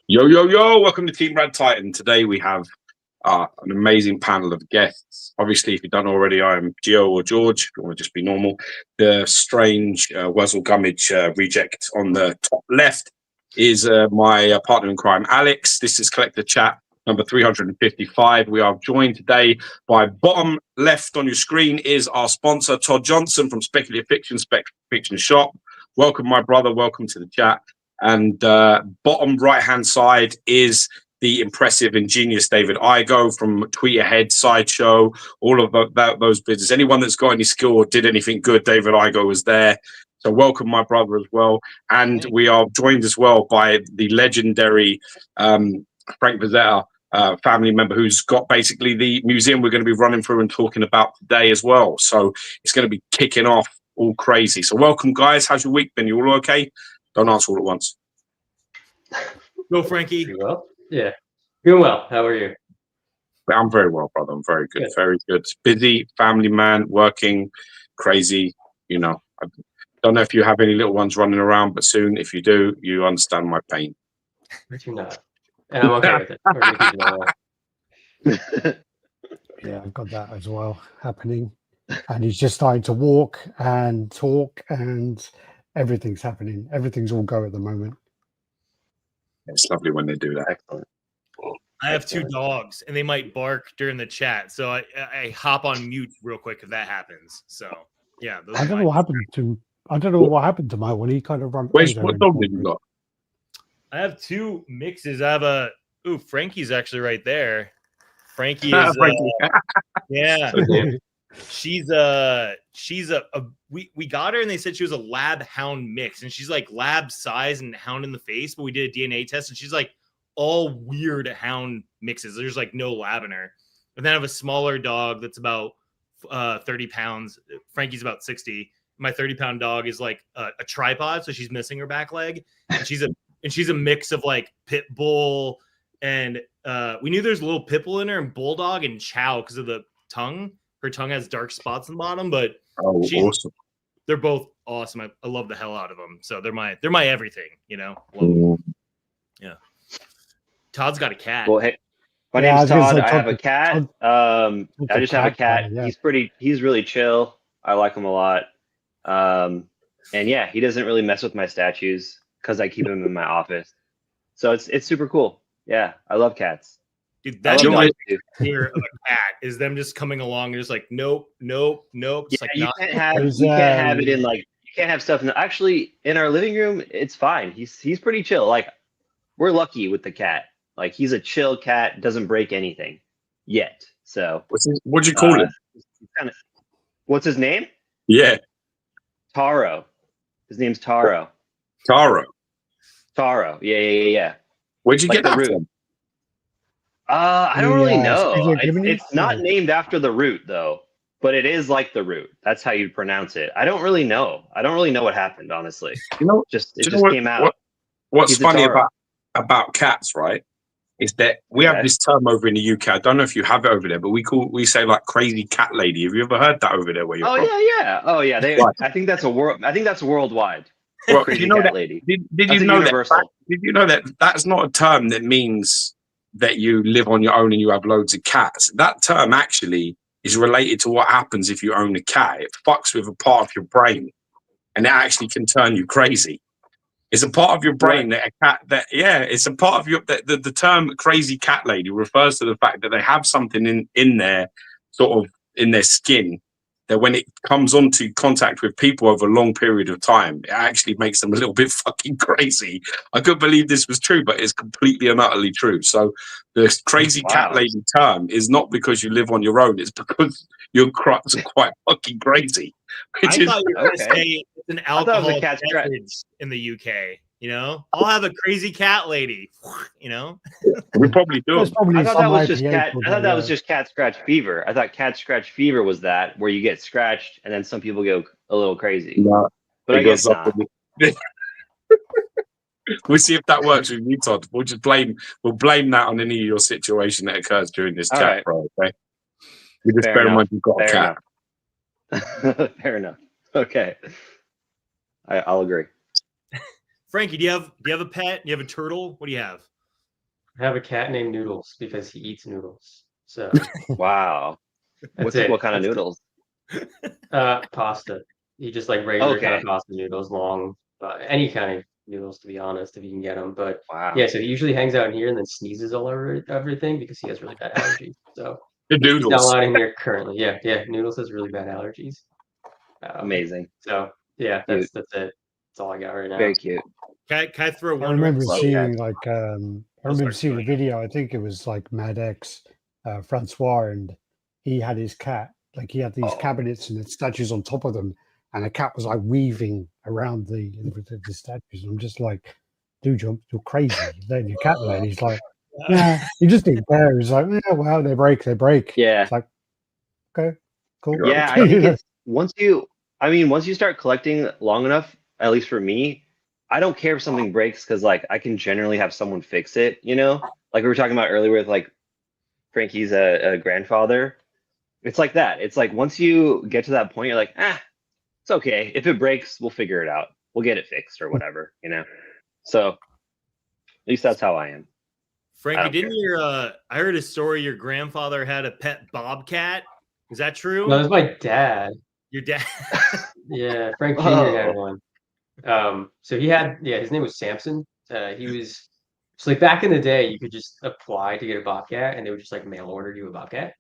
Yo, yo, yo, welcome to Team Radd Titan. Today we have an amazing panel of guests. Obviously, if you've done already, I am Gio or George, if you want to just be normal. The strange Wessel Gummidge reject on the top left is my partner in crime, Alex. This is Collector Chat number 355. We are joined today by bottom left on your screen is our sponsor, Todd Johnson from SpecFiction, SpecFiction Shop. Welcome, my brother. Welcome to the chat. And bottom right-hand side is the impressive, ingenious David Igo from Tweeterhead, Sideshow, all of those businesses. Anyone that's got any skill or did anything good, David Igo was there. So welcome, my brother, as well. And we are joined as well by the legendary Frank Frazetta, family member, who's got basically the museum we're going to be running through and talking about today as well. So it's going to be kicking off all crazy. So welcome, guys. How's your week been? You all okay? Don't answer all at once. Go, Frankie. Pretty well. Yeah. Doing well. How are you? I'm very well, brother. I'm very good. Very good. Busy, family man, working, crazy. You know, I don't know if you have any little ones running around, but soon, if you do, you understand my pain. Do not. And I'm okay with it. We're gonna keep it all. Yeah, I've got that as well happening. And he's just starting to walk and talk and everything's happening. Everything's all go at the moment. It's lovely when they do that. Excellent. I have two dogs, and they might bark during the chat, so I hop on mute real quick if that happens. So yeah, I don't know what happened to my one. He kind of run. What dog did you got? I have two mixes. I have Frankie's actually right there. Frankie is yeah. She's we got her and they said she was a lab hound mix, and she's like lab size and hound in the face, but we did a DNA test and she's like all weird hound mixes. There's like no lab in her. And then I have a smaller dog that's about 30 pounds. Frankie's about 60. My 30-pound dog is like a tripod, so she's missing her back leg. And she's a mix of like pit bull and we knew there's a little pit bull in her and bulldog and chow because of the tongue. Her tongue has dark spots on the bottom, but awesome. They're both awesome. I love the hell out of them. So they're my everything, you know. Love them. Yeah. Todd's got a cat. Well, hey, my name's Todd. I have a cat. I just have a cat. Yeah. He's really chill. I like him a lot. And yeah, he doesn't really mess with my statues because I keep him in my office. So it's super cool. Yeah, I love cats. Dude, that's my fear of a cat is them just coming along and just like nope. It's yeah, you can't have it in like you can't have stuff actually in our living room. It's fine. He's pretty chill. Like we're lucky with the cat. Like he's a chill cat, doesn't break anything yet. So what'd you call it? What's his name? Yeah, Taro. His name's Taro. Taro. Yeah. Where'd you get that from? I don't really know. It's not named after the root though, but it is like the root. That's how you pronounce it. I don't really know. What happened, honestly. You know, it just came out. What's funny about cats, right? Is that we have this term over in the UK. I don't know if you have it over there, but we say like crazy cat lady. Have you ever heard that over there where you're from? Yeah. Oh yeah. Right. I think that's worldwide. Well, crazy you know cat that, lady. Did you know universal. Did you know that that's not a term that means that you live on your own and you have loads of cats? That term actually is related to what happens if you own a cat. It fucks with a part of your brain and it actually can turn you crazy. It's a part of your brain that it's a part of your, the term crazy cat lady refers to the fact that they have something in their sort of in their skin that when it comes onto contact with people over a long period of time, it actually makes them a little bit fucking crazy. I couldn't believe this was true, but it's completely and utterly true. So the crazy cat lady term is not because you live on your own, it's because your crocs are quite fucking crazy. I thought you were going to say it's an alcohol beverage in the UK. You know, I'll have a crazy cat lady. You know, we probably do. I thought that was just cat scratch fever. I thought cat scratch fever was that where you get scratched and then some people go a little crazy. No, but I guess not. We'll see if that works with you, Todd. We'll blame that on any of your situation that occurs during this chat, bro. Okay. You just bear in mind you've got a cat. Fair enough. Okay. I'll agree. Frankie, do you have a pet? Do you have a turtle? What do you have? I have a cat named Noodles because he eats noodles. So Wow. that's it. What kind of That's noodles? pasta. He just like regular kind of Okay. pasta noodles, long, any kind of noodles to be honest, if you can get them. But Wow. yeah, so he usually hangs out in here and then sneezes all over everything because he has really bad allergies. So The he's not noodles. allowed in here currently. Yeah, Noodles has really bad allergies. Amazing. So yeah, Cute. that's it. That's all I got right now. Very cute. Can I throw I one? remember Love seeing that. like I Oh, remember sorry, seeing go a video. I think it was like Mad X, Francois, and he had his cat. Like he had these Oh. cabinets and the statues on top of them, and the cat was like weaving around the statues. I'm just like, dude, you're crazy. Letting your cat there. And he's like, nah, he just didn't care. He's like, yeah, well, they break. Yeah. It's like, okay, cool. Yeah, I think it's once you start collecting long enough, at least for me, I don't care if something breaks because like I can generally have someone fix it, you know? Like we were talking about earlier with like Frankie's a grandfather. It's like that. It's like once you get to that point, you're like, it's okay. If it breaks, we'll figure it out. We'll get it fixed or whatever, you know? So at least that's how I am. Frankie, didn't your I heard a story your grandfather had a pet bobcat. Is that true? No, that's my dad. Your dad? Yeah, Frank Jr. had one. So he had, his name was Samson. He was, so like back in the day, you could just apply to get a bobcat and they would just like mail order you a bobcat.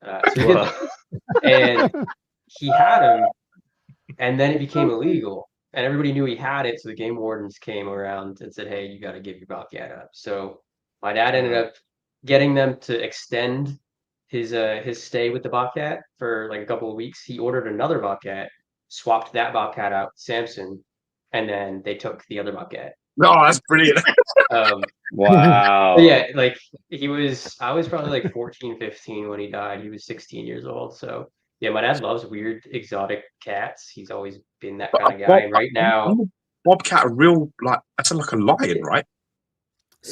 So he did that. And he had him and then it became illegal and everybody knew he had it. So the game wardens came around and said, hey, you got to give your bobcat up. So my dad ended up getting them to extend his stay with the bobcat for like a couple of weeks. He ordered another bobcat, swapped that bobcat out, Samson, and then they took the other bobcat. No, that's brilliant. Wow. Yeah, like I was probably like 14, 15 when he died. He was 16 years old. So yeah, my dad loves weird exotic cats. He's always been that kind of guy. And right now, bobcat, a real that's like a lion, right?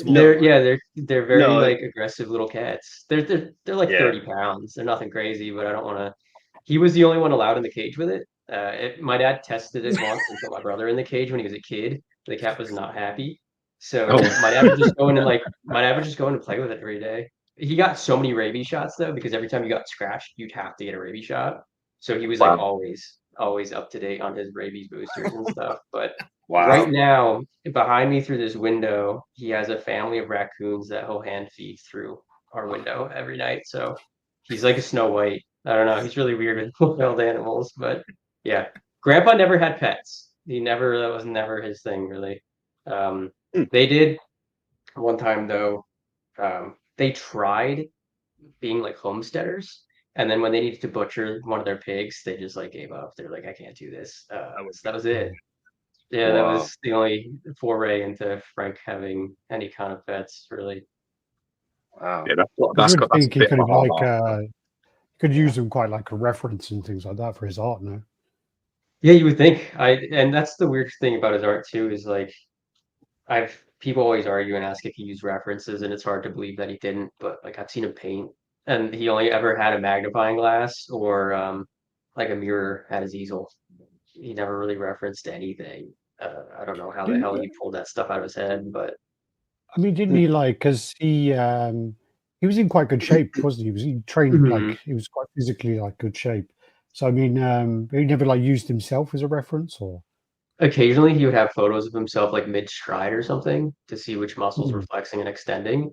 they're very No. like aggressive little cats. They're like 30 pounds. They're nothing crazy, but I don't want to. He was the only one allowed in the cage with it. My dad tested it once and put my brother in the cage when he was a kid. The cat was not happy. So my dad would just go in and play with it every day. He got so many rabies shots though, because every time you got scratched, you'd have to get a rabies shot. So he was like always up to date on his rabies boosters and stuff. But right now, behind me through this window, he has a family of raccoons that he'll hand feed through our window every night. So he's like a Snow White. I don't know. He's really weird with wild animals, but yeah. Grandpa never had pets. That was never his thing really. They did one time though. They tried being like homesteaders, and then when they needed to butcher one of their pigs, they just like gave up. They're like, I can't do this. That was it. Yeah, that was the only foray into Frank having any kind of pets, really. Wow. Yeah, I would think he could have like could use them quite like a reference and things like that for his art, no? Yeah, you would think. And that's the weird thing about his art too, is like people always argue and ask if he used references, and it's hard to believe that he didn't, but like I've seen him paint and he only ever had a magnifying glass or like a mirror at his easel. He never really referenced anything. I don't know how the hell he pulled that stuff out of his head, but I mean, didn't he like, because he was in quite good shape, wasn't he? He trained like he was quite physically like good shape. So I mean, he never like used himself as a reference, or occasionally he would have photos of himself like mid stride or something to see which muscles were flexing and extending.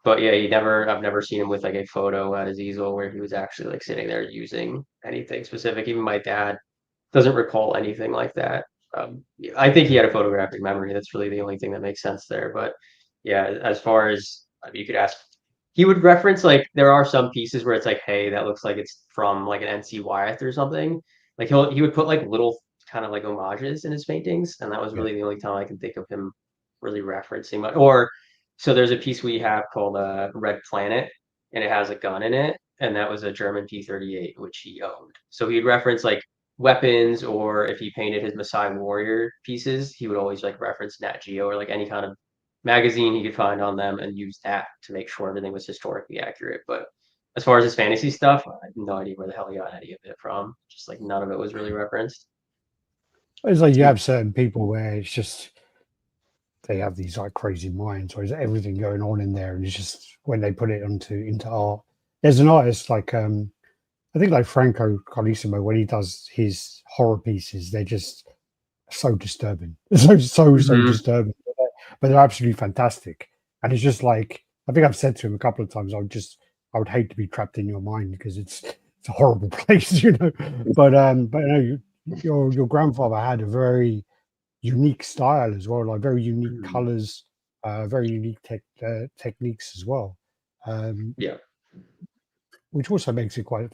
But yeah, I've never seen him with like a photo at his easel where he was actually like sitting there using anything specific. Even my dad doesn't recall anything like that. I think he had a photographic memory. That's really the only thing that makes sense there. But yeah, as far as you could ask, he would reference like there are some pieces where it's like, hey, that looks like it's from like an NC Wyeth or something. Like he would put like little kind of like homages in his paintings, and that was really the only time I can think of him really referencing much. Or so there's a piece we have called Red Planet, and it has a gun in it, and that was a German P-38 which he owned. So he'd reference like weapons, or if he painted his Maasai warrior pieces, he would always like reference Nat Geo or like any kind of magazine he could find on them and use that to make sure everything was historically accurate. But as far as his fantasy stuff, I have no idea where the hell he got any of it from. Just like none of it was really referenced. it's like you have certain people where it's just they have these like crazy minds, or is everything going on in there? And it's just when they put it into art. There's an artist like I think like Franco Carissimo, when he does his horror pieces, they're just so disturbing. So disturbing. But they're absolutely fantastic. And it's just like, I think I've said to him a couple of times, I would hate to be trapped in your mind because it's a horrible place, you know. But you know, your grandfather had a very unique style as well, like very unique colors, very unique techniques as well. Which also makes it quite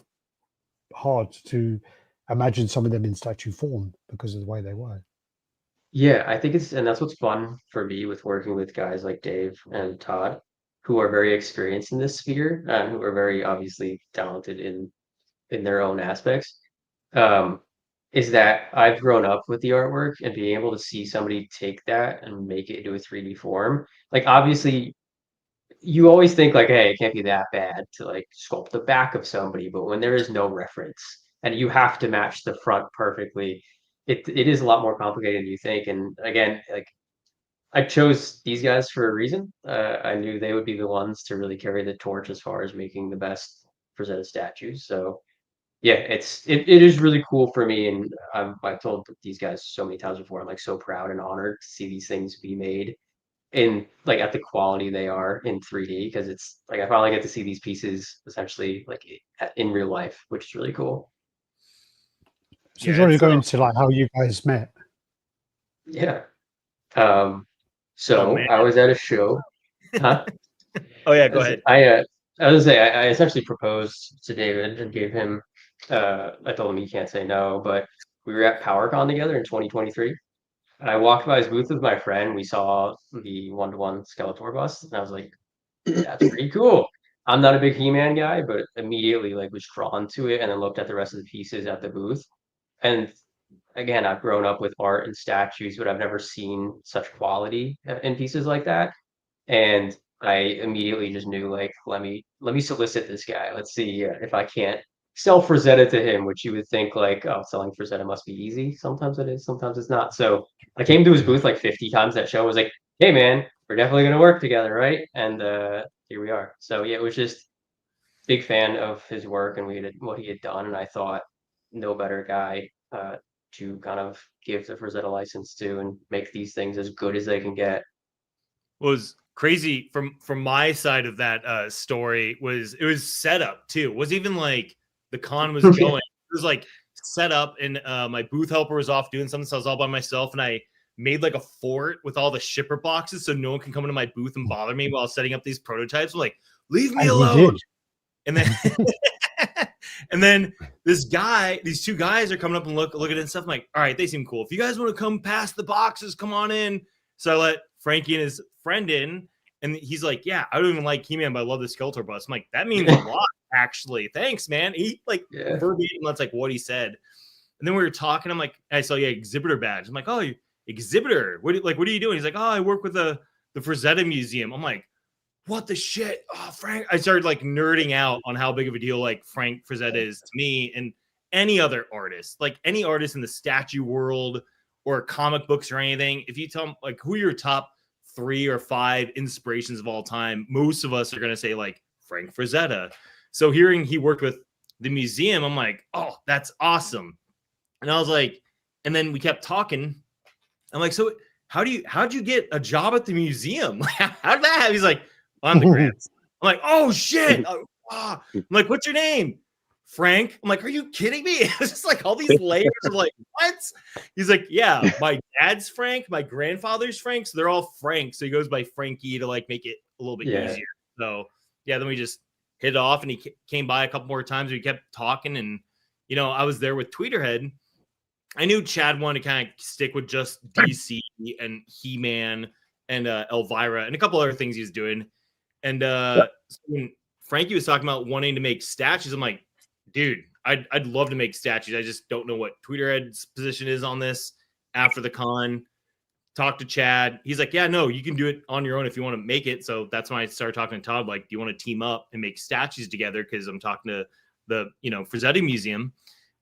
hard to imagine some of them in statue form because of the way they were. Yeah, I think and that's what's fun for me with working with guys like Dave and Todd, who are very experienced in this sphere and who are very obviously talented in their own aspects. Is that I've grown up with the artwork and being able to see somebody take that and make it into a 3D form. Like obviously you always think like, hey, it can't be that bad to like sculpt the back of somebody, but when there is no reference and you have to match the front perfectly, it is a lot more complicated than you think. And again, like I chose these guys for a reason. I knew they would be the ones to really carry the torch as far as making the best Frazetta statues. So yeah, it is really cool for me, and I've told these guys so many times before. I'm like so proud and honored to see these things be made in like at the quality they are in 3D, because it's like I finally get to see these pieces essentially like in real life, which is really cool. So you want to go into like how you guys met? Yeah. So I was at a show. Huh? Oh yeah, go ahead. I was gonna say I essentially proposed to David and gave him. I told him he can't say no, but we were at PowerCon together in 2023. And I walked by his booth with my friend. We saw the 1-to-1 Skeletor bust, and I was like, "That's pretty cool." I'm not a big He-Man guy, but immediately like was drawn to it, and then looked at the rest of the pieces at the booth. And again, I've grown up with art and statues, but I've never seen such quality in pieces like that. And I immediately just knew like, let me solicit this guy. Let's see if I can't sell Frazetta to him, which you would think like, oh, selling Frazetta must be easy. Sometimes it is, sometimes it's not. So I came to his booth like 50 times that show. I was like, hey man, we're definitely gonna work together, right? And here we are. So yeah, it was just big fan of his work and what he had done, and I thought no better guy to kind of give the Frazetta license to and make these things as good as they can get. Was crazy from my side of that story was it was set up too. It wasn't even like the con was going. It was like set up, and my booth helper was off doing something, so I was all by myself, and I made like a fort with all the shipper boxes so no one can come into my booth and bother me while setting up these prototypes. I'm like, leave me alone. And then and then these two guys are coming up and look at it and stuff. I'm like, all right, they seem cool. If you guys want to come past the boxes, come on in. So I let Frankie and his friend in, and he's like, yeah, I don't even like He-Man, but I love the Skeletor bust. I'm like, that means a lot, actually. Thanks, man. He like verbatim, that's like what he said. And then we were talking. I'm like, I saw exhibitor badge. I'm like, oh, exhibitor. What are you doing? He's like, oh, I work with the Frazetta Museum. I'm like, what the shit? Oh, Frank. I started like nerding out on how big of a deal like Frank Frazetta is to me and any other artist, like any artist in the statue world or comic books or anything. If you tell them like who your top 3 or 5 inspirations of all time, most of us are going to say like Frank Frazetta. So hearing he worked with the museum, I'm like, oh, that's awesome. And I was like, and then we kept talking. I'm like, so how'd you get a job at the museum? How did that happen? He's like, I'm the grants. I'm like, oh shit. I'm like, what's your name? Frank. I'm like, are you kidding me? It's just like all these layers of like, what? He's like, yeah, my dad's Frank, my grandfather's Frank, so they're all Frank. So he goes by Frankie to like make it a little bit easier. So yeah, then we just hit it off, and he came by a couple more times. We kept talking, and you know, I was there with Tweeterhead. I knew Chad wanted to kind of stick with just DC and He-Man and Elvira and a couple other things he was doing. And so when Frankie was talking about wanting to make statues, I'm like, dude, I'd love to make statues. I just don't know what Tweeterhead's position is on this after the con. Talk to Chad. He's like, yeah, no, you can do it on your own if you want to make it. So that's when I started talking to Todd, like, do you want to team up and make statues together? Because I'm talking to the, Frazetta Museum.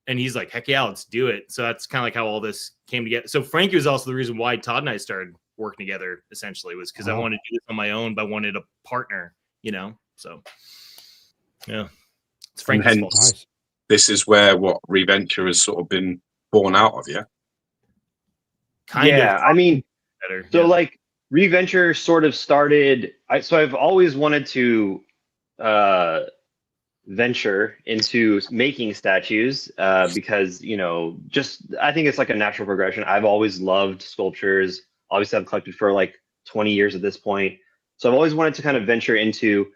And he's like, heck yeah, let's do it. So that's kind of like how all this came together. So Frankie was also the reason why Todd and I started working together. Essentially, was because I wanted to do this on my own, but I wanted a partner. So yeah, it's Frankie's fault. Nice. This is where what ReVenture has sort of been born out of, yeah. Kind of. I mean, better. so like ReVenture sort of started. So I've always wanted to venture into making statues because just I think it's like a natural progression. I've always loved sculptures. Obviously, I've collected for like 20 years at this point, so I've always wanted to kind of venture into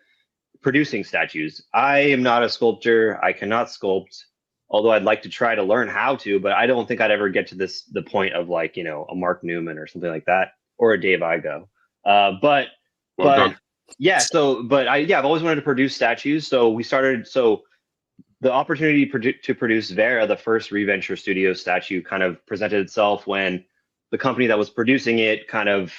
producing statues. I am not a sculptor. I cannot sculpt, although I'd like to try to learn how to, but I don't think I'd ever get to the point of like, a Mark Newman or something like that, or a Dave Igo. But yeah, I've always wanted to produce statues. So the opportunity to produce Vera, the first ReVenture Studios statue, kind of presented itself when the company that was producing it kind of,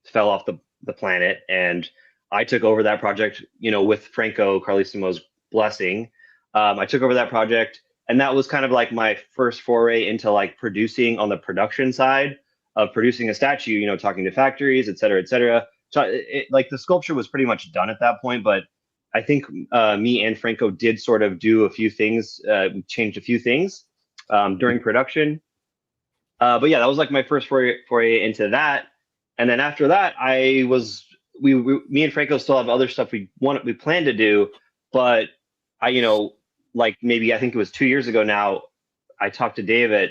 fell off the planet, and I took over that project, with Franco Carlissimo's blessing. I took over that project, and that was kind of like my first foray into like producing on the production side of producing a statue, talking to factories, et cetera, et cetera. So like the sculpture was pretty much done at that point, but I think me and Franco did sort of do a few things, changed a few things during production. But yeah, that was like my first foray into that. And then after that, me and Franco still have other stuff we plan to do, but like maybe I think it was 2 years ago now, I talked to Dave at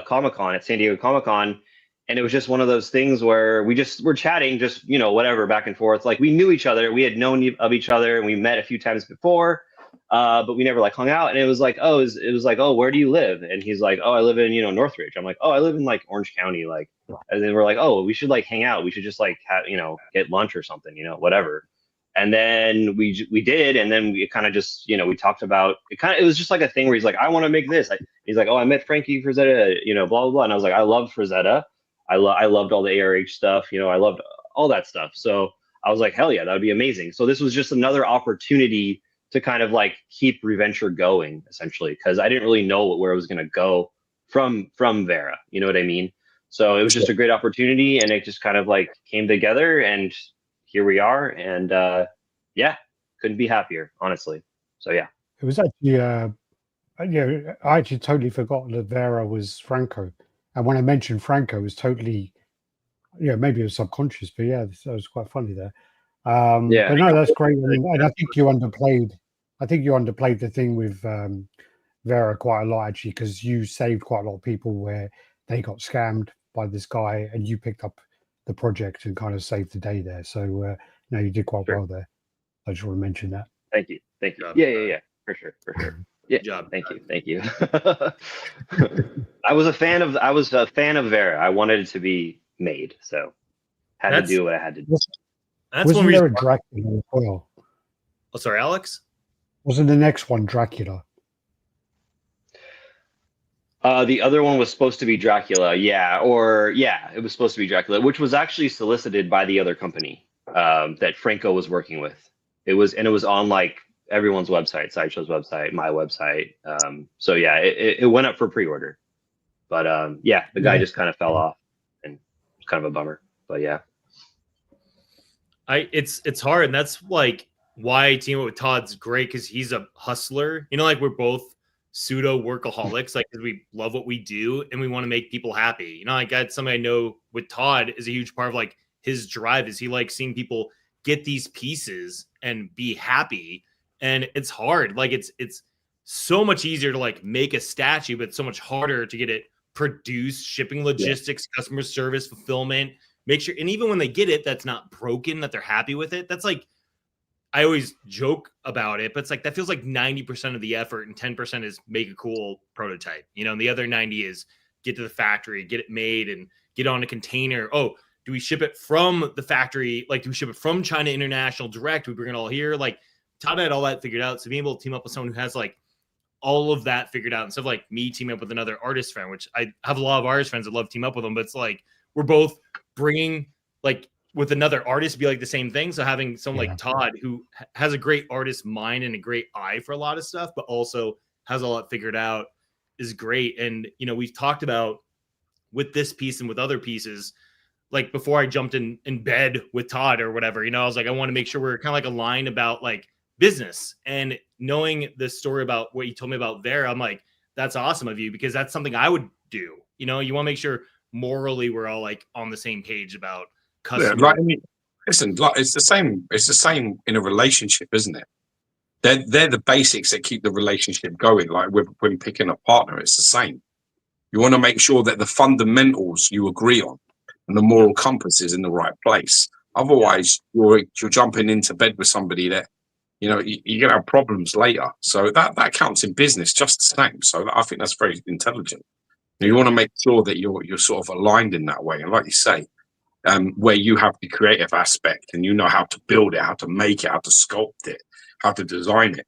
Comic-Con, at San Diego Comic-Con, and it was just one of those things where we're chatting, just whatever, back and forth. Like we knew each other, we had known of each other, and we met a few times before, but we never like hung out. And it was like, oh, where do you live? And he's like, oh, I live in Northridge. I'm like, oh, I live in like Orange County, like. And then we're like, oh, we should like hang out. We should just like have, get lunch or something, whatever. And then we did, and then we kind of just, we talked about it. It was just like a thing where he's like, I want to make this. He's like, oh, I met Frankie Frazetta, blah blah blah. And I was like, I love Frazetta. I loved all the ARH stuff. I loved all that stuff. So I was like, hell yeah, that would be amazing. So this was just another opportunity to kind of like keep ReVenture going, essentially, because I didn't really know where it was going to go from Vera. You know what I mean? So it was just a great opportunity, and it just kind of like came together, and here we are. And yeah, couldn't be happier, honestly. So yeah, it was actually I actually totally forgot that Vera was Franco, and when I mentioned Franco, it was totally maybe it was subconscious, but yeah, that was quite funny there. But no, that's great. I mean, and I think you underplayed the thing with Vera quite a lot, actually, because you saved quite a lot of people where they got scammed by this guy, and you picked up the project and kind of saved the day there. So no, you did quite well there. I just want to mention that. Thank you. Yeah, for sure. Yeah, Good job. Thank you. I was a fan of Vera. I wanted it to be made, so had to do what I had to do. Wasn't there a Dracula as well? Oh, sorry, Alex. Wasn't the next one Dracula? The other one was supposed to be Dracula, it was supposed to be Dracula, which was actually solicited by the other company that Franco was working with. It was on like everyone's website, Sideshow's website, my website. So yeah, it went up for pre-order, but the guy just kind of fell off, and it was kind of a bummer. But yeah, it's hard, and that's like why teaming with Todd's great, because he's a hustler. Like we're both pseudo workaholics, like we love what we do and we want to make people happy. I got somebody I know with Todd is a huge part of like his drive is he likes seeing people get these pieces and be happy. And it's hard. Like it's so much easier to like make a statue, but it's so much harder to get it produced, shipping, logistics, customer service, fulfillment, make sure. And even when they get it, that's not broken, that they're happy with it. That's like, I always joke about it, but it's like that feels like 90% of the effort, and 10% is make a cool prototype, and the other 90 is get to the factory, get it made, and get on a container. Oh, do we ship it from the factory? Like, do we ship it from China International direct? Do we bring it all here? Like, Todd had all that figured out. So being able to team up with someone who has like all of that figured out, instead of like me teaming up with another artist friend, which I have a lot of artist friends that love to team up with them, but it's like we're both bringing like with another artist be like the same thing. So having someone like Todd who has a great artist mind and a great eye for a lot of stuff, but also has all that figured out is great. And, we've talked about with this piece and with other pieces, like before I jumped in bed with Todd or whatever, you know, I was like, I want to make sure we're kind of like aligned about like business. And knowing the story about what you told me about Vera, I'm like, that's awesome of you, because that's something I would do. You know, you want to make sure morally we're all like on the same page about customer. Yeah, like, I mean, listen, like, it's the same in a relationship, isn't it? They're the basics that keep the relationship going. Like when picking a partner, it's the same. You want to make sure that the fundamentals you agree on and the moral compass is in the right place. Otherwise, you're jumping into bed with somebody that, you know, you're gonna have problems later. So that counts in business just the same. So I think that's very intelligent. You want to make sure that you're sort of aligned in that way. And like you say, where you have the creative aspect and you know how to build it, how to make it, how to sculpt it, how to design it,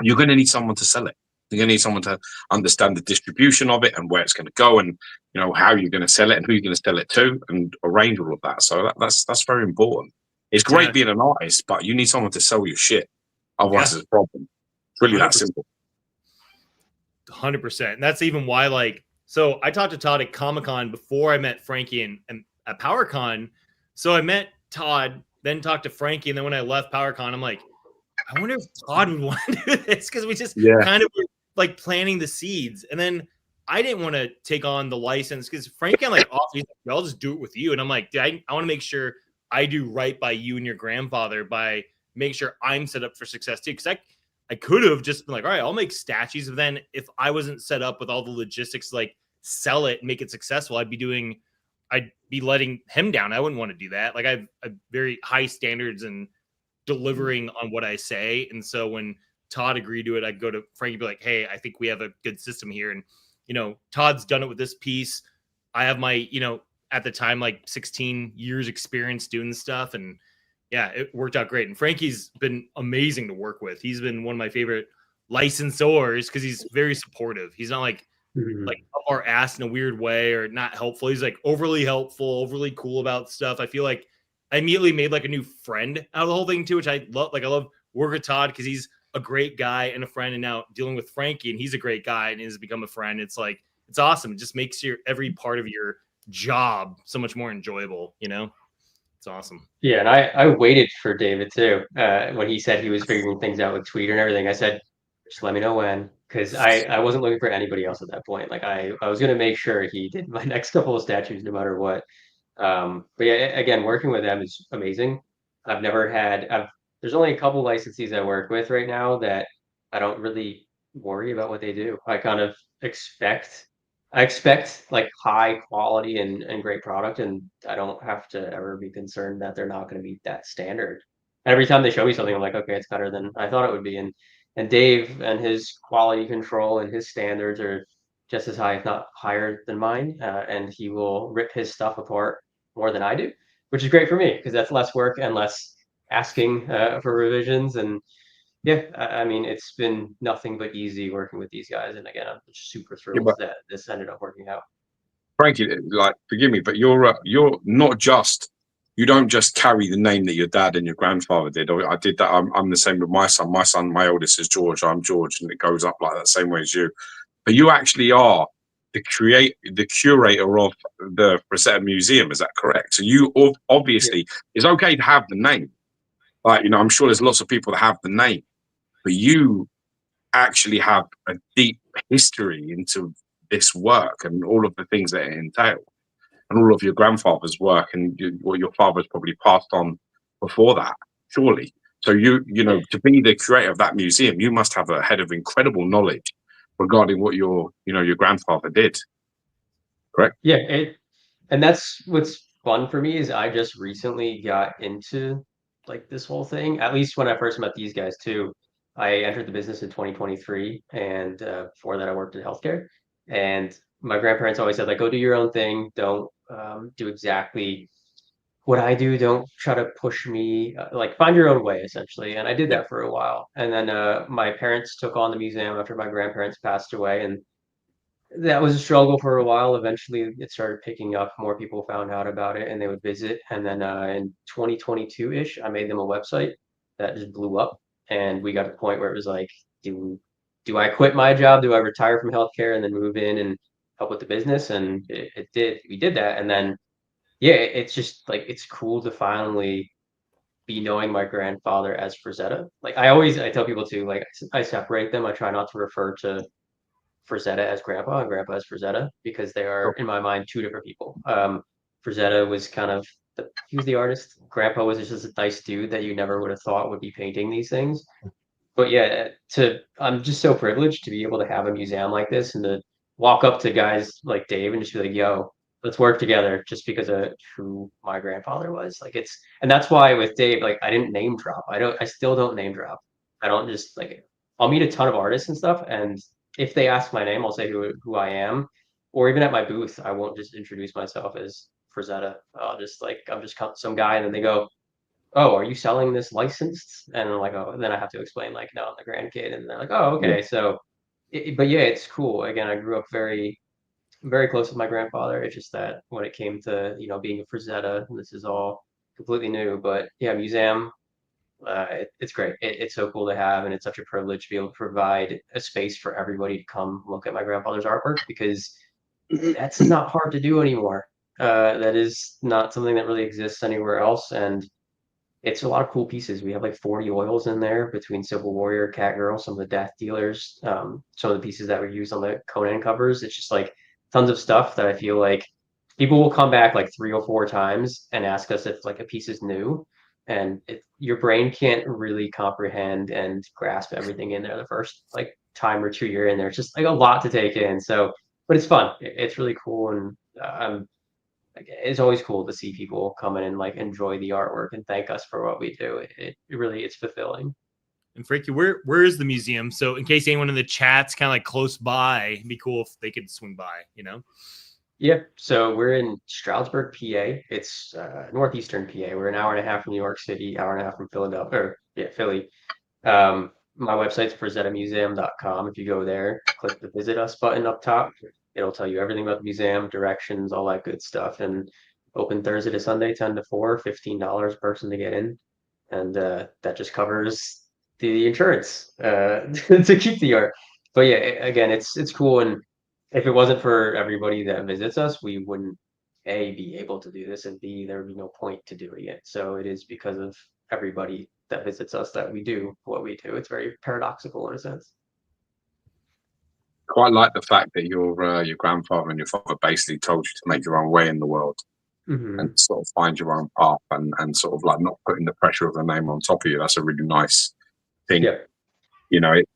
you're going to need someone to sell it. You're going to need someone to understand the distribution of it and where it's going to go, and you know how you're going to sell it and who you're going to sell it to, and arrange all of that. So that's very important. It's great being an artist, but you need someone to sell your shit. Otherwise, it's a problem. It's really 100%. That simple. 100%. And that's even why, like, so I talked to Todd at Comic-Con before I met Frankie and at PowerCon. So I met Todd, then talked to Frankie, and then when I left PowerCon, I'm like, I wonder if Todd would want to do this, because we just kind of were like planting the seeds. And then I didn't want to take on the license because Frankie like offered, he's like, I'll just do it with you. And I'm like, I want to make sure I do right by you and your grandfather by making sure I'm set up for success too. Because I could have just been like, all right, I'll make statues. But then if I wasn't set up with all the logistics, like sell it and make it successful, I'd be letting him down. I wouldn't want to do that. Like I have very high standards and delivering on what I say. And so when Todd agreed to it, I'd go to Frankie and be like, hey, I think we have a good system here. And, you know, Todd's done it with this piece. I have my, you know, at the time, like 16 years experience doing stuff. And yeah, it worked out great. And Frankie's been amazing to work with. He's been one of my favorite licensors because he's very supportive. He's not like up our ass in a weird way or not helpful. He's like overly helpful, overly cool about stuff. I feel like I immediately made like a new friend out of the whole thing too, which I love. Like I love working with Todd because he's a great guy and a friend, and now dealing with Frankie and he's a great guy and has become a friend. It's like, it's awesome. It just makes every part of your job so much more enjoyable, you know? It's awesome. Yeah, and I waited for David too. When he said he was figuring things out with Tweeter and everything, I said, just let me know when, because I wasn't looking for anybody else at that point. Like I was going to make sure he did my next couple of statues no matter what. But yeah, again, working with them is amazing. There's only a couple licensees I work with right now that I don't really worry about what they do. I kind of expect like high quality and great product, and I don't have to ever be concerned that they're not going to meet that standard. And every time they show me something, I'm like, okay, it's better than I thought it would be. And Dave and his quality control and his standards are just as high, if not higher than mine. And he will rip his stuff apart more than I do, which is great for me because that's less work and less asking for revisions. And yeah, I mean, it's been nothing but easy working with these guys. And again, I'm super thrilled that this ended up working out. Frankie, like, forgive me, but you're not just, you don't just carry the name that your dad and your grandfather did. I did that. I'm the same with my son. My oldest is George. I'm George, and it goes up like that same way as you. But you actually are the curator of the Frazetta Museum. Is that correct? So you obviously, it's okay to have the name. Like, you know, I'm sure there's lots of people that have the name, but you actually have a deep history into this work and all of the things that it entails, and all of your grandfather's work and what your father's probably passed on before that, surely. So you know, to be the curator of that museum, you must have a head of incredible knowledge regarding what your grandfather did. Correct? Yeah, and that's what's fun for me is I just recently got into like this whole thing. At least when I first met these guys too. I entered the business in 2023, and before that I worked in healthcare. And my grandparents always said, like, go do your own thing. Don't do exactly what I do. Don't try to push me. Like, find your own way, essentially. And I did that for a while. And then my parents took on the museum after my grandparents passed away. And that was a struggle for a while. Eventually, it started picking up. More people found out about it, and they would visit. And then in 2022-ish, I made them a website that just blew up. And we got to the point where it was like, do I quit my job? Do I retire from healthcare and then move in and help with the business, and we did that. And then, yeah, it's just like, it's cool to finally be knowing my grandfather as Frazetta. Like I tell people too, like I separate them. I try not to refer to Frazetta as grandpa and grandpa as Frazetta, because they are, in my mind, two different people. Frazetta was kind of he was the artist. Grandpa was just a nice dude that you never would have thought would be painting these things. But yeah, I'm just so privileged to be able to have a museum like this, and to walk up to guys like Dave and just be like, yo, let's work together, just because of who my grandfather was. Like, and that's why with Dave, like, I didn't name drop. I still don't name drop. I don't just like, I'll meet a ton of artists and stuff, and if they ask my name, I'll say who I am. Or even at my booth, I won't just introduce myself as Frazetta. I'll just like, I'm just some guy, and then they go, oh, are you selling this licensed? And I'm like, oh, and then I have to explain, like, no, I'm the grandkid. And they're like, oh, okay. Yeah. So, but yeah, it's cool. Again, I grew up very, very close with my grandfather. It's just that when it came to, being a Frazetta, this is all completely new. But yeah, museum, it's great. It's so cool to have, and it's such a privilege to be able to provide a space for everybody to come look at my grandfather's artwork, because that's not hard to do anymore. That is not something that really exists anywhere else. And it's a lot of cool pieces. We have like 40 oils in there between Civil Warrior, Catgirl, some of the Death Dealers, some of the pieces that were used on the Conan covers. It's just like tons of stuff that I feel like people will come back like 3 or 4 times and ask us if like a piece is new. And your brain can't really comprehend and grasp everything in there the first like time or two you're in there. It's just like a lot to take in. So, but it's fun. It's really cool. And like, it's always cool to see people come in and like enjoy the artwork and thank us for what we do. It really, it's fulfilling. And Frankie, where is the museum? So in case anyone in the chat's kind of like close by, it'd be cool if they could swing by, Yeah, so we're in Stroudsburg, PA. It's northeastern PA. We're an hour and a half from New York City, hour and a half from Philadelphia, or yeah, Philly. My website's frazettamuseum.com. If you go there, click the visit us button up top. It'll tell you everything about the museum, directions, all that good stuff. And open Thursday to Sunday, 10 to 4, $15 person to get in. And that just covers the insurance to keep the art. But yeah, again, it's cool. And if it wasn't for everybody that visits us, we wouldn't A, be able to do this, and B, there would be no point to doing it. So it is because of everybody that visits us that we do what we do. It's very paradoxical in a sense. Quite like the fact that your grandfather and your father basically told you to make your own way in the world, and sort of find your own path, and sort of like not putting the pressure of the name on top of you. That's a really nice thing. Yeah.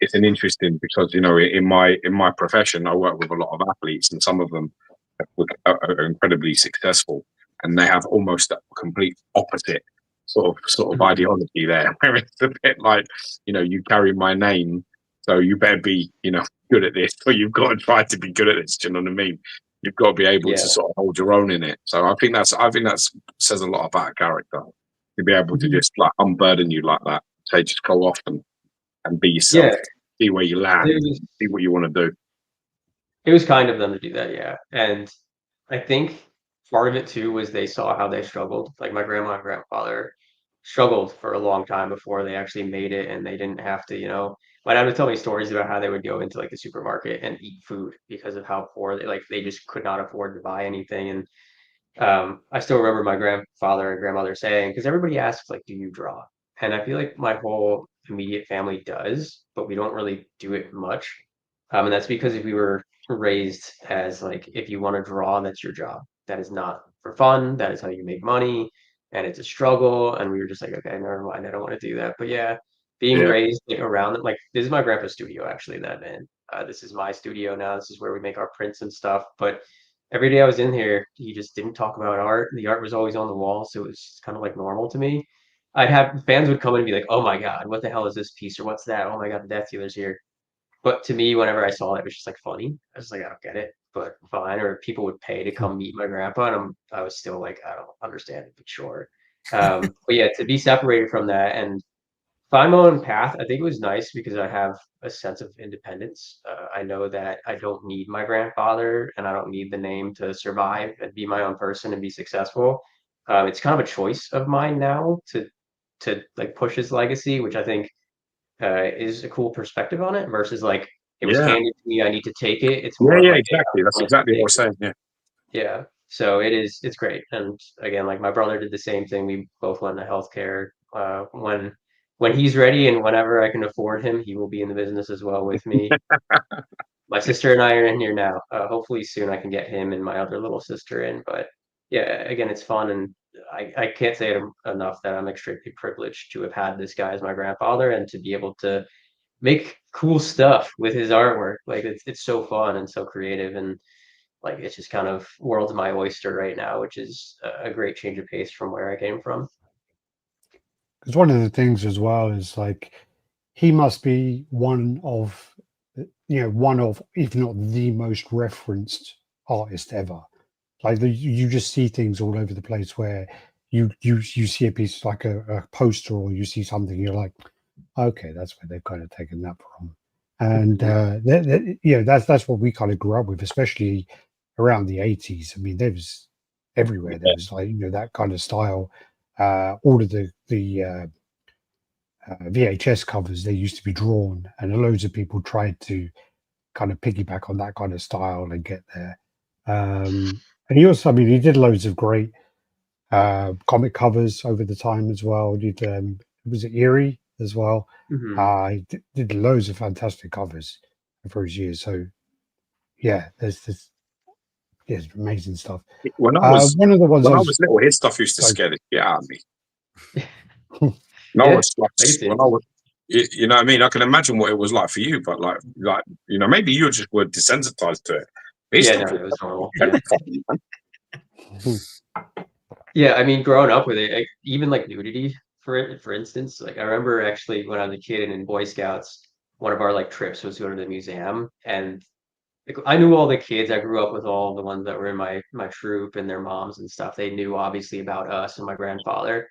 It's an interesting, because in my profession I work with a lot of athletes, and some of them are incredibly successful, and they have almost a complete opposite sort of ideology there, where it's a bit like, you carry my name, so you better be good at this, or you've got to try to be good at this. Do you know what I mean? You've got to be able to sort of hold your own in it. So I think that says a lot about character, to be able to just like unburden you like that. Say, just go off and be yourself. See where you land. See what you want to do. It was kind of them to do that, yeah. And I think part of it too was they saw how they struggled. Like my grandma and grandfather struggled for a long time before they actually made it, and they didn't have to, my dad would tell me stories about how they would go into like the supermarket and eat food because of how poor they just could not afford to buy anything. And I still remember my grandfather and grandmother saying, because everybody asks like, do you draw? And I feel like my whole immediate family does, but we don't really do it much. And that's because if we were raised as like, if you want to draw, that's your job. That is not for fun. That is how you make money, and it's a struggle. And we were just like, okay, never mind. I don't want to do that. But yeah, being raised like, around it, like this is my grandpa's studio actually. That man, this is my studio now. This is where we make our prints and stuff. But every day I was in here, he just didn't talk about art. The art was always on the wall, so it was kind of like normal to me. I'd have fans would come in and be like, "Oh my god, what the hell is this piece?" or "What's that?" "Oh my god, the Death Dealer's here." But to me, whenever I saw it, it was just like funny. I was like, I don't get it, but fine. Or people would pay to come meet my grandpa, and I was still like, I don't understand it, but sure. But yeah, to be separated from that and find my own path, I think it was nice because I have a sense of independence. I know that I don't need my grandfather, and I don't need the name to survive and be my own person and be successful. It's kind of a choice of mine now to like push his legacy, which I think is a cool perspective on it, versus like It was handed to me. I need to take it. It's Yeah, more yeah, like, exactly. That's exactly what we're saying. Yeah. Yeah. So it's great. And again, like my brother did the same thing. We both went into healthcare. When he's ready and whenever I can afford him, he will be in the business as well with me. My sister and I are in here now. Hopefully soon I can get him and my other little sister in. But yeah, again, it's fun. And I can't say it enough that I'm extremely privileged to have had this guy as my grandfather and to be able to make cool stuff with his artwork. Like it's so fun and so creative, and like it's just kind of world's my oyster right now, which is a great change of pace from where I came from. Because one of the things as well is like he must be one of, if not the most referenced artist ever. Like you just see things all over the place where you see a piece like a poster, or you see something, you're like, okay, that's where they've kind of taken that from. And that's what we kind of grew up with, especially around the 80s. I mean, there was everywhere. There was like that kind of style. All of the VHS covers, they used to be drawn, and loads of people tried to kind of piggyback on that kind of style and get there. And he also, I mean, he did loads of great comic covers over the time as well. He did, was it Eerie as well? He did loads of fantastic covers for his years. So yeah, there's amazing stuff. When I was one of the ones when I was little, his stuff used to scare the shit out of me. When I was, you know what I mean? I can imagine what it was like for you, but like maybe you just were desensitized to it. It was normal. Yeah, I mean, growing up with it, even like nudity, for instance, like I remember actually when I was a kid and in Boy Scouts, one of our like trips was to go to the museum, and like, I knew all the kids. I grew up with all the ones that were in my troop and their moms and stuff. They knew obviously about us and my grandfather.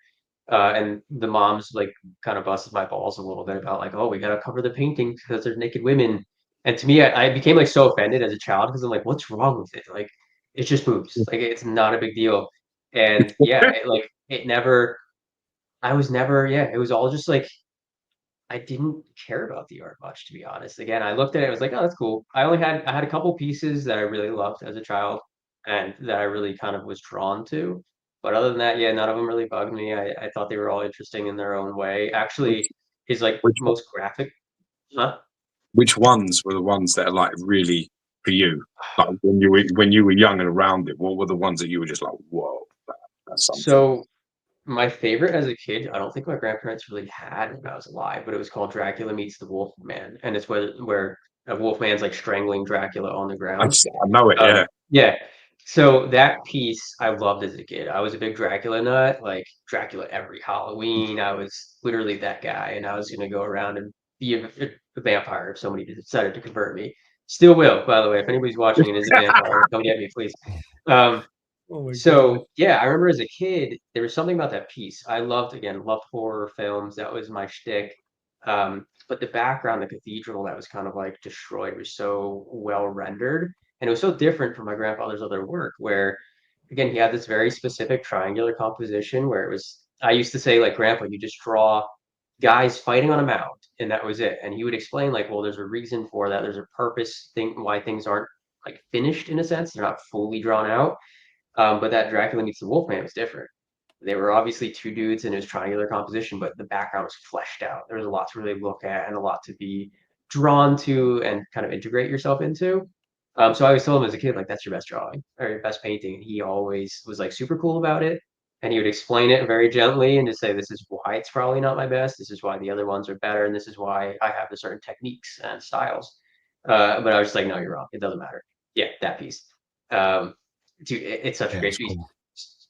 And the moms like kind of busted my balls a little bit about like, oh, we gotta cover the paintings because there's naked women. And to me, I became like so offended as a child because I'm like, what's wrong with it? Like, it's just boobs. Like, it's not a big deal. And yeah, I was never, it was all just like, I didn't care about the art much, to be honest. Again, I looked at it, I was like, oh, that's cool. I had a couple pieces that I really loved as a child and that I really kind of was drawn to. But other than that, none of them really bugged me. I thought they were all interesting in their own way. Actually, his like most graphic. Huh? Which ones were the ones that are like really for you? Like when you were young and around it, what were the ones that you were just like, whoa, that's something? So my favorite as a kid, I don't think my grandparents really had when I was alive, but it was called Dracula Meets the Wolf Man, and it's where a wolf man's like strangling Dracula on the ground. I know it, yeah. Yeah. So that piece I loved as a kid. I was a big Dracula nut, like Dracula every Halloween. I was literally that guy, and I was gonna go around and be a vampire if somebody decided to convert me. Still will, by the way. If anybody's watching and is a vampire, come get me, please. So yeah, I remember as a kid, there was something about that piece. I loved horror films. That was my shtick. But the background, the cathedral that was kind of like destroyed was so well rendered. And it was so different from my grandfather's other work, where again, he had this very specific triangular composition where it was, I used to say, like, Grandpa, you just draw guys fighting on a mound, and that was it. And he would explain, like, well, there's a reason for that. There's a purpose thing why things aren't like finished in a sense. They're not fully drawn out. But that Dracula Meets the Wolfman was different. They were obviously two dudes in his triangular composition, but the background was fleshed out. There was a lot to really look at and a lot to be drawn to and kind of integrate yourself into. So I always told him as a kid, like, that's your best drawing or your best painting. And he always was like super cool about it. And he would explain it very gently and just say, this is why it's probably not my best. This is why the other ones are better. And this is why I have the certain techniques and styles. But I was just like, no, you're wrong. It doesn't matter. Yeah, that piece. Dude, it's such a great piece. Cool.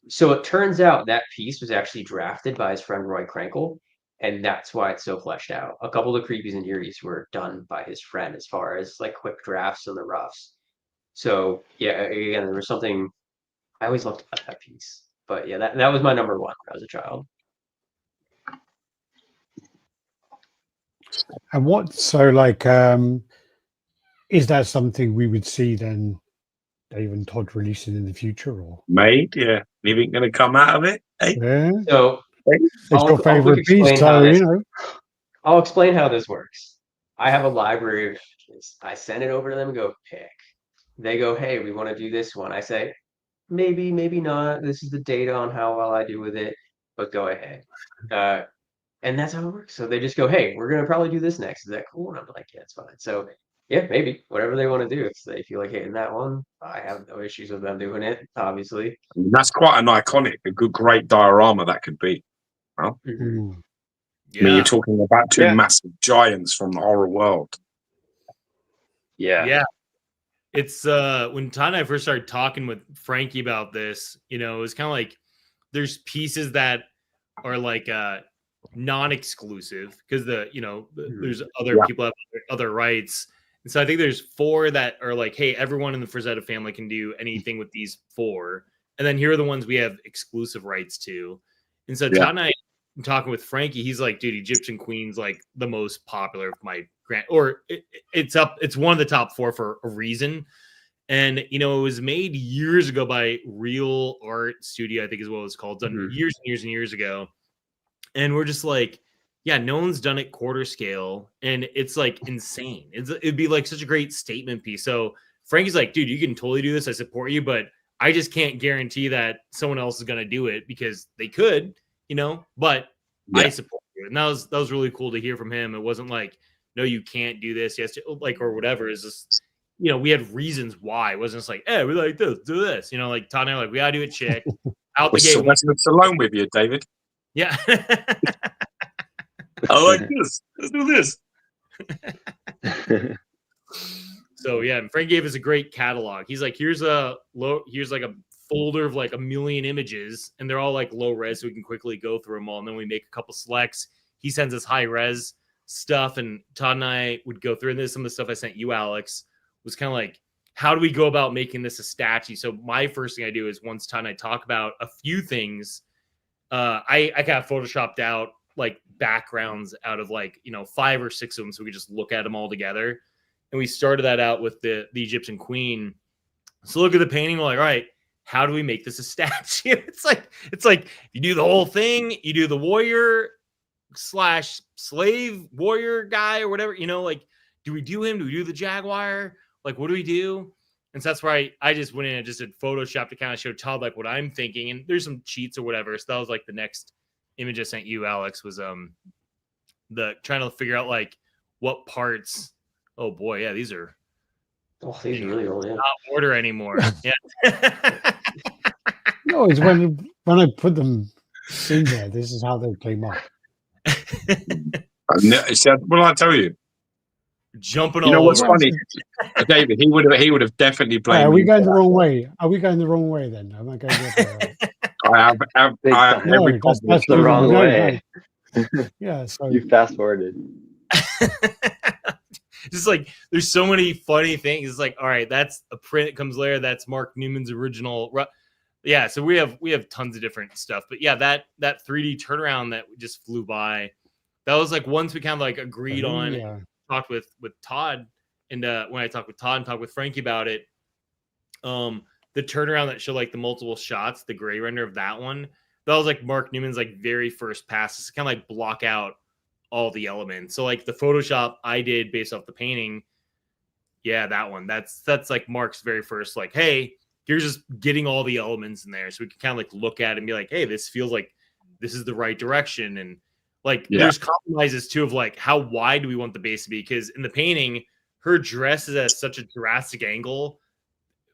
So it turns out that piece was actually drafted by his friend Roy Krenkel, and that's why it's so fleshed out. A couple of the creepies and eerie's were done by his friend as far as like quick drafts and the roughs. So yeah, again, there was something I always loved about that piece. But yeah, that was my number one when I was a child. And what, so like, is that something we would see then, Dave and Todd releasing in the future, or made? Yeah, anything going to come out of it? Hey? Yeah. So it's your favorite piece, so you know. I'll explain how this works. I have a library of is I send it over to them and go pick. They go, hey, we want to do this one. I say, maybe, maybe not. This is the data on how well I do with it, but go ahead. And that's how it works. So they just go, hey, we're gonna probably do this next. Is that cool? And I'm like, yeah, it's fine. So yeah, maybe whatever they want to do. If they feel like hitting that one, I have no issues with them doing it. Obviously, That's quite an iconic, a good, great diorama that could be. Well, Mm. I mean, you're talking about two massive giants from the horror world. Yeah. It's when Todd and I first started talking with Frankie about this, you know, it was kind of like there's pieces that are like non-exclusive because there's other people have other rights. And so I think there's 4 that are like, hey, everyone in the Frazetta family can do anything with these 4. And then here are the ones we have exclusive rights to. And so Todd and I talking with Frankie, he's like, dude, Egyptian Queen's like the most popular of my it's one of the top 4 for a reason. And it was made years ago by Real Art Studio, I think is what it was called, done years and years and years ago. And we're just like, yeah, no one's done it quarter scale, and it's like insane. It'd be like such a great statement piece. So Frankie's like, dude, you can totally do this. I support you, but I just can't guarantee that someone else is gonna do it because they could, but I support you. And that was really cool to hear from him. It wasn't like, no, you can't do this, yes, like, or whatever. It's just, we had reasons why. It wasn't just like, hey, we like this, do this. Like Todd and I were like, we gotta do it, chick. Out the gate. It's alone with you, David. Yeah. I like this. Let's do this. So yeah, and Frank gave us a great catalog. He's like, here's like a folder of like 1 million images, and they're all like low res, so we can quickly go through them all. And then we make a couple selects. He sends us high res stuff, and Todd and I would go through. And this, some of the stuff I sent you, Alex, was kind of like, how do we go about making this a statue? So my first thing I do is once Todd and I talk about a few things, I kind of photoshopped out like backgrounds out of like 5 or 6 of them, so we could just look at them all together. And we started that out with the Egyptian Queen. So look at the painting, we're like, all right, how do we make this a statue? It's like you do the whole thing, you do the warrior / slave warrior guy or whatever, like, do we do him? Do we do the jaguar? Like, what do we do? And so that's where I just went in and just did Photoshop to kind of show Todd like what I'm thinking. And there's some cheats or whatever. So that was like the next image I sent you, Alex, was the trying to figure out like what parts. Oh boy, yeah, these are really old. Yeah. Not order anymore. Yeah. No, it's when I put them in there. This is how they came up. What I tell you? Jumping all over. What's funny, David? He would have definitely blamed. Are we going the wrong way? Are we going the wrong way then? Am I going the I have every that's the wrong way. No. Yeah, so you fast forwarded. Just like there's so many funny things. It's like, all right, that's a print that comes later. That's Mark Newman's original. Yeah, so we have tons of different stuff. But yeah, that 3D turnaround that just flew by. That was like once we kind of like agreed on. Yeah. Talked with Todd, and when I talked with Todd and talked with Frankie about it, the turnaround that showed like the multiple shots, the gray render of that one, that was like Mark Newman's like very first pass to kind of like block out all the elements. So like the Photoshop I did based off the painting, yeah, that one, that's like Mark's very first, like, hey, here's just getting all the elements in there, so we can kind of like look at it and be like, hey, this feels like this is the right direction. And like, there's compromises too of like, how wide do we want the base to be? Because in the painting, her dress is at such a drastic angle,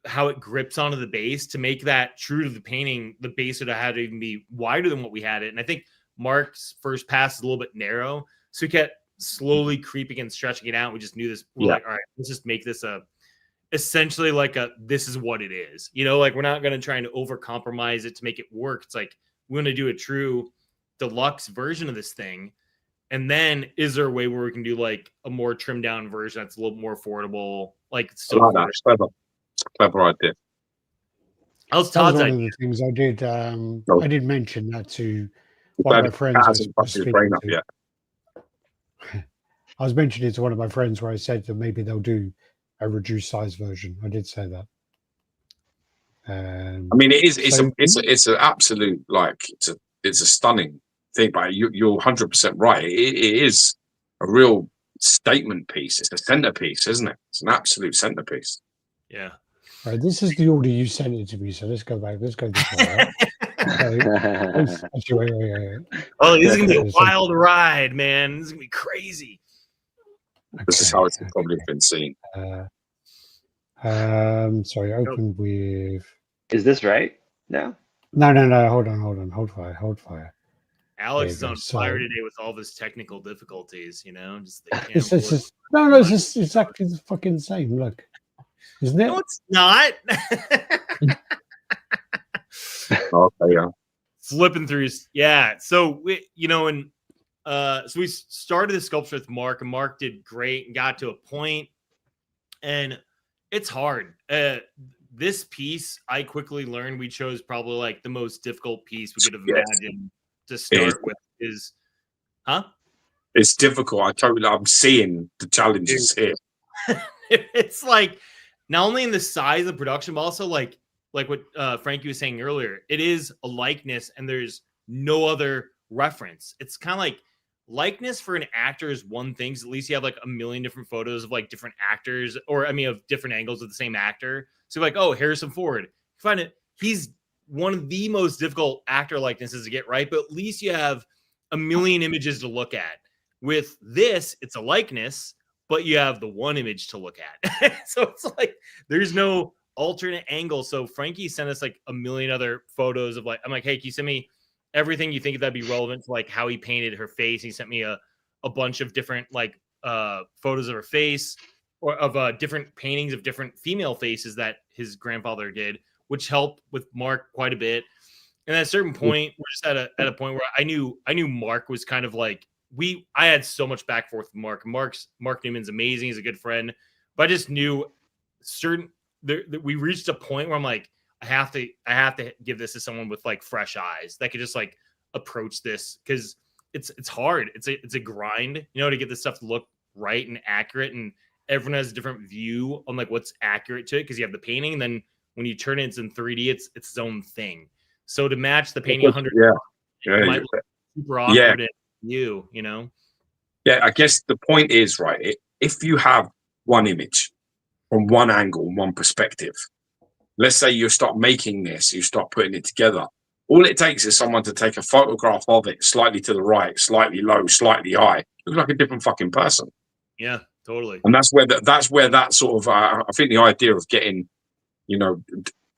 how it grips onto the base to make that true to the painting. The base would have had to even be wider than what we had it. And I think Mark's first pass is a little bit narrow, so we kept slowly creeping and stretching it out. We just knew this. We're like, all right, let's just make this essentially like this is what it is. Like we're not going to try and over compromise it to make it work. It's like, we want to do a true deluxe version of this thing, and then is there a way where we can do like a more trimmed down version that's a little more affordable? Like, it's still clever idea. That was one of the things I did. I did mention that to one of my friends. I was mentioning it to one of my friends where I said that maybe they'll do a reduced size version. I did say that. I mean, it's an absolute, like, it's a stunning thing, but you're 100% right. It is a real statement piece. It's a centerpiece, isn't it? It's an absolute centerpiece. Yeah. Right, this is the order you sent it to me. So let's go back. Let's go this way. Right? Actually, wait. Oh, this is gonna be a wild ride, man. This is gonna be crazy. This is how it's probably been seen. Sorry, open with. Is this right? No. No. Hold on. Hold fire. Alex is on fire today with all his technical difficulties. You know, just it's exactly the fucking same. Look, isn't it? No, it's not. Okay, yeah. Flipping through, yeah. So we, so we started the sculpture with Mark, and Mark did great and got to a point, and it's hard. This piece, I quickly learned we chose probably like the most difficult piece we could have imagined to start with. It's difficult. I'm seeing the challenges here. It's like not only in the size of production, but also like what Frankie was saying earlier. It is a likeness, and there's no other reference. It's kind of like likeness for an actor is one thing. So at least you have like a million different photos of like different actors, or of different angles of the same actor. So like, oh, Harrison Ford, you find it. He's one of the most difficult actor likenesses to get right, but at least you have a million images to look at. With this, it's a likeness, but you have the one image to look at. So it's like there's no alternate angle. So Frankie sent us like a million other photos of like, I'm like, hey, can you send me everything you think that'd be relevant to like how he painted her face? He sent me a bunch of different like photos of her face, or of different paintings of different female faces that his grandfather did, which helped with Mark quite a bit. And at a certain point, we're just at a point where I knew Mark was kind of like, I had so much back and forth with Mark. Mark Newman's amazing. He's a good friend, but I just knew we reached a point where I'm like, I have to give this to someone with like fresh eyes that could just like approach this, because it's hard. It's a grind, to get this stuff to look right and accurate, and everyone has a different view on like what's accurate to it, because you have the painting, and then when you turn it in 3D, it's its own thing. So to match the painting 100, it might look super awkward. You know. Yeah, I guess the point is, right, if you have one image from one angle, one perspective, let's say you start making this, you start putting it together, all it takes is someone to take a photograph of it slightly to the right, slightly low, slightly high. Looks like a different fucking person. Yeah, totally. And that's where that sort of I think the idea of getting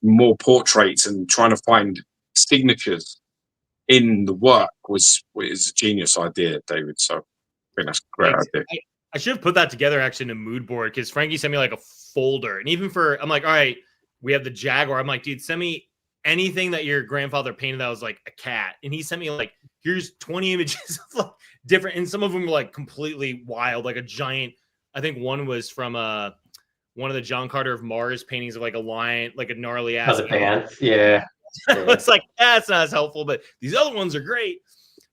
more portraits and trying to find signatures in the work was a genius idea, David. So I think that's a great idea. I should have put that together actually in a mood board, because Frankie sent me like a folder, and even I'm like, all right, we have the Jaguar. I'm like, dude, send me anything that your grandfather painted that was like a cat. And he sent me like, here's 20 images of like different, and some of them were like completely wild, like a giant. I think one was from one of the John Carter of Mars paintings of like a lion, like a gnarly ass. The pants, yeah. It's like, that's not as helpful, but these other ones are great.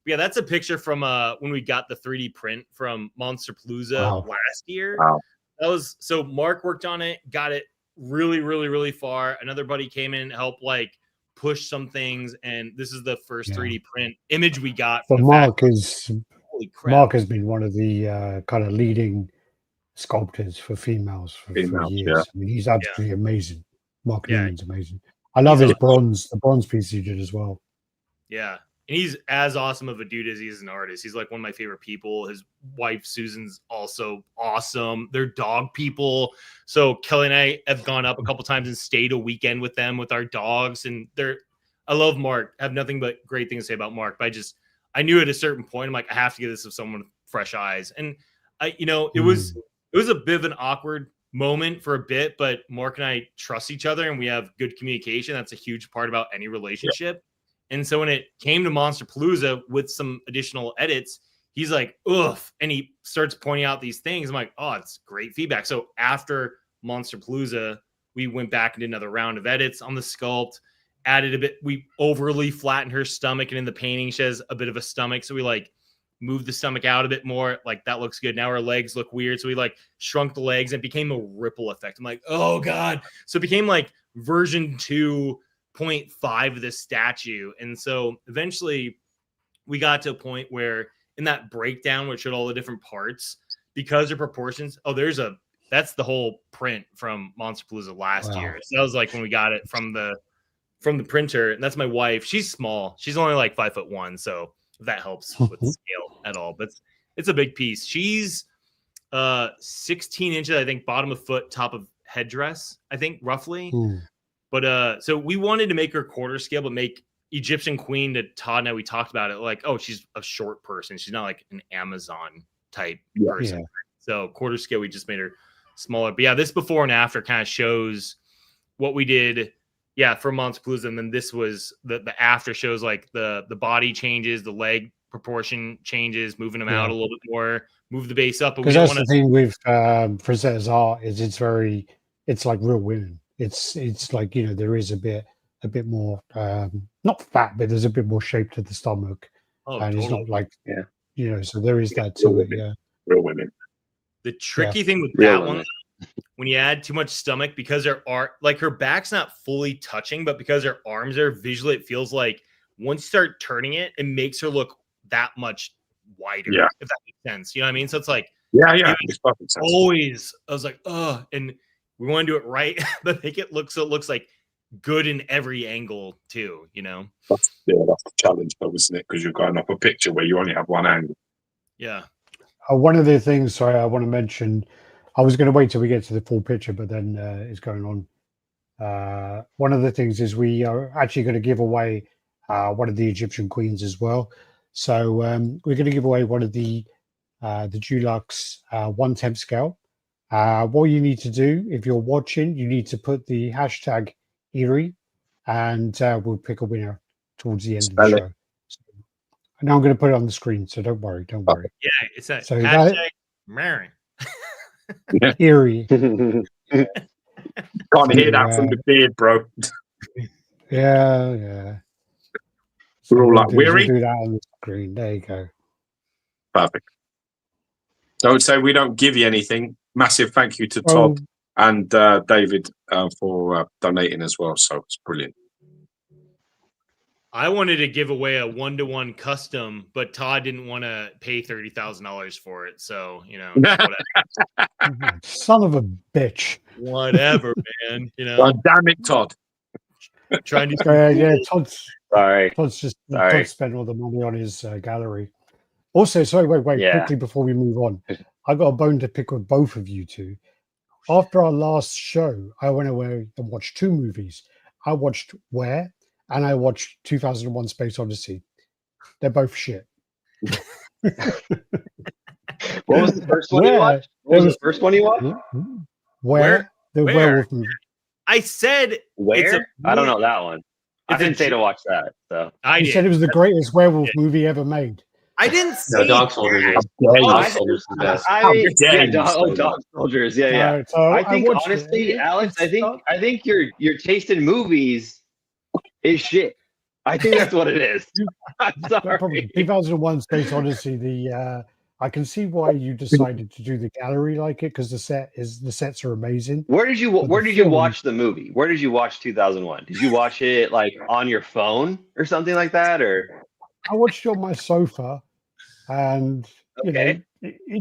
But yeah, that's a picture from when we got the 3D print from Monsterpalooza last year. Wow. That was, so Mark worked on it, got it really, really, really far. Another buddy came in and helped like push some things, and this is the first 3D print image we got. But Mark has been one of the kind of leading sculptors for females for years. Yeah. I mean, he's absolutely amazing. Mark Newman's amazing. I love the bronze piece he did as well. Yeah. And he's as awesome of a dude as he is an artist. He's like one of my favorite people. His wife, Susan's also awesome. They're dog people. So Kelly and I have gone up a couple times and stayed a weekend with them, with our dogs. And I love Mark. I have nothing but great things to say about Mark. But I knew at a certain point, I'm like, I have to give this to someone with fresh eyes. And it was a bit of an awkward moment for a bit, but Mark and I trust each other and we have good communication. That's a huge part about any relationship. Yeah. And so when it came to Monsterpalooza with some additional edits, he's like, oof. And he starts pointing out these things. I'm like, oh, it's great feedback. So after Monsterpalooza, we went back and did another round of edits on the sculpt, added a bit. We overly flattened her stomach, and in the painting, she has a bit of a stomach. So we like moved the stomach out a bit more. Like, that looks good. Now her legs look weird. So we like shrunk the legs, and it became a ripple effect. I'm like, oh God. So it became like version 2.5 of this statue. And so eventually we got to a point where in that breakdown, which showed all the different parts, because of proportions. Oh, that's the whole print from Monsterpalooza last year. So that was like when we got it from the printer, and that's my wife. She's small. She's only like 5'1", so if that helps with the scale at all. But it's a big piece. She's 16 inches, I think, bottom of foot, top of headdress, I think, roughly. But so we wanted to make her quarter scale, but make Egyptian queen to Todd and I, we talked about it like, oh, she's a short person. She's not like an Amazon type person. So quarter scale, we just made her smaller. But yeah, this before and after kind of shows what we did. Yeah, for Monsterpalooza, and then this was the after shows like the body changes, the leg proportion changes, moving them out a little bit more, move the base up. Because that's the thing with Frazetta's art is it's like real women. It's like, you know, there is a bit more not fat, but there's a bit more shape to the stomach, and totally. It's not like you know. So there is that to it. Yeah, real women. The tricky thing with that one, when you add too much stomach, because her back's not fully touching, but because her arms are visually, it feels like once you start turning it, it makes her look that much wider. Yeah. If that makes sense, you know what I mean? So it's like, it's perfect sense. Always, I was like, and we want to do it right, but make it look so it looks like good in every angle too. You know? That's the challenge, though, isn't it? Because you're going up a picture where you only have one angle. Yeah. One of the things I want to mention. I was going to wait till we get to the full picture, but then it's going on. One of the things is we are actually going to give away one of the Egyptian queens as well. So we're going to give away one of the Dulux 1/10 scale. What you need to do, if you're watching, you need to put the hashtag Eerie, and we'll pick a winner towards the end of the show. So, and now I'm going to put it on the screen, so don't worry. Yeah, it's that so hashtag Mary. Eerie. Can't hear that from the beard, bro. Yeah. So we're all like weary. Do that on the screen. There you go. Perfect. Don't say we don't give you anything. Massive thank you to Todd and David for donating as well. So it's brilliant. I wanted to give away a 1-to-1 custom, but Todd didn't want to pay $30,000 for it. So, you know, son of a bitch. Whatever, man. You know, God damn it, Todd. Trying to Todd's just Sorry. spent all the money on his gallery. Also, sorry, wait, quickly before we move on, I got a bone to pick with both of you two. After our last show, I went away and watched 2 movies. I watched Where, and I watched 2001: Space Odyssey. They're both shit. What was the first one you watched? What was the first one you watched? Where? The werewolf movie. I said Where? I don't know that one. I didn't say to watch that. So I said it was the greatest werewolf movie ever made. I didn't say Dog Soldiers. Dog Dog Soldiers. Yeah. So I think honestly, Alex, I think your taste in movies is shit. I think that's what it is. I'm sorry. 2001: Space Odyssey. I can see why you decided to do the gallery like it, because the sets are amazing. Where did you watch the movie? Where did you watch 2001? Did you watch it like on your phone or something like that, or? I watched it on my sofa, and you know,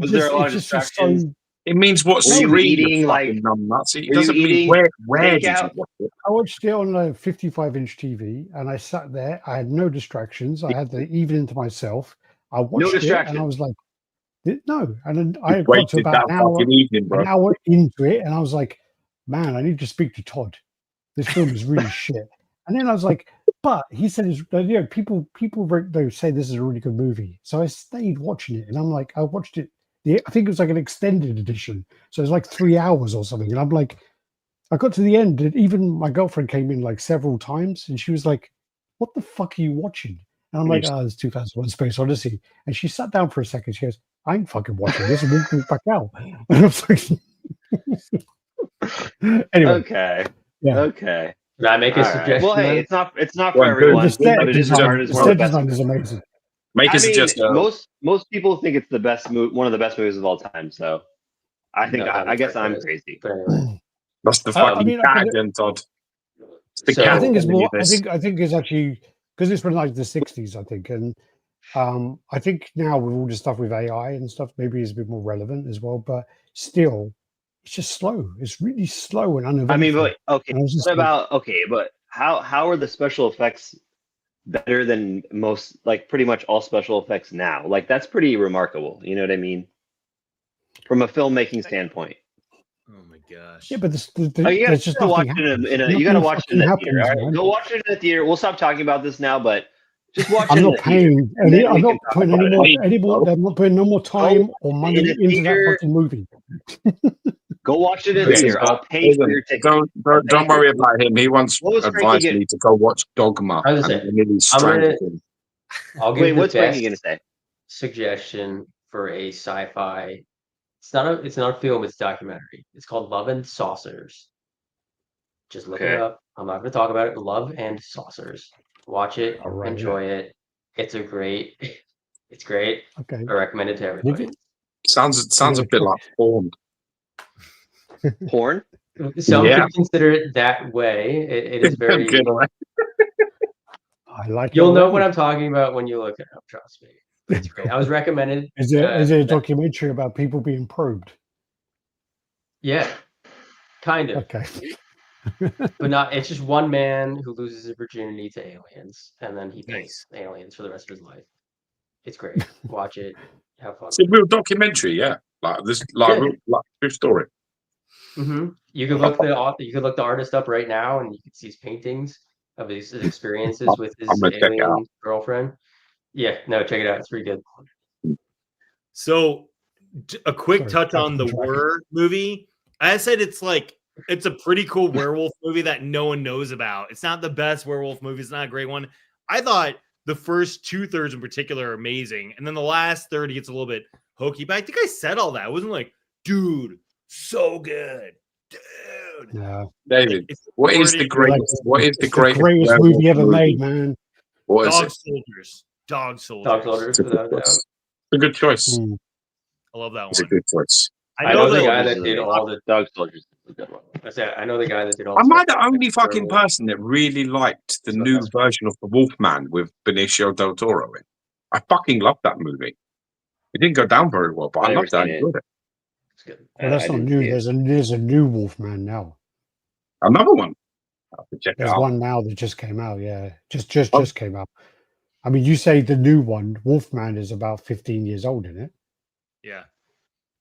was there a lot of distractions? It means what eating like nuts. It doesn't mean where did you watch it? I watched it on a 55-inch TV, and I sat there. I had no distractions. I had the evening to myself. I watched it, and I was like, no. And then I got to about an hour into it, and I was like, man, I need to speak to Todd. This film is really shit. And then I was like, but he said, people say this is a really good movie. So I stayed watching it, and I'm like, I watched it. I think it was like an extended edition. So it was like 3 hours or something. And I'm like, I got to the end, and even my girlfriend came in like several times, and she was like, what the fuck are you watching? And I'm like, it's 2001: Space Odyssey. And she sat down for a second. She goes, I ain't fucking watching this, and walked back out. And I was like, anyway. Okay. Can I make a suggestion? Well, hey, it's not for everyone. The set design is amazing. Make a suggestion. Most people think it's the best one of the best movies of all time. So I think I guess I'm crazy. That's the fucking cat again, Todd. I think it's more. I think it's actually because it's from like the 60s. I think, and I think now with all the stuff with AI and stuff, maybe it's a bit more relevant as well. But still, it's just slow. It's really slow and uneventful. I mean, but okay, what about but how are the special effects better than most, like pretty much all special effects now? Like that's pretty remarkable. You know what I mean? From a filmmaking standpoint. Oh my gosh. Yeah, but you there's just gotta watch nothing it you gotta watch it in the theater. All right? man. Go watch it in the theater. We'll stop talking about this now, but just watch it I'm in not the theater. paying. I'm not putting any more. I'm not putting no more time or money in the into that theater. fucking movie. Go watch it in the Listen, theater. I'll pay for your ticket. Don't worry about him. He once What was advised Frankie me to go watch Dogma. I was and gonna say, it nearly strangled him. I'll give Wait, the what's Frankie best gonna say? suggestion for a sci-fi. It's not a film. It's a documentary. It's called Love and Saucers. Just look it Okay. up. I'm not going to talk about it. Love and Saucers. Watch it. All right, Enjoy it. It's great. Okay. I recommend it to everybody. Sounds a bit like porn. Porn? Some Yeah. could consider it that way. It is very. Good, all right. I like. You'll it know already. what I'm talking about when you look it up. Trust me. It's great. I was recommended. Is it a documentary about people being probed? Yeah, kind of. Okay. But not. It's just one man who loses his virginity to aliens, and then he paints aliens for the rest of his life. It's great. Watch it. Have fun. It's a real documentary, yeah. Like this, real true story. Mm-hmm. You could look the artist up right now, and you can see his paintings of his experiences with his alien girlfriend. Yeah, no, check it out. It's pretty good. So, a quick touch on the Whir movie. I said it's a pretty cool werewolf movie that no one knows about. It's not the best werewolf movie. It's not a great one. I thought the first 2/3 in particular are amazing, and then the last third gets a little bit hokey. But I think I said all that. I wasn't like, dude, so good, dude. No, David, what is the greatest movie ever made, man? What is Dog it? Soldiers. Dog Soldiers. Dog Soldiers. It's a good choice. I love that one. It's a good choice. I know the guy that did all the Dog Soldiers. I know the guy that did all. Am I the only fucking person that really liked the new version of the Wolf Man with Benicio del Toro in? I fucking loved that movie. It didn't go down very well, but I loved that. I enjoyed it. It's good. Well, that's not new. There's a new Wolfman now. Another one. I'll have to check it There's out. one now that just came out. Yeah, just came out. I mean, you say the new one, Wolfman, is about 15 years old, isn't it? Yeah.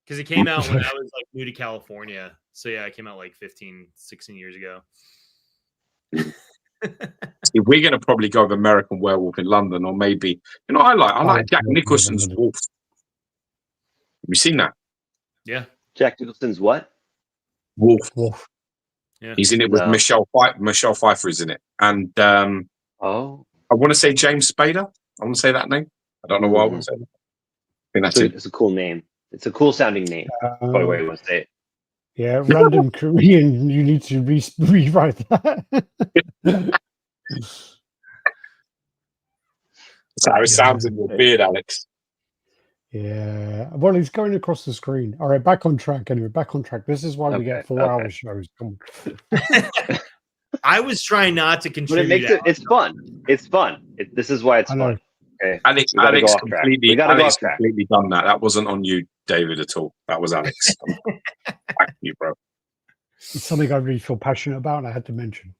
Because it came out when I was new to California. So yeah, it came out 15, 16 years ago. See, we're going to probably go with American Werewolf in London, or maybe, I like Jack Nicholson's Wolf. Have you seen that? Yeah. Jack Nicholson's what? Wolf. Yeah. He's in it with Michelle Pfeiffer is in it. And I want to say James Spader. I want to say that name. I don't know why I want to say that. I think that's it. It's a cool name. It's a cool sounding name. By the way, you want to say it. Yeah, random Korean. You need to rewrite that. That's how it sounds in your beard, Alex. Yeah. Well, it's going across the screen. All right, back on track. Anyway, back on track. This is why we get 4-hour shows. Come on. I was trying not to contribute. But it makes it's fun. It's fun. This is why it's fun. Okay. Alex completely done that. That wasn't on you, David, at all. That was Alex. Back to you, bro. It's something I really feel passionate about, and I had to mention.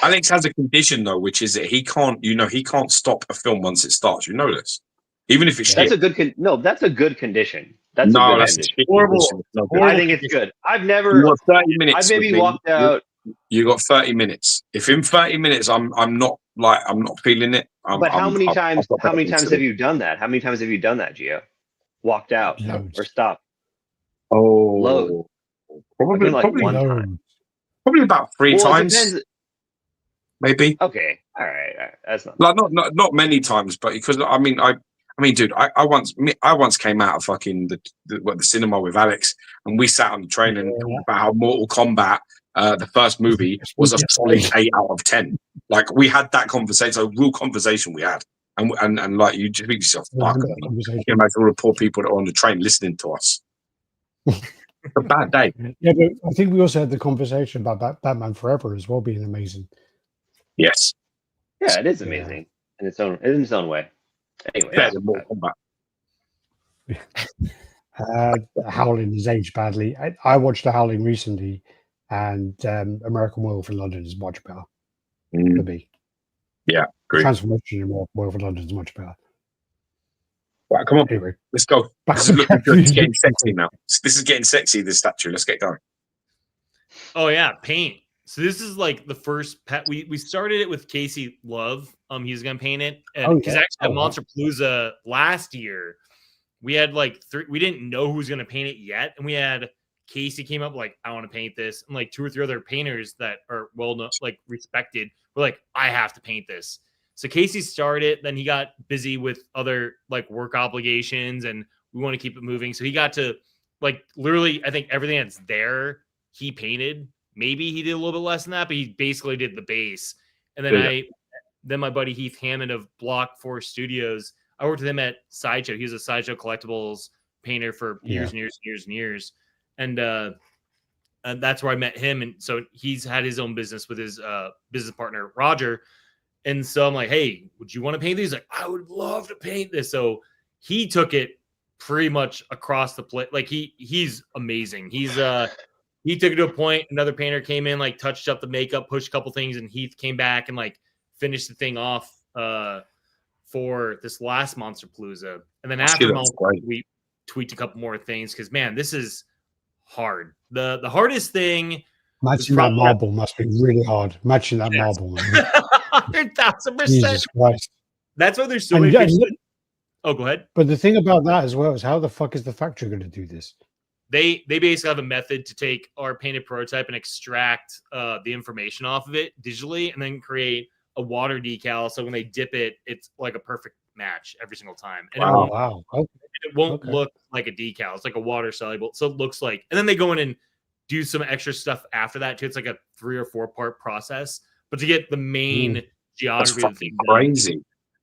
Alex has a condition though, which is that he can't stop a film once it starts. You know this, even if it's shit. That's a good that's a good condition. That's horrible. I think it's good. I've never. You got 30 minutes. I've maybe walked out. You got 30 minutes. If in 30 minutes I'm not feeling it. But how many times have you done that? How many times have you done that, Gio? Walked out or stopped? Oh, load. Probably one time. Probably about 3 times. Maybe. Okay. All right. That's not not many times, but because I mean, dude, I once came out of fucking the cinema with Alex, and we sat on the train and talked about how Mortal Kombat, the first movie, was a solid 8 out of 10. Like we had that conversation, a real conversation we had, and like you just think to yourself, fuck, you can imagine all the poor people that are on the train listening to us. It's a bad day. Yeah, but I think we also had the conversation about Batman Forever as well being amazing. Yes. Yeah, it is amazing. in its own way. Anyway, Better than Mortal Kombat. Howling has aged badly. I watched The Howling recently, and American Werewolf in London is much better for me. Yeah, great. Transformation in American Werewolf in London is much better. Right, come on. Anyway, let's go. This is looking good. It's getting sexy now. This is getting sexy, this statue. Let's get going. Oh, yeah, paint. So this is like the first pet. We started it with Casey Love. He's gonna paint it. Because actually at Monsterpalooza last year, we had like we didn't know who was gonna paint it yet. And we had Casey came up like, I want to paint this. And like 2 or 3 other painters that are well known, like respected, were like, I have to paint this. So Casey started, then he got busy with other like work obligations, and we want to keep it moving. So he got to like literally, I think everything that's there, he painted. Maybe he did a little bit less than that, but he basically did the base. And then then my buddy Heath Hammond of Block 4 Studios, I worked with him at Sideshow. He was a Sideshow Collectibles painter for years and years and years and years. And that's where I met him. And so he's had his own business with his business partner, Roger. And so I'm like, hey, would you want to paint these? Like, I would love to paint this. So he took it pretty much across the plate. Like he's amazing. He took it to a point. Another painter came in, like touched up the makeup, pushed a couple things, and Heath came back and like finished the thing off for this last Monsterpalooza. And then after we tweaked a couple more things because man, this is hard. The hardest thing. Matching that marble must be really hard. Matching that marble. 100,000%. Jesus Christ. That's why there's so many people. Oh, go ahead. But the thing about that as well is how the fuck is the factory going to do this? They basically have a method to take our painted prototype and extract the information off of it digitally and then create a water decal. So when they dip it, it's like a perfect match every single time. And it won't look like a decal. It's like a water soluble. So it looks like, and then they go in and do some extra stuff after that too. It's like a 3 or 4 part process. But to get the main geography of the thing crazy.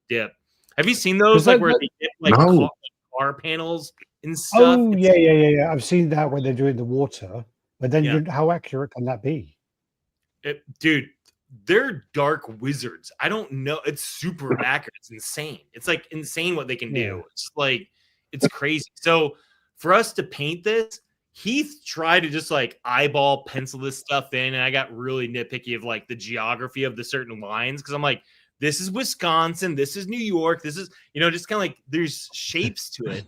Dip. Have you seen those like where they dip like car panels and stuff? Oh yeah. I've seen that when they're doing the water. But then how accurate can that be? Dude, they're dark wizards. I don't know. It's super accurate. It's insane. It's like insane what they can do. It's like it's crazy. So for us to paint this, Heath tried to just like eyeball pencil this stuff in, and I got really nitpicky of like the geography of the certain lines because I'm like, this is Wisconsin, this is New York, this is just kind of like there's shapes to it,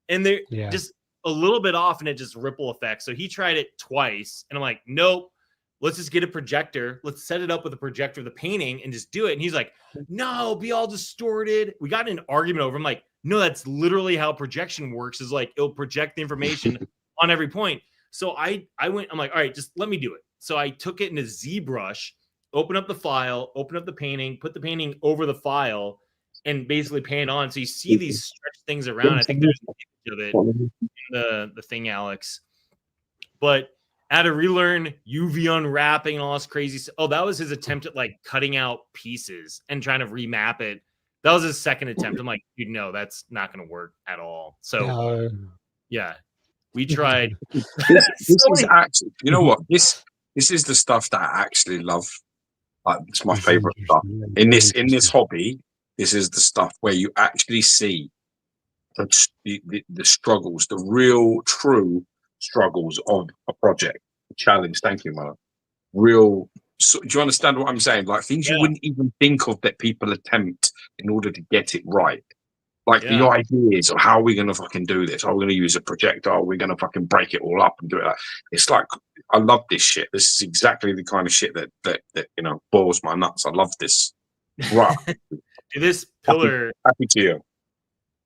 and they're just a little bit off, and it just ripple effect. So he tried it twice, and I'm like, nope, let's just get a projector, let's set it up with a projector of the painting and just do it. And he's like, no, be all distorted. We got in an argument over. I'm like, no, that's literally how projection works. Is like it'll project the information on every point. So I went, I'm like, all right, just let me do it. So I took it in a ZBrush, open up the file, open up the painting, put the painting over the file, and basically paint on. So you see these stretched things around. I think there's an image of it in the thing, Alex. But I had to relearn UV unwrapping and all this crazy stuff. Oh, that was his attempt at like cutting out pieces and trying to remap it. That was his second attempt. I'm like, dude, no, that's not going to work at all. So yeah. We tried. This is actually, you know what? This is the stuff that I actually love. Like, it's my favorite stuff in this hobby. This is the stuff where you actually see the struggles, the real, true struggles of a project, a challenge. Thank you, man. Real. So, do you understand what I'm saying? Like things you wouldn't even think of that people attempt in order to get it right. Like the ideas of how are we going to fucking do this? Are we going to use a projector? Are we going to fucking break it all up and do it? It's like, I love this shit. This is exactly the kind of shit that boils my nuts. I love this. Right. This pillar. Happy to you.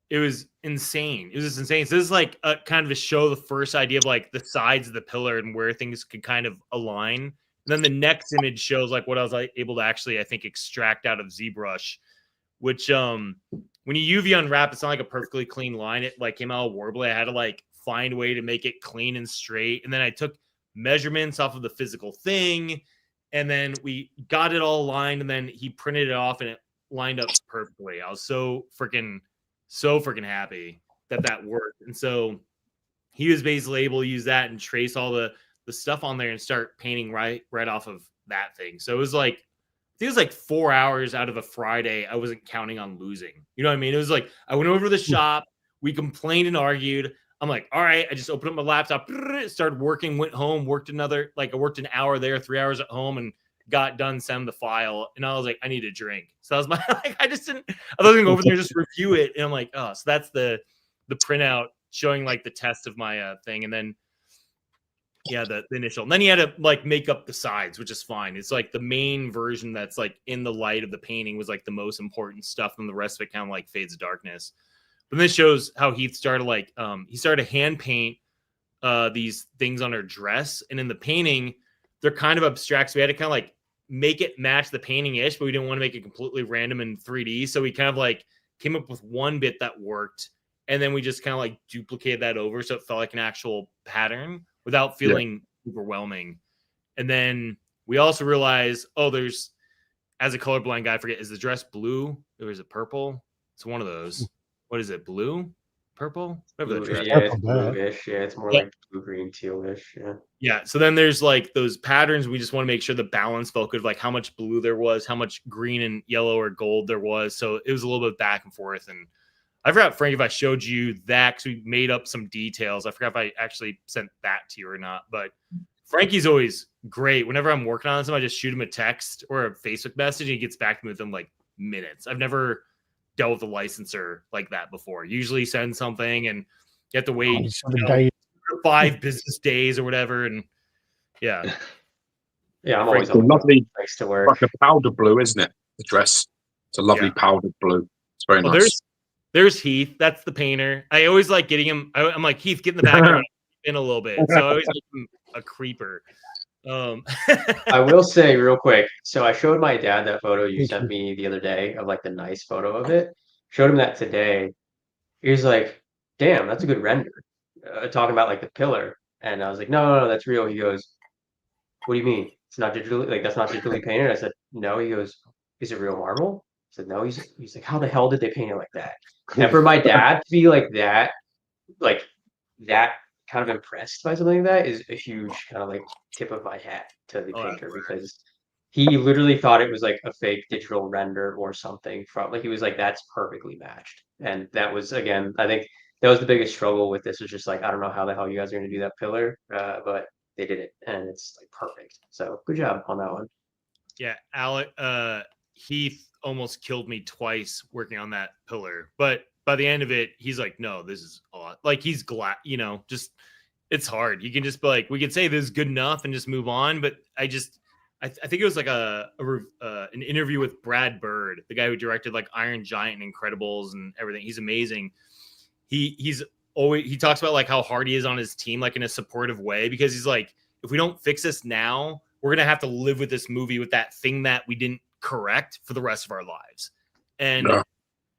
It was insane. It was just insane. So this is like a kind of a show, the first idea of like the sides of the pillar and where things could kind of align. And then the next image shows like what I was able to actually, I think, extract out of ZBrush, which, when you UV unwrap, it's not like a perfectly clean line. It like came out warbly. I had to like find a way to make it clean and straight. And then I took measurements off of the physical thing. And then we got it all aligned. And then he printed it off and it lined up perfectly. I was so freaking happy that worked. And so he was basically able to use that and trace all the stuff on there and start painting right off of that thing. So it was like think it was like 4 hours out of a Friday. I wasn't counting on losing. You know what I mean? It was like I went over to the shop. We complained and argued. I'm like, all right. I just opened up my laptop, started working, went home, worked an hour there, 3 hours at home, and got done, sent the file. And I was like, I need a drink. So that was my, I was going to go over there and just review it. And I'm like, oh, so that's the printout showing like the test of my thing. And then, yeah, the initial. And then he had to like make up the sides, which is fine. It's like the main version that's like in the light of the painting was like the most important stuff, and the rest of it kind of like fades to darkness. But this shows how Heath started like he started to hand paint these things on her dress, and in the painting they're kind of abstract, so we had to kind of like make it match the painting ish, but we didn't want to make it completely random in 3D. So we kind of like came up with one bit that worked, and then we just kind of like duplicated that over so it felt like an actual pattern without feeling overwhelming. And then we also realized, there's, as a colorblind guy, I forget, is the dress blue or is it purple? It's one of those. What is it? Blue? Purple? Blue, it's bluish. Yeah, it's more like blue, green, tealish. Yeah. Yeah. So then there's like those patterns. We just want to make sure the balance felt good, like how much blue there was, how much green and yellow or gold there was. So it was a little bit back and forth. And I forgot, Frank, if I showed you that because we made up some details. I forgot if I actually sent that to you or not. But Frankie's always great. Whenever I'm working on something, I just shoot him a text or a Facebook message, and he gets back to me within like minutes. I've never dealt with a licensor like that before. Usually send something and you have to wait 5 business days or whatever. And yeah, I'm always lovely. Nice to wear. Like a powder blue, isn't it? The dress. It's a lovely powdered blue. It's very nice. There's Heath. That's the painter. I always like getting him. I'm like, Heath, get in the background in a little bit. So I always make him a creeper. I will say real quick. So I showed my dad that photo you sent me the other day of like the nice photo of it. Showed him that today. He was like, damn, that's a good render. Talking about like the pillar. And I was like, no, that's real. He goes, what do you mean? It's not digitally, like that's not digitally painted? I said, no. He goes, is it real marble? I said, no. He's like, how the hell did they paint it like that? And for my dad to be like that kind of impressed by something like that is a huge kind of like tip of my hat to the painter, because he literally thought it was like a fake digital render or something from, like, he was like, that's perfectly matched. And that was, again, I think that was the biggest struggle with this, was just like, I don't know how the hell you guys are going to do that pillar, but they did it and it's like perfect. So good job on that one. Yeah, Alec, Heath almost killed me twice working on that pillar, but by the end of it, he's like, no, this is a lot. Like, he's glad, just, it's hard. You can just be like, we could say this is good enough and just move on. But I think it was like an interview with Brad Bird, the guy who directed like Iron Giant and Incredibles and everything. He's amazing. He talks about like how hard he is on his team, like in a supportive way, because he's like, if we don't fix this now, we're going to have to live with this movie with that thing that we didn't correct for the rest of our lives. And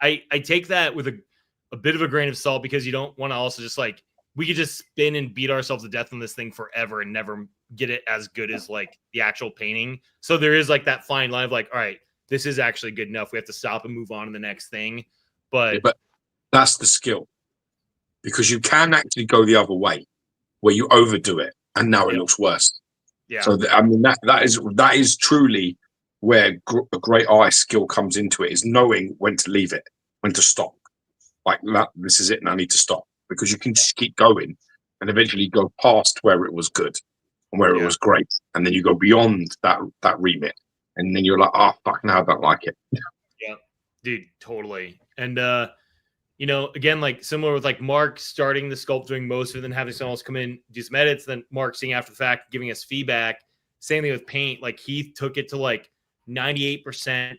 I take that with a bit of a grain of salt, because you don't want to also just like, we could just spin and beat ourselves to death on this thing forever and never get it as good as like the actual painting. So there is like that fine line of like, all right, this is actually good enough. We have to stop and move on to the next thing. But that's the skill, because you can actually go the other way where you overdo it and now it looks worse. Yeah. So I mean, that is truly where a great eye skill comes into it, is knowing when to leave it, when to stop. Like, this is it, and I need to stop, because you can just keep going and eventually go past where it was good and where it was great, and then you go beyond that remit, and then you're like, oh fuck, now I don't like it. Yeah, dude, totally. And again, like similar with like Mark starting the sculpt, doing most of it, then having someone else come in, do some edits, then Mark seeing after the fact, giving us feedback. Same thing with paint. Like, Heath took it to like 98%.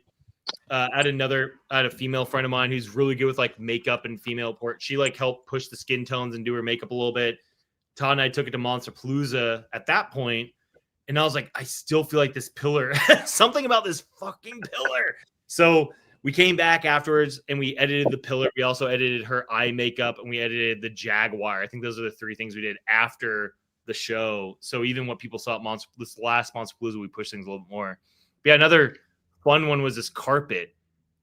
I had a female friend of mine who's really good with like makeup and female port. She like helped push the skin tones and do her makeup a little bit. Todd and I took it to Monsterpalooza at that point, and I was like, I still feel like this pillar, something about this fucking pillar. So we came back afterwards and we edited the pillar. We also edited her eye makeup, and we edited the Jaguar. I think those are the 3 things we did after the show. So even what people saw at this last Monsterpalooza, we pushed things a little bit more. But yeah, another fun one was this carpet.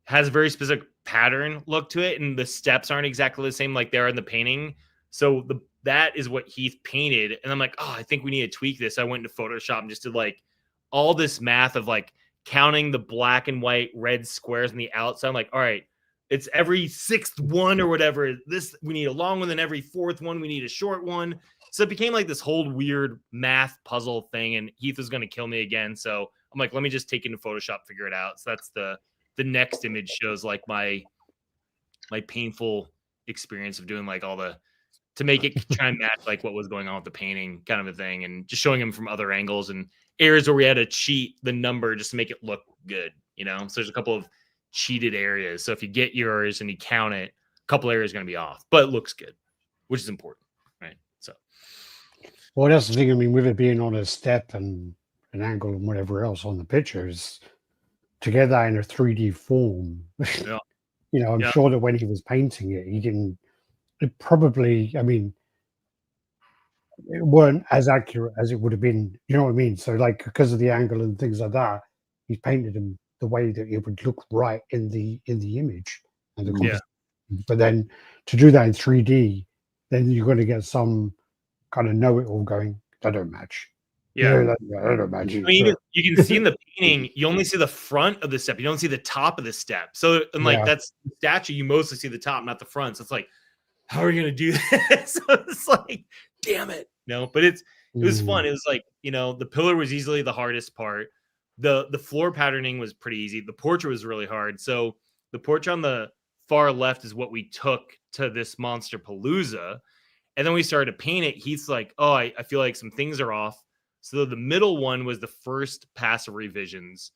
Has a very specific pattern look to it, and the steps aren't exactly the same like they are in the painting. So that is what Heath painted, and I'm like, oh, I think we need to tweak this. I went into Photoshop and just did like all this math of like counting the black and white red squares on the outside. I'm like, all right, it's every 6th one or whatever. This, we need a long one, then every 4th one we need a short one. So it became like this whole weird math puzzle thing, and Heath was going to kill me again. So I'm like, let me just take it into Photoshop, figure it out. So that's the next image shows like my painful experience of doing like all the, to make it try and match like what was going on with the painting kind of a thing, and just showing him from other angles and areas where we had to cheat the number just to make it look good, you know? So there's a couple of cheated areas. So if you get yours and you count it, a couple areas are going to be off, but it looks good, which is important, right? So, well, that's the thing. I mean, with it being on a step and an angle and whatever else on the pictures, to get that in a 3D form, yeah. you know, I'm sure that when he was painting it, he didn't. It probably, I mean, it weren't as accurate as it would have been. You know what I mean? So, like, because of the angle and things like that, he painted them the way that it would look right in the image. And but then to do that in 3D, then you're going to get some kind of know-it-all going. That don't match. Yeah, that don't match. I mean, you can see in the painting, you only see the front of the step. You don't see the top of the step. So, and like that's the statue, you mostly see the top, not the front. So it's like, how are we going to do this? So it's like, damn it. No, but it was fun. It was like, you know, the pillar was easily the hardest part. The floor patterning was pretty easy. The portrait was really hard. So the portrait on the far left is what we took to this Monster Palooza. And then we started to paint it. He's like, oh, I feel like some things are off. So the middle one was the first pass of revisions.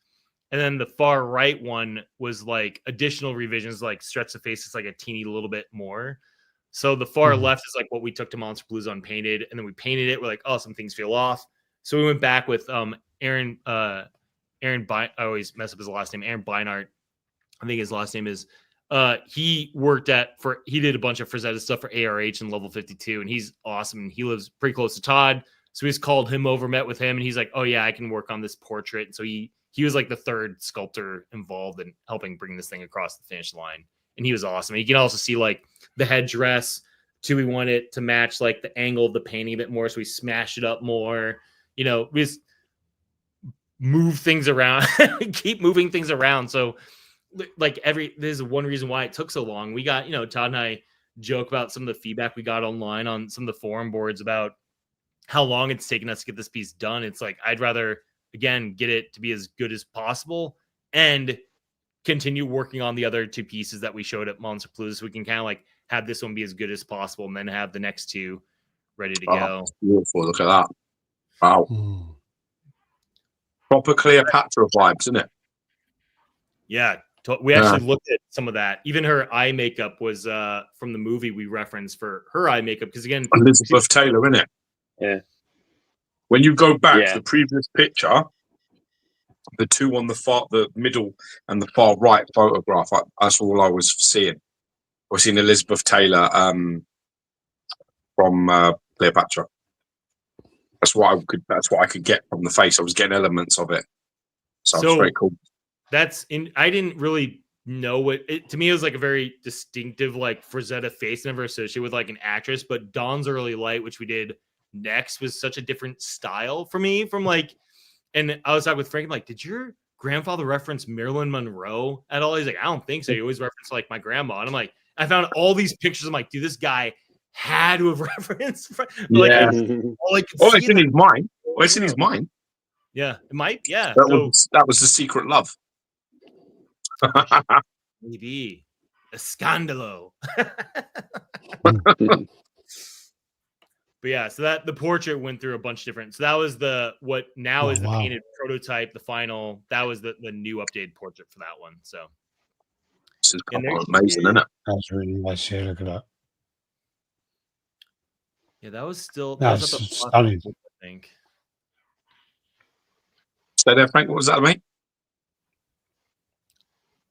And then the far right one was like additional revisions, like stretch the face. It's like a teeny little bit more. So the far left is like what we took to Monster Palooza unpainted. And then we painted it. We're like, oh, some things feel off. So we went back with Aaron, I always mess up his last name, Aaron Beinart. I think his last name is, he did a bunch of Frazetta stuff for ARH and Level 52, and he's awesome. And he lives pretty close to Todd. So we just called him over, met with him, and he's like, oh yeah, I can work on this portrait. And so he was like the third sculptor involved in helping bring this thing across the finish line. And he was awesome. You can also see like the headdress too. We wanted it to match like the angle of the painting a bit more. So we smashed it up more, you know, we just move things around, keep moving things around. So like this is one reason why it took so long. We got, you know, Todd and I joke about some of the feedback we got online on some of the forum boards about how long it's taken us to get this piece done. It's like, I'd rather, again, get it to be as good as possible and continue working on the other 2 pieces that we showed at Monster Palooza, so we can kind of like have this one be as good as possible and then have the next 2 ready to go. Beautiful. Look at that. Wow. Proper Cleopatra vibes, isn't it? Yeah. We actually looked at some of that. Even her eye makeup was from the movie we referenced for her eye makeup. Because again, Elizabeth Taylor, isn't it? Yeah. When you go back to the previous picture, the 2 on the middle and the far right photograph, that's all I was seeing. I was seeing Elizabeth Taylor from Cleopatra. That's what I could get from the face. I was getting elements of it. So it's very cool. I didn't really know what to me, it was like a very distinctive, like Frazetta face, never associated with like an actress, but Dawn's Early Light, which we did next, was such a different style for me from like, and I was talking with Frank, I'm like, did your grandfather reference Marilyn Monroe at all? He's like, I don't think so. He always referenced like my grandma. And I'm like, I found all these pictures. I'm like, dude, this guy had to have referenced. Like, it's in his mind. Oh, it's in his mind. Yeah, it might. Yeah. That was the secret love. Maybe a scandalo. But yeah, so that the portrait went through a bunch of different. So that was the painted prototype, the final. That was the new updated portrait for that one. So this is amazing, isn't it? That's really nice. Here, look at that. Yeah, that was still that's stunning. I think. Stay there, Frank. What was that, mate?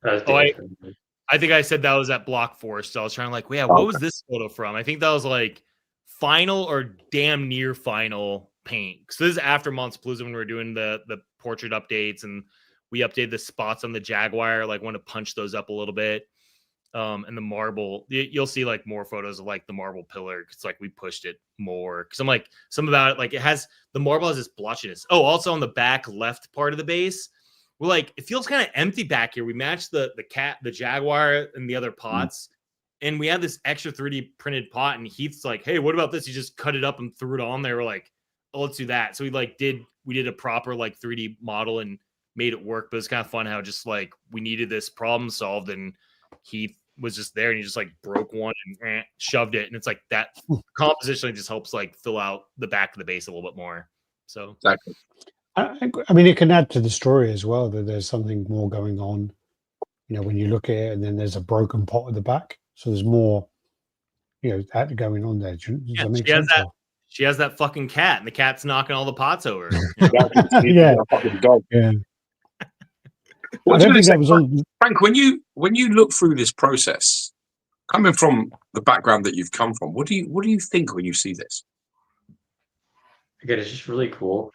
I think I said that was at Block Forest. So I was trying to like, what was this photo from? I think that was like final or damn near final paint. So this is after Monster Palooza when we were doing the portrait updates, and we updated the spots on the Jaguar. Like, want to punch those up a little bit. And the marble, you'll see like more photos of like the marble pillar. It's like we pushed it more because I'm like, some about it, like the marble has this blotchiness. Oh, also on the back left part of the base, we're like, it feels kind of empty back here. We matched the cat, the jaguar, and the other pots. And we had this extra 3D printed pot, and Heath's like, hey, what about this? He just cut it up and threw it on there. We're like, oh, let's do that. So we did a proper like 3D model and made it work. But it's kind of fun how just like we needed this problem solved, and Heath was just there and he just like broke one and shoved it. And it's like that composition just helps like fill out the back of the base a little bit more. So Exactly. I mean, it can add to the story as well that there's something more going on, you know, when you look at it, and then there's a broken pot at the back. So there's more, you know, that going on there. Does that make sense? She has that fucking cat, and the cat's knocking all the pots over. Yeah. Fucking dog. Yeah. What I don't do you think say, that was on. Frank, when you look through this process, coming from the background that you've come from, what do you think when you see this? Again, it's just really cool.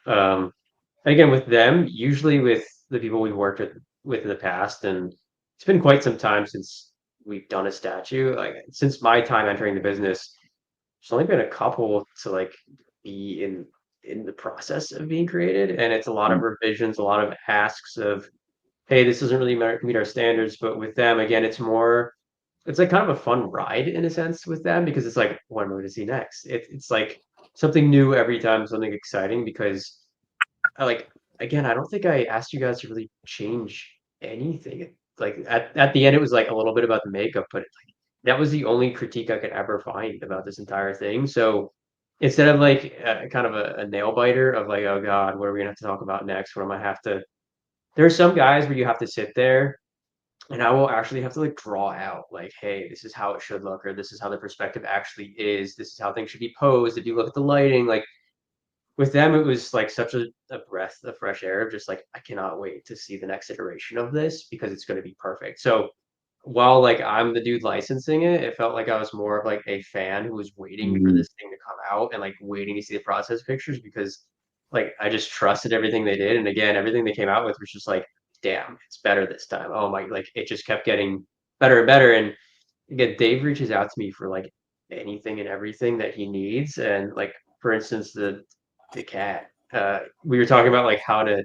Again, with them, usually with the people we've worked with in the past, and it's been quite some time since we've done a statue. Like since my time entering the business, there's only been a couple to like be in the process of being created, and it's a lot of revisions, a lot of asks of, hey, this doesn't really meet our standards. But with them, again, it's like kind of a fun ride in a sense with them, because it's like, what am I going to see next? It's like something new every time, something exciting, because again, I don't think I asked you guys to really change anything. Like at the end, it was like a little bit about the makeup, but like that was the only critique I could ever find about this entire thing. So instead of like kind of a nail biter of like, oh God, what are we gonna have to talk about next? What am I have to? There's some guys where you have to sit there, and I will actually have to like draw out like, hey, this is how it should look, or this is how the perspective actually is. This is how things should be posed. If you look at the lighting, like with them, it was like such a breath of fresh air of just like, I cannot wait to see the next iteration of this because it's going to be perfect. So while like I'm the dude licensing it, it felt like I was more of like a fan who was waiting for this thing to come out and like waiting to see the process pictures, because like I just trusted everything they did. And again, everything they came out with was just like, damn, it's better this time. Oh my, like it just kept getting better and better. And again, Dave reaches out to me for like anything and everything that he needs. And like, for instance, the cat. We were talking about like how to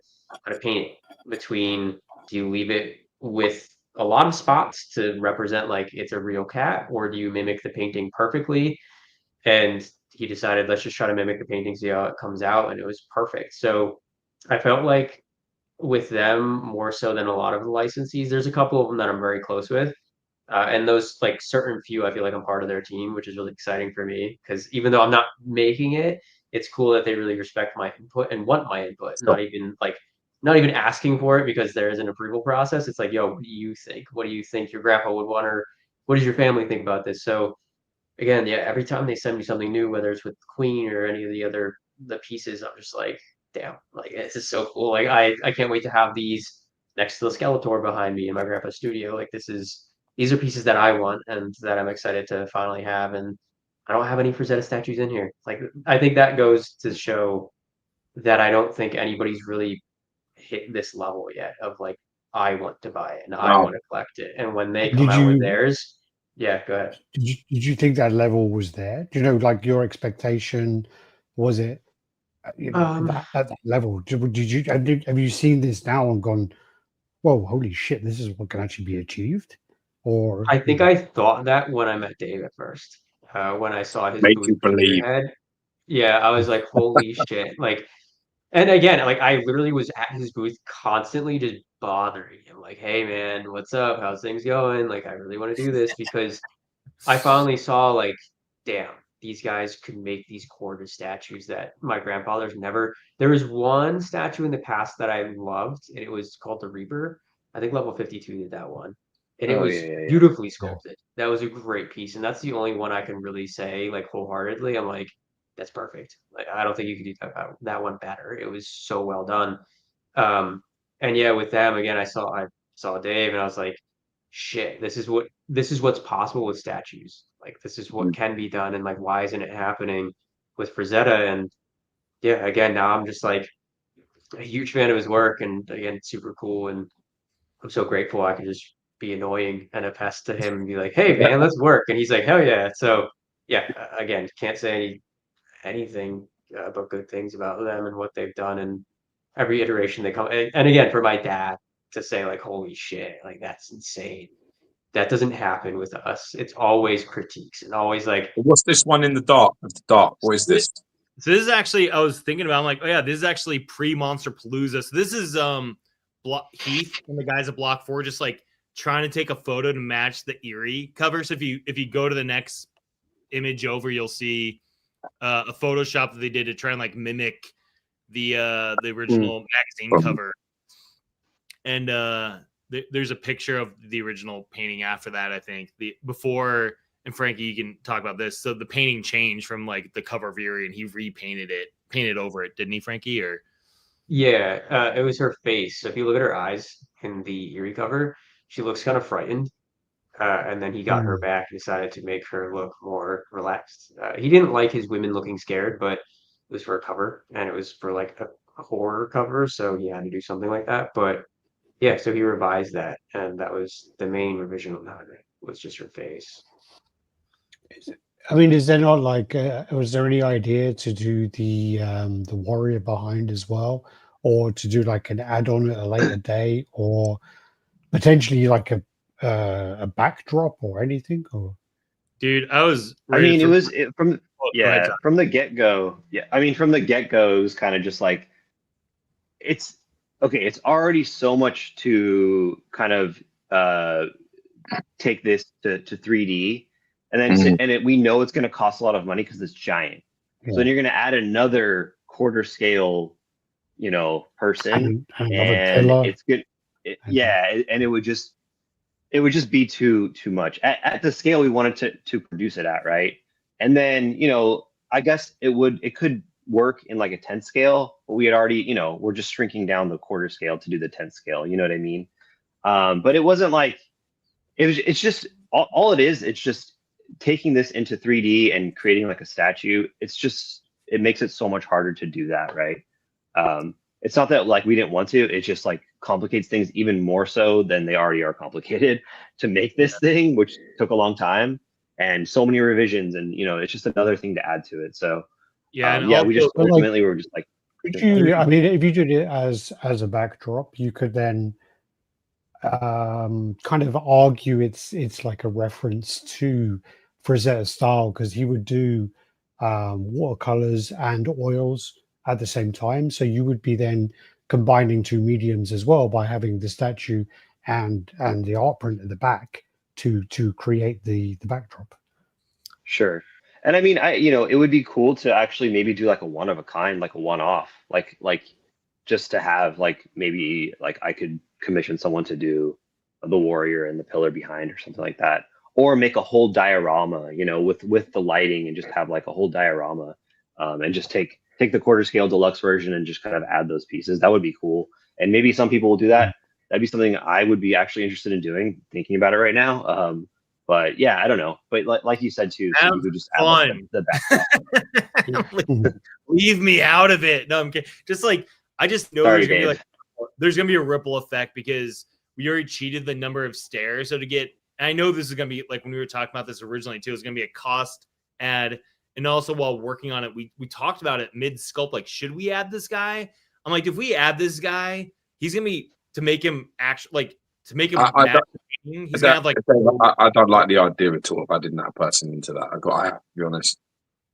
paint it. Between, do you leave it with a lot of spots to represent like it's a real cat, or do you mimic the painting perfectly? And he decided, let's just try to mimic the painting, see how it comes out, and it was perfect. So I felt like with them more so than a lot of the licensees. There's a couple of them that I'm very close with. And those like certain few, I feel like I'm part of their team, which is really exciting for me, because even though I'm not making it, it's cool that they really respect my input and want my input, not even asking for it because there is an approval process. It's like, yo, what do you think? What do you think your grandpa would want, or what does your family think about this? So again, yeah, every time they send me something new, whether it's with Queen or any of the pieces, I'm just like, damn, like this is so cool. Like I can't wait to have these next to the Skeletor behind me in my grandpa's studio. Like these are pieces that I want and that I'm excited to finally have. And I don't have any Frazetta statues in here. Like I think that goes to show that I don't think anybody's really hit this level yet of like, I want to buy it and I want to collect it. And when they come out with theirs, yeah, go ahead. Did you think that level was there? Do you know, like your expectation, was it at that level? Did you have you seen this now and gone, whoa, holy shit, this is what can actually be achieved? Or I think I thought that when I met Dave at first, when I saw his Make booth you believe. Tweeterhead. Yeah, I was like, holy shit. Like, and again, like I literally was at his booth constantly just bothering him, like, hey man, what's up? How's things going? Like, I really want to do this because I finally saw like, damn, these guys could make these gorgeous statues that my grandfather's never. There was one statue in the past that I loved, and it was called the Reaper. I think level 52 did that one. And it was beautifully sculpted. That was a great piece. And that's the only one I can really say, like, wholeheartedly. I'm like, that's perfect. Like, I don't think you could do that one better. It was so well done. And yeah, with them again, I saw Dave, and I was like, shit, this is what's possible with statues. Like, this is what can be done, and like, why isn't it happening with Frazetta? And yeah, again, now I'm just like a huge fan of his work, and again, super cool. And I'm so grateful I can just be annoying and a pest to him and be like, hey man, let's work. And he's like, hell yeah. So yeah, again, can't say anything but good things about them and what they've done. And every iteration they come, and again, for my dad, to say like, holy shit, like that's insane. That doesn't happen with us. It's always critiques and always like, what's this one in the dark? What is this? So this is actually, I was thinking about, I'm like, oh yeah, this is actually pre-Monster Palooza. So this is Heath and the guys at Block 4 just like trying to take a photo to match the Erie cover. So if you go to the next image over, you'll see a Photoshop that they did to try and like mimic the original magazine cover. And there's a picture of the original painting after that, I think. Before, and Frankie, you can talk about this. So the painting changed from like the cover of Erie, and he repainted it, painted over it, didn't he, Frankie? Or yeah, it was her face. So if you look at her eyes in the Erie cover, she looks kind of frightened. And then he got her back and decided to make her look more relaxed. He didn't like his women looking scared, but it was for a cover, and it was for like a horror cover, so he had to do something like that. But yeah, so he revised that, and that was the main revision on that. Was just her face. I mean, is there not like, was there any idea to do the warrior behind as well, or to do like an add-on at a later date, or potentially like a backdrop or anything? Or dude, I was. I mean, from the get go. Yeah, I mean, from the get go, it was kind of just like, it's okay. It's already so much to kind of take this to 3D. And then we know it's going to cost a lot of money because it's giant. Yeah. So then you're going to add another quarter scale, person, and it's good. And it would just be too much at the scale we wanted to produce it at, right? And then I guess it could work in like a 10th scale, but we had already we're just shrinking down the quarter scale to do the 10th scale. You know what I mean? But it wasn't like it's just all it is. It's just taking this into 3D and creating like a statue. It makes it so much harder to do that, right? It's not that like we didn't want to, it just like complicates things even more so than they already are complicated to make this thing, which took a long time and so many revisions, and it's just another thing to add to it. So we just ultimately were just like, I mean, if you did it as a backdrop, you could then kind of argue it's like a reference to Frazetta's style, because he would do watercolors and oils at the same time. So you would be then combining two mediums as well by having the statue and the art print at the back to create the backdrop. Sure. And I mean, it would be cool to actually maybe do like a one of a kind, like a one-off, like just to have like maybe like I could commission someone to do the warrior and the pillar behind or something like that, or make a whole diorama, with the lighting, and just have like a whole diorama, and just take the quarter scale deluxe version and just kind of add those pieces. That would be cool. And maybe some people will do that. That'd be something I would be actually interested in doing, thinking about it right now. But yeah, I don't know. But like you said too, so you could just add like the back. Leave me out of it. No, I'm kidding. Just like, I just know there's gonna be a ripple effect, because we already cheated the number of stairs. So I know this is gonna be like when we were talking about this originally too, it's gonna be a cost add. And also while working on it, we talked about it mid sculpt, like, should we add this guy? I'm like, if we add this guy, he's gonna be, to make him actually like to make him he's gonna have like I don't like the idea at all of adding that person into that. I have to be honest.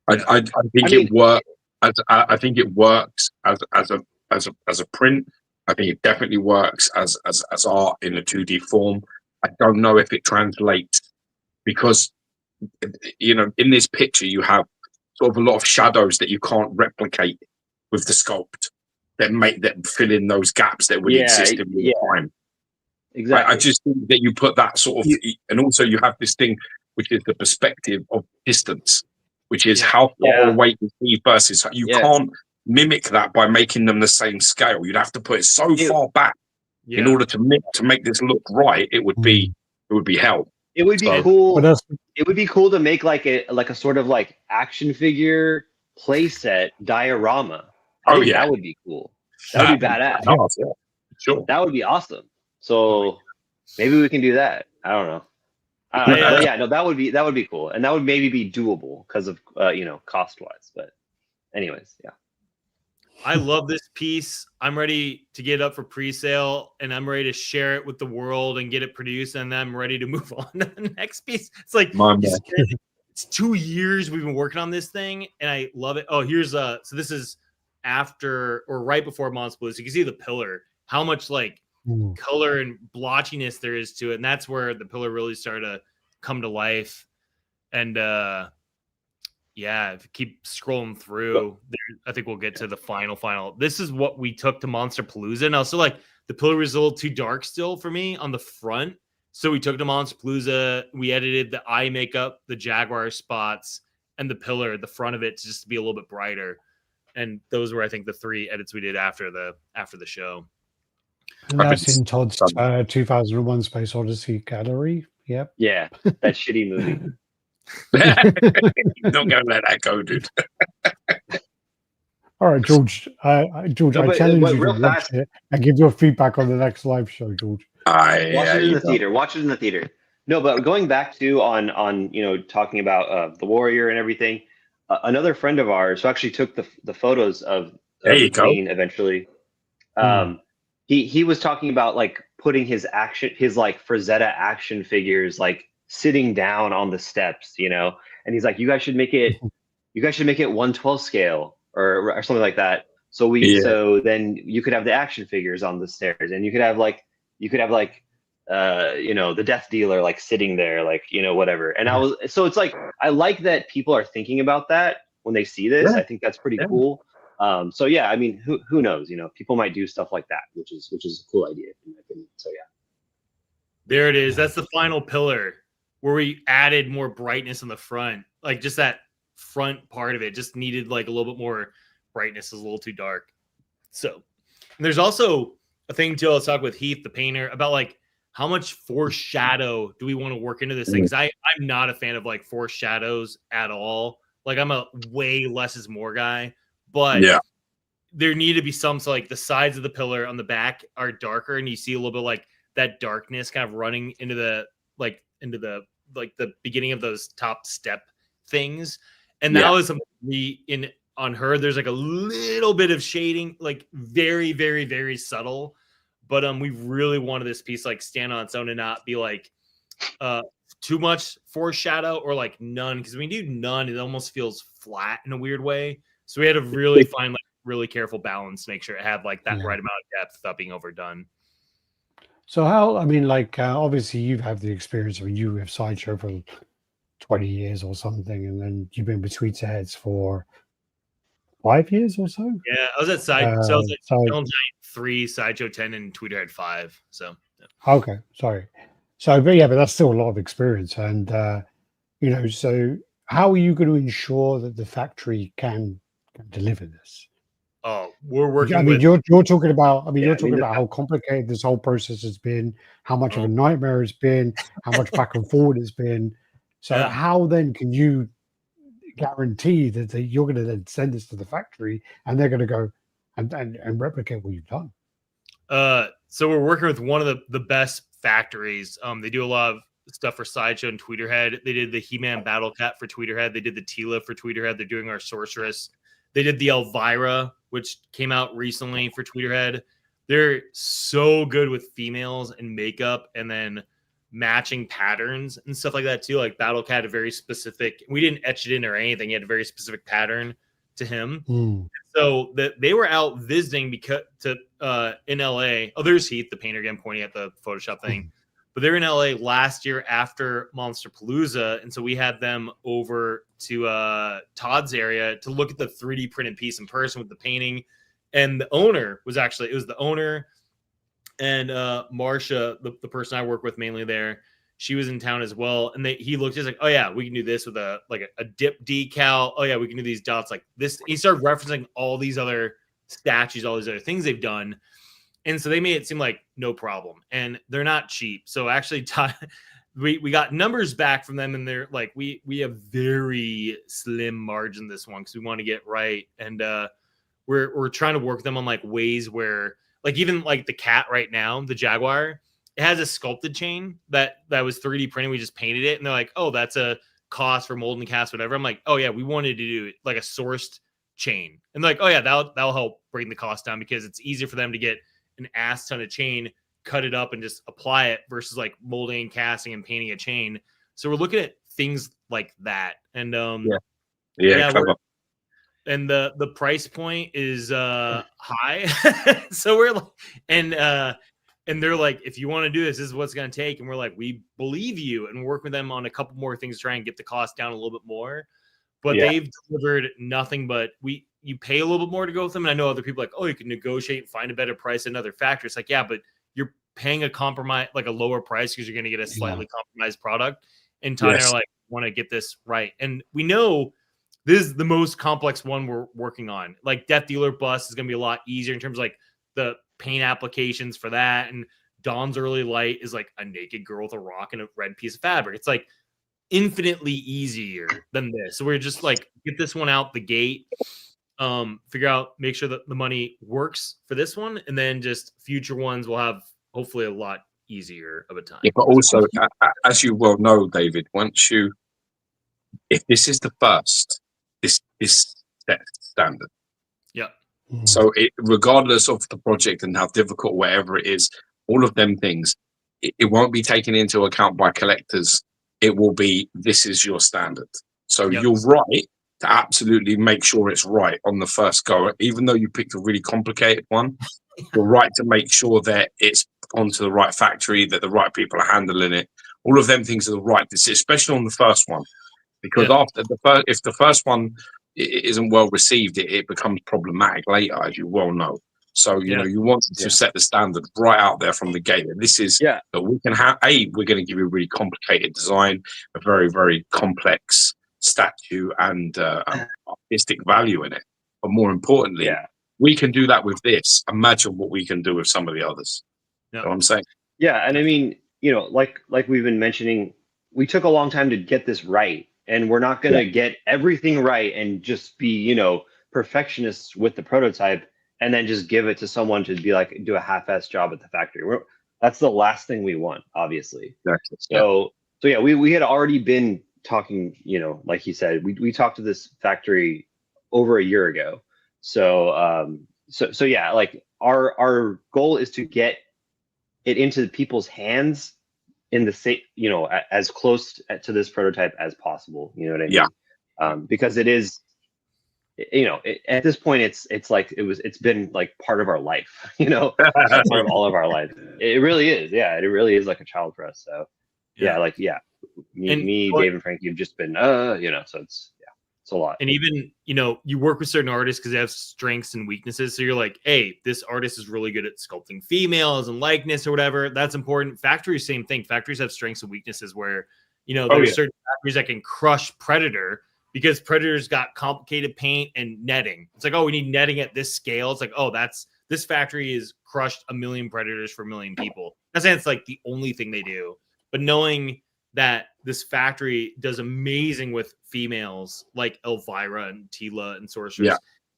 I think it works. I think it works as a print. I think it definitely works as art in a 2D form. I don't know if it translates, because in this picture you have sort of a lot of shadows that you can't replicate with the sculpt that fill in those gaps that would exist in real time. Exactly. I just think that you put that sort of, and also you have this thing which is the perspective of distance, which is how far away you see versus you can't mimic that by making them the same scale. You'd have to put it so far back in order to make this look right. It would be hell. It would be cool. It would be cool to make like a sort of like action figure playset diorama. That would be cool. That would be badass. Sure. That would be awesome. So maybe we can do that. I don't know. That would be cool, and that would maybe be doable because of cost wise. But anyways, I love this piece. I'm ready to get it up for pre-sale, and I'm ready to share it with the world and get it produced, and then I'm ready to move on to the next piece. It's like it's 2 years we've been working on this thing, and I love it. Oh, here's so this is after or right before Monster Blue. So you can see the pillar, how much like color and blotchiness there is to it, and that's where the pillar really started to come to life. And yeah, if you keep scrolling through, I think we'll get to the final. This is what we took to Monster Palooza. Now, so like the pillar was a little too dark still for me on the front. So we took to Monster Palooza. We edited the eye makeup, the jaguar spots, and the pillar, the front of it, just to be a little bit brighter. And those were, I think, the 3 edits we did after the show. And that's in Todd's 2001 Space Odyssey gallery. Yep. Yeah, that shitty movie. Don't go let that go, dude. All right, George. George, I challenge you to watch it and give your feedback on the next live show, George. Watch it in the theater. Watch it in the theater. No, but going back to on talking about the Warrior and everything, another friend of ours who actually took the photos of the Queen eventually. He was talking about like putting his like Frazetta action figures like sitting down on the steps, and he's like, you guys should make it 1/12 scale or something like that. So then you could have the action figures on the stairs, and you could have the Death Dealer like sitting there, like whatever. And so it's like I like that people are thinking about that when they see this. I think that's pretty cool. So yeah, I mean, who knows? People might do stuff like that, which is a cool idea in my opinion. So yeah, there it is. That's the final pillar where we added more brightness in the front, like just that front part of it just needed like a little bit more brightness. It was a little too dark. So and there's also a thing too. I was talking with Heath, the painter, about like how much foreshadow do we want to work into this thing? Because I'm not a fan of like foreshadows at all. Like I'm a way less is more guy. But there need to be some, so like the sides of the pillar on the back are darker, and you see a little bit like that darkness kind of running into the beginning of those top step things. And that was something on her. There's like a little bit of shading, like very, very, very subtle. But we really wanted this piece like stand on its own and not be like too much foreshadow or like none. Because when you do none, it almost feels flat in a weird way. So we had to really find like really careful balance to make sure it had like that right amount of depth without being overdone. So how, I mean, like obviously you have the experience of you with Sideshow for 20 years or something, and then you've been with Tweeterheads for 5 years or so. Yeah, I was at Film Giant 3, Sideshow 10, and Tweeterhead 5. So okay, sorry. So but that's still a lot of experience, and so how are you going to ensure that the factory can deliver this? Oh, we're working. I mean, you're talking about. I mean, you're talking about how complicated this whole process has been, how much of a nightmare it's been, how much back and forward it's been. So, how then can you guarantee that you're going to then send this to the factory and they're going to go and replicate what you've done? So we're working with one of the best factories. They do a lot of stuff for Sideshow and Tweeterhead. They did the He-Man Battle Cat for Tweeterhead. They did the Tila for Tweeterhead. They're doing our Sorceress. They did the Elvira, which came out recently for Tweeterhead. They're so good with females and makeup and then matching patterns and stuff like that too. Like Battle Cat had a very specific, we didn't etch it in or anything. He had a very specific pattern to him. So they were out visiting in LA. Oh, there's Heath, the painter, again, pointing at the Photoshop thing. But they're in LA last year after Monster Palooza. And so we had them over to Todd's area to look at the 3D printed piece in person with the painting. And the owner was it was the owner and Marsha, the person I work with mainly there. She was in town as well. And he looked, he's like, oh yeah, we can do this with a dip decal. Oh yeah, we can do these dots like this. He started referencing all these other statues, all these other things they've done. And so they made it seem like no problem, and they're not cheap. So actually, we got numbers back from them, and they're like, we have very slim margin this one because we want to get right, and we're trying to work them on like ways where like even like the cat right now, the Jaguar, it has a sculpted chain that was 3D printed. We just painted it, and they're like, oh, that's a cost for mold and cast, whatever. I'm like, oh yeah, we wanted to do like a sourced chain. And like, oh yeah, that'll help bring the cost down because it's easier for them to get an ass ton of chain, cut it up and just apply it versus like molding and casting and painting a chain. So we're looking at things like that. And clever. And the price point is high. So we're like, and they're like, if you want to do this, this is what's going to take. And we're like, we believe you, and work with them on a couple more things to try and get the cost down a little bit more. But they've delivered nothing but you pay a little bit more to go with them. And I know other people are like, oh, you can negotiate and find a better price at another factory. It's like, yeah, but you're paying a compromise, like a lower price because you're going to get a slightly compromised product. And Todd and I are like, want to get this right. And we know this is the most complex one we're working on. Like Death Dealer Bus is going to be a lot easier in terms of like the paint applications for that. And Dawn's Early Light is like a naked girl with a rock and a red piece of fabric. It's like infinitely easier than this. So we're just like, get this one out the gate, figure out, make sure that the money works for this one. And then just future ones will have hopefully a lot easier of a time. Yeah, but also, as you well know, David, if this is the first, this set standard. Yeah. So regardless of the project and how difficult, whatever it is, all of them things, it won't be taken into account by collectors. It will be, this is your standard. So you're right to absolutely make sure it's right on the first go. Even though you picked a really complicated one, you're right to make sure that it's onto the right factory, that the right people are handling it. All of them things are the right decision, especially on the first one. Because after if the first one isn't well received, it becomes problematic later, as you well know. So you know you want to set the standard right out there from the gate. This is that we can have. We're going to give you a really complicated design, a very very complex statue, and artistic value in it. But more importantly, we can do that with this. Imagine what we can do with some of the others. You know what I'm saying? Yeah, and I mean, you know, like we've been mentioning, we took a long time to get this right. And we're not going to get everything right and just be, you know, perfectionists with the prototype and then just give it to someone to be like, do a half-assed job at the factory. That's the last thing we want, obviously. Exactly. So we had already been talking, you know, like he said, we talked to this factory over a year ago. So yeah, like our goal is to get it into people's hands in the same, you know, as close to this prototype as possible. You know what I mean? Yeah. Because it is, you know, at this point, it's like it's been like part of our life. You know, part of all of our life. It really is. Yeah, it really is like a child for us. So me, Dave, and Frank, you've just been, you know, so it's a lot. And even, you know, you work with certain artists because they have strengths and weaknesses. So you're like, hey, this artist is really good at sculpting females and likeness or whatever. That's important. Factories, same thing. Factories have strengths and weaknesses where, you know, there's certain factories that can crush Predator because Predator's got complicated paint and netting. It's like, oh, we need netting at this scale. It's like, oh, this factory is crushed 1 million Predators for 1 million people. Not saying it's like the only thing they do, but knowing that this factory does amazing with females like Elvira and Tila and Sorceress. Yeah.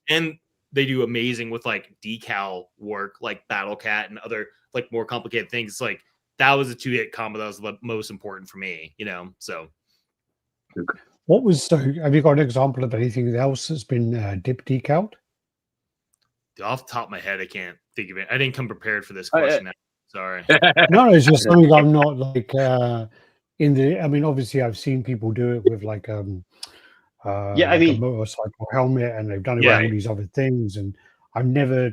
And they do amazing with like decal work like Battle Cat and other like more complicated things. It's like that was a 2-hit combo that was the most important for me, you know? So have you got an example of anything else that's been dip decaled? Off the top of my head, I can't think of it. I didn't come prepared for this question. Sorry. No, it's just something I'm not like I mean, obviously I've seen people do it with like I mean a motorcycle helmet, and they've done it with all these other things, and I've never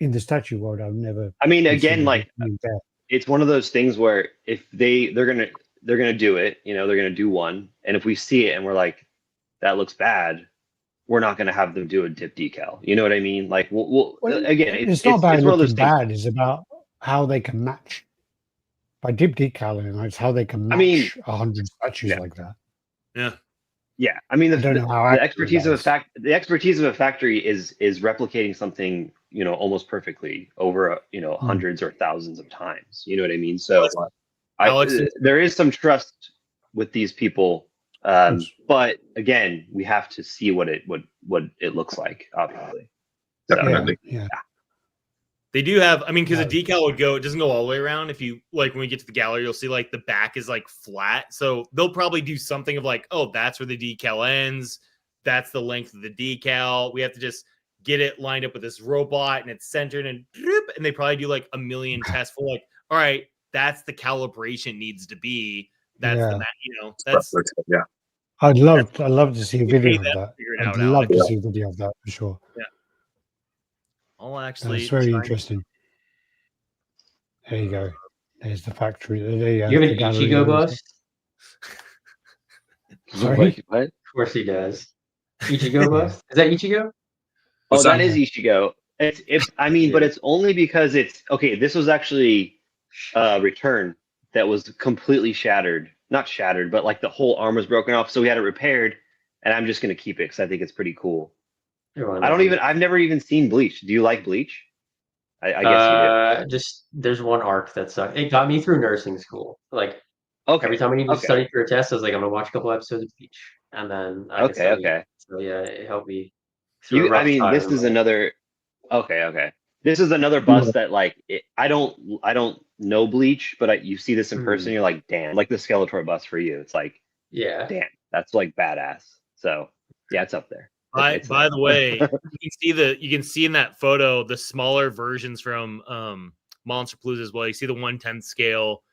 in the statue world I mean, again, like it's one of those things where if they're gonna do it, you know, they're gonna do one, and if we see it and we're like, that looks bad, we're not gonna have them do a dip decal. You know what I mean? Like we'll again, it's not about looking bad. It's about how they can match. By dip decaling, it's how they can match 100 statues like that. Yeah. Yeah. I mean, the expertise of a factory is replicating something, you know, almost perfectly over, you know, hundreds or thousands of times. You know what I mean? So there is some trust with these people. But again, we have to see what it looks like, obviously. Definitely. Yeah. They do have, I mean, because a decal it doesn't go all the way around. If you like, when we get to the gallery, you'll see like the back is like flat. So they'll probably do something of like, oh, that's where the decal ends. that's the length of the decal. We have to just get it lined up with this robot and it's centered and they probably do like a million tests for like, all right, that's the calibration needs to be. That's the, that's yeah. I'd love to see a video of that. I'd love to Alex. see a video of that for sure. Yeah. I'll actually. That's very interesting. There you go. There's the factory. You have an Ichigo bust? Sorry? What? Of course he does. Ichigo bust? Is that Ichigo? Oh, that is Ichigo. But it's only because it's okay. This was actually Return that was completely shattered. Not shattered, but like the whole arm was broken off. So we had it repaired, and I'm just gonna keep it because I think it's pretty cool. I've never even seen Bleach. Do you like Bleach? I guess you do. Just there's one arc that sucked. It got me through nursing school. Like every time I need to study for a test, I was like, I'm gonna watch a couple episodes of Bleach, and then I can study. So yeah, it helped me. This is another. Okay. This is another bust that like I don't know Bleach, but you see this in person, you're like, damn, like the Skeletor bust for you. It's like, damn, that's like badass. So yeah, it's up there. By the way, you can see in that photo the smaller versions from Monster Palooza as well. You see the 1/10 scale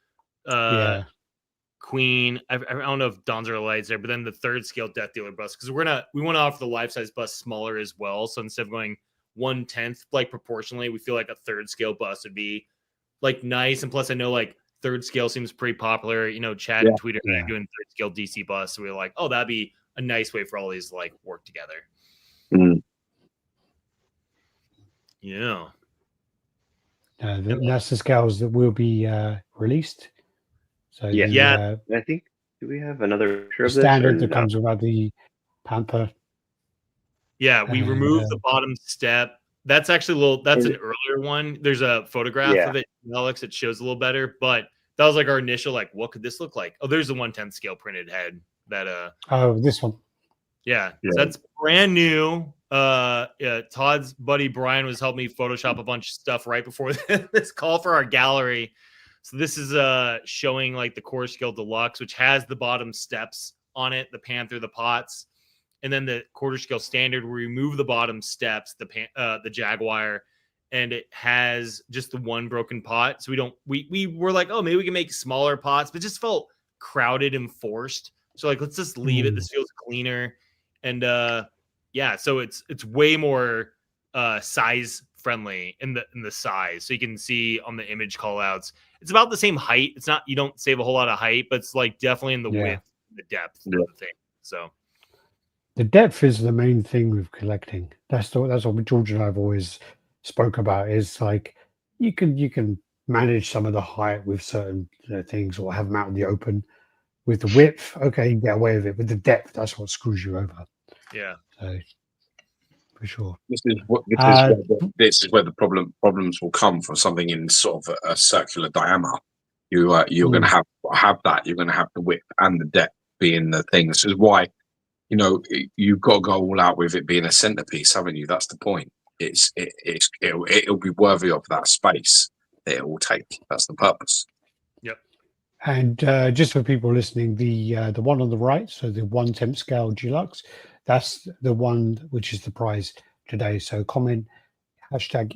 Queen. I don't know if Don's are lights there, but then the 3rd scale Death Dealer bust, because we want to offer the life size bust smaller as well. So instead of going 1/10 like proportionally, we feel like a 3rd scale bust would be like nice. And plus, I know like 3rd scale seems pretty popular. You know, Chad and Tweeterhead doing 3rd scale DC busts. So we were like, oh, that'd be a nice way for all these to like work together. Yeah. That's the scales that will be released. So I think, do we have another picture of standard that comes about the Panther? Yeah, we removed the bottom step. That's actually that's an earlier one. There's a photograph of it, Alex. It shows a little better, but that was like our initial, like, what could this look like? Oh, there's the 1/10 scale printed head that this one. Yeah. So that's brand new. Todd's buddy Brian was helping me Photoshop a bunch of stuff right before this call for our gallery. So this is showing like the Core Scale Deluxe, which has the bottom steps on it, the Panther, the pots, and then the quarter scale standard. We remove the bottom steps, the Jaguar, and it has just the one broken pot. So we were like, oh, maybe we can make smaller pots, but it just felt crowded and forced. So like, let's just leave it. This feels cleaner. And so it's way more size friendly in the size. So you can see on the image callouts, it's about the same height. It's not, you don't save a whole lot of height, but it's like definitely in the width, the depth of the thing. So the depth is the main thing with collecting. That's what George and I have always spoke about. Is like you can manage some of the height with certain things, or have them out in the open. With the width, okay, you can get away with it. With the depth, that's what screws you over. Yeah. So for sure. This is where the problems will come from. Something in sort of a circular diameter. You're going to have that. You're going to have the width and the depth being the thing. This is why, you've got to go all out with it being a centerpiece, haven't you? That's the point. It'll be worthy of that space that it will take. That's the purpose. Yep. And just for people listening, the one on the right, so the 1/10 scale deluxe, that's the one which is the prize today. So comment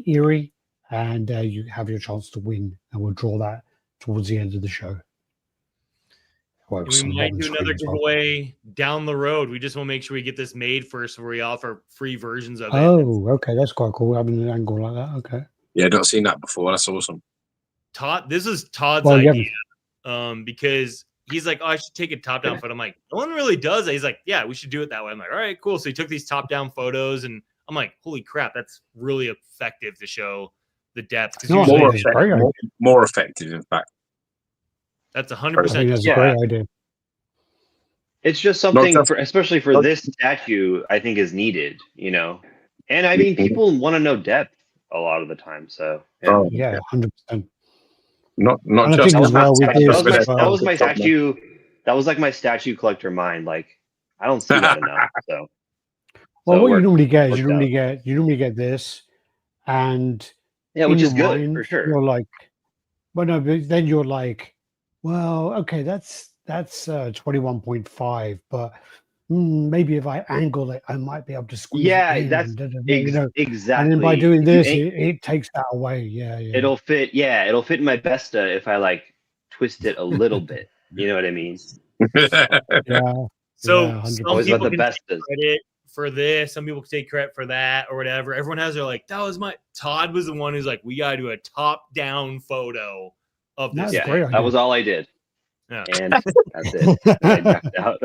#Eerie, and you have your chance to win, and we'll draw that towards the end of the show. We might do another giveaway down the road. We just want to make sure we get this made first before we offer free versions of it. Oh, okay, that's quite cool. Having an angle like that, okay. Yeah, not seen that before. That's awesome. Todd, this is Todd's idea. Because he's like, oh, I should take a top-down photo. I'm like, no one really does it. He's like, yeah, we should do it that way. I'm like, all right, cool. So he took these top-down photos, and I'm like, holy crap, that's really effective to show the depth. More effective, in fact. That's 100%. That's a great idea. It's just something, especially for this statue, I think is needed, And I mean, people want to know depth a lot of the time. So yeah, 100%. Not just that was my statue. That was like my statue collector mind. Like I don't see that enough. So what you normally get is you normally get this, and which is good for sure. You're like, but then you're like, well, okay, that's 21.5, but maybe if I angle it, I might be able to squeeze Yeah, it in. that's And exactly. then by doing If you this, it takes that away. Yeah. It'll fit. Yeah, it'll fit in my Besta if I like twist it a little bit. You know what I mean? Yeah. So Yeah, some 100%. Always about people the can Bestas. take credit for this. Some people can take credit for that or whatever. Everyone has their like, that was my Todd was the one who's like, we gotta do a top-down photo of this. That's Yeah, great that idea. was all I did. Yeah. And that's it. And I ducked out.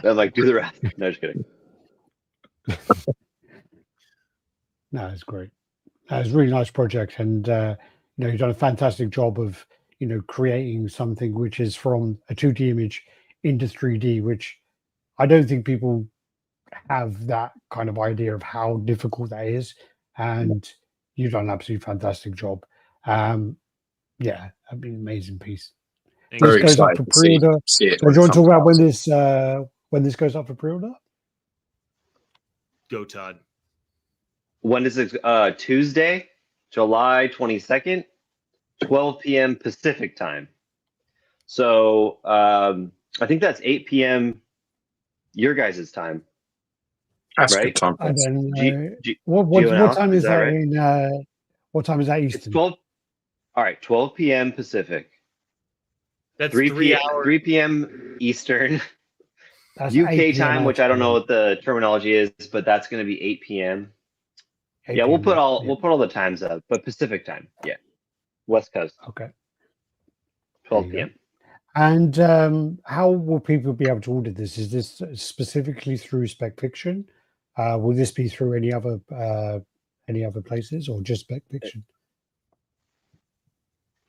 I'm like, do the rest. No, just kidding. No, it's great. It's a really nice project, and you've done a fantastic job of creating something which is from a 2D image into 3D, which I don't think people have that kind of idea of how difficult that is, and you've done an absolutely fantastic job. Yeah, I mean, amazing piece. Thank This Very you. goes up excited for to see pre-order. it. So do when you want to talk it about comes out. when this goes up for pre-order? Go, Todd. When is it? Tuesday, July 22nd, 12 p.m. Pacific time. So I think that's 8 p.m. your guys' time. That's right? good time. I don't know. G- What Alex, time is that right? in? What time is that It's Eastern? 12. All right, 12 p.m. Pacific. That's 3 3 p.m. hours. 3 p.m. Eastern. That's UK 8 time, PM which I don't know our what the terminology is, but that's going to be 8 p.m. 8 Yeah, we'll PM, put all yeah. we'll put all the times up, but Pacific time, yeah, West Coast, Okay. 12 There you p.m. And how will people be able to order this? Is this specifically through SpecFiction? Will this be through any other places or just SpecFiction?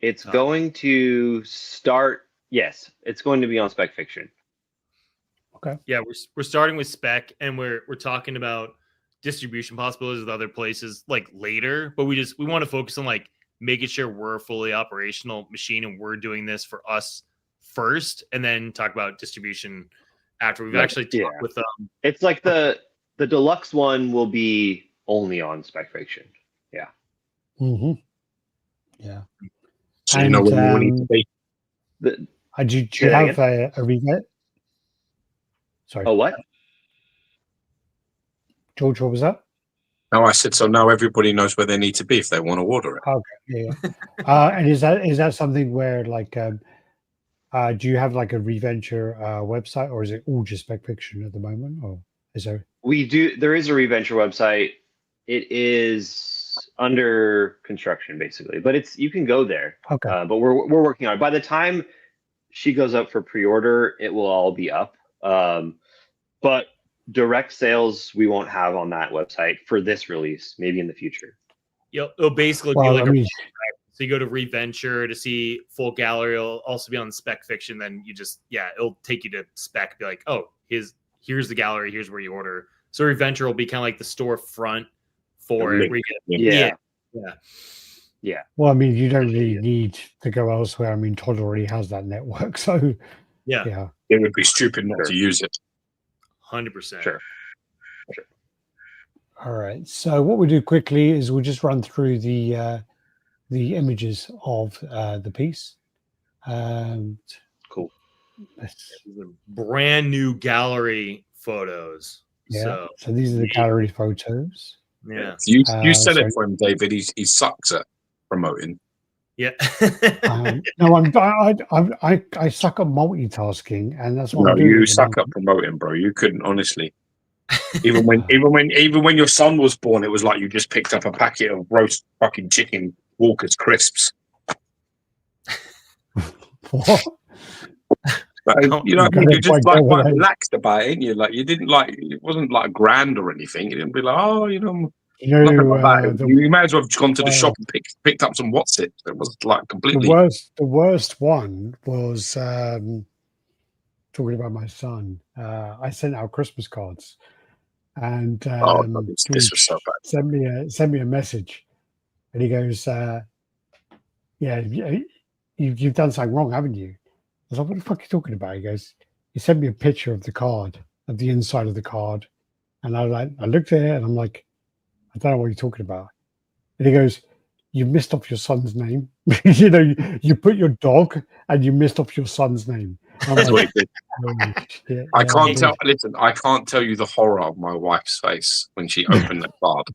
It's going to start. Yes, it's going to be on SpecFiction. Okay. Yeah, we're starting with Spec, and we're talking about distribution possibilities with other places like later. But we want to focus on like making sure we're a fully operational machine, and we're doing this for us first, and then talk about distribution after we've actually talked with them. It's like the deluxe one will be only on SpecFiction. Yeah. Mm-hmm. Yeah. So you know when you need to be. The, Do Say you that have a revet? Sorry, oh, what? George, what was that? No, I said so. Now everybody knows where they need to be if they want to order it. Okay, yeah. And is that something where like, do you have like a ReVenture website, or is it all just SpecFiction at the moment, or is there? We do. There is a ReVenture website. It is under construction, basically, but you can go there. Okay. But we're working on it. By the time she goes up for pre-order, it will all be up. But direct sales we won't have on that website for this release. Maybe in the future. It'll basically Well, be like I mean, so you go to ReVenture to see full gallery. It'll also be on SpecFiction. Then it'll take you to Spec. Be like, oh, here's the gallery. Here's where you order. So ReVenture will be kind of like the storefront for it. Yeah. Well, I mean, you don't really need to go elsewhere. I mean, Todd already has that network, so yeah. It would be stupid not to use it. 100%. Sure. All right. So what we do quickly is we'll just run through the images of the piece. Cool. Brand new gallery photos. Yeah. So these are the gallery photos. Yeah. You said it for him, David. He sucks at promoting. Yeah. No, I suck at multitasking, and that's what No, I'm doing. you suck at promoting, bro. You couldn't, honestly. Even when your son was born, it was like you just picked up a packet of roast fucking chicken Walker's crisps. What? But, you just like quite relaxed about it, you like you didn't like it wasn't like grand or anything. You didn't be like, nothing about it. You may as well have gone to the shop and picked up some what's it. It was like completely the worst one was talking about my son. I sent out Christmas cards, and this was so bad. sent me a message, and he goes, you've done something wrong, haven't you? I was like, what the fuck are you talking about? He goes, he sent me a picture of the card, of the inside of the card. And I looked at it and I'm like, I don't know what you're talking about. And he goes, you missed off your son's name. You know, you put your dog and you missed off your son's name. I'm That's what like, he did. "Oh, shit." I Yeah, can't I'm tell. Listen, I can't tell you the horror of my wife's face when she opened that card,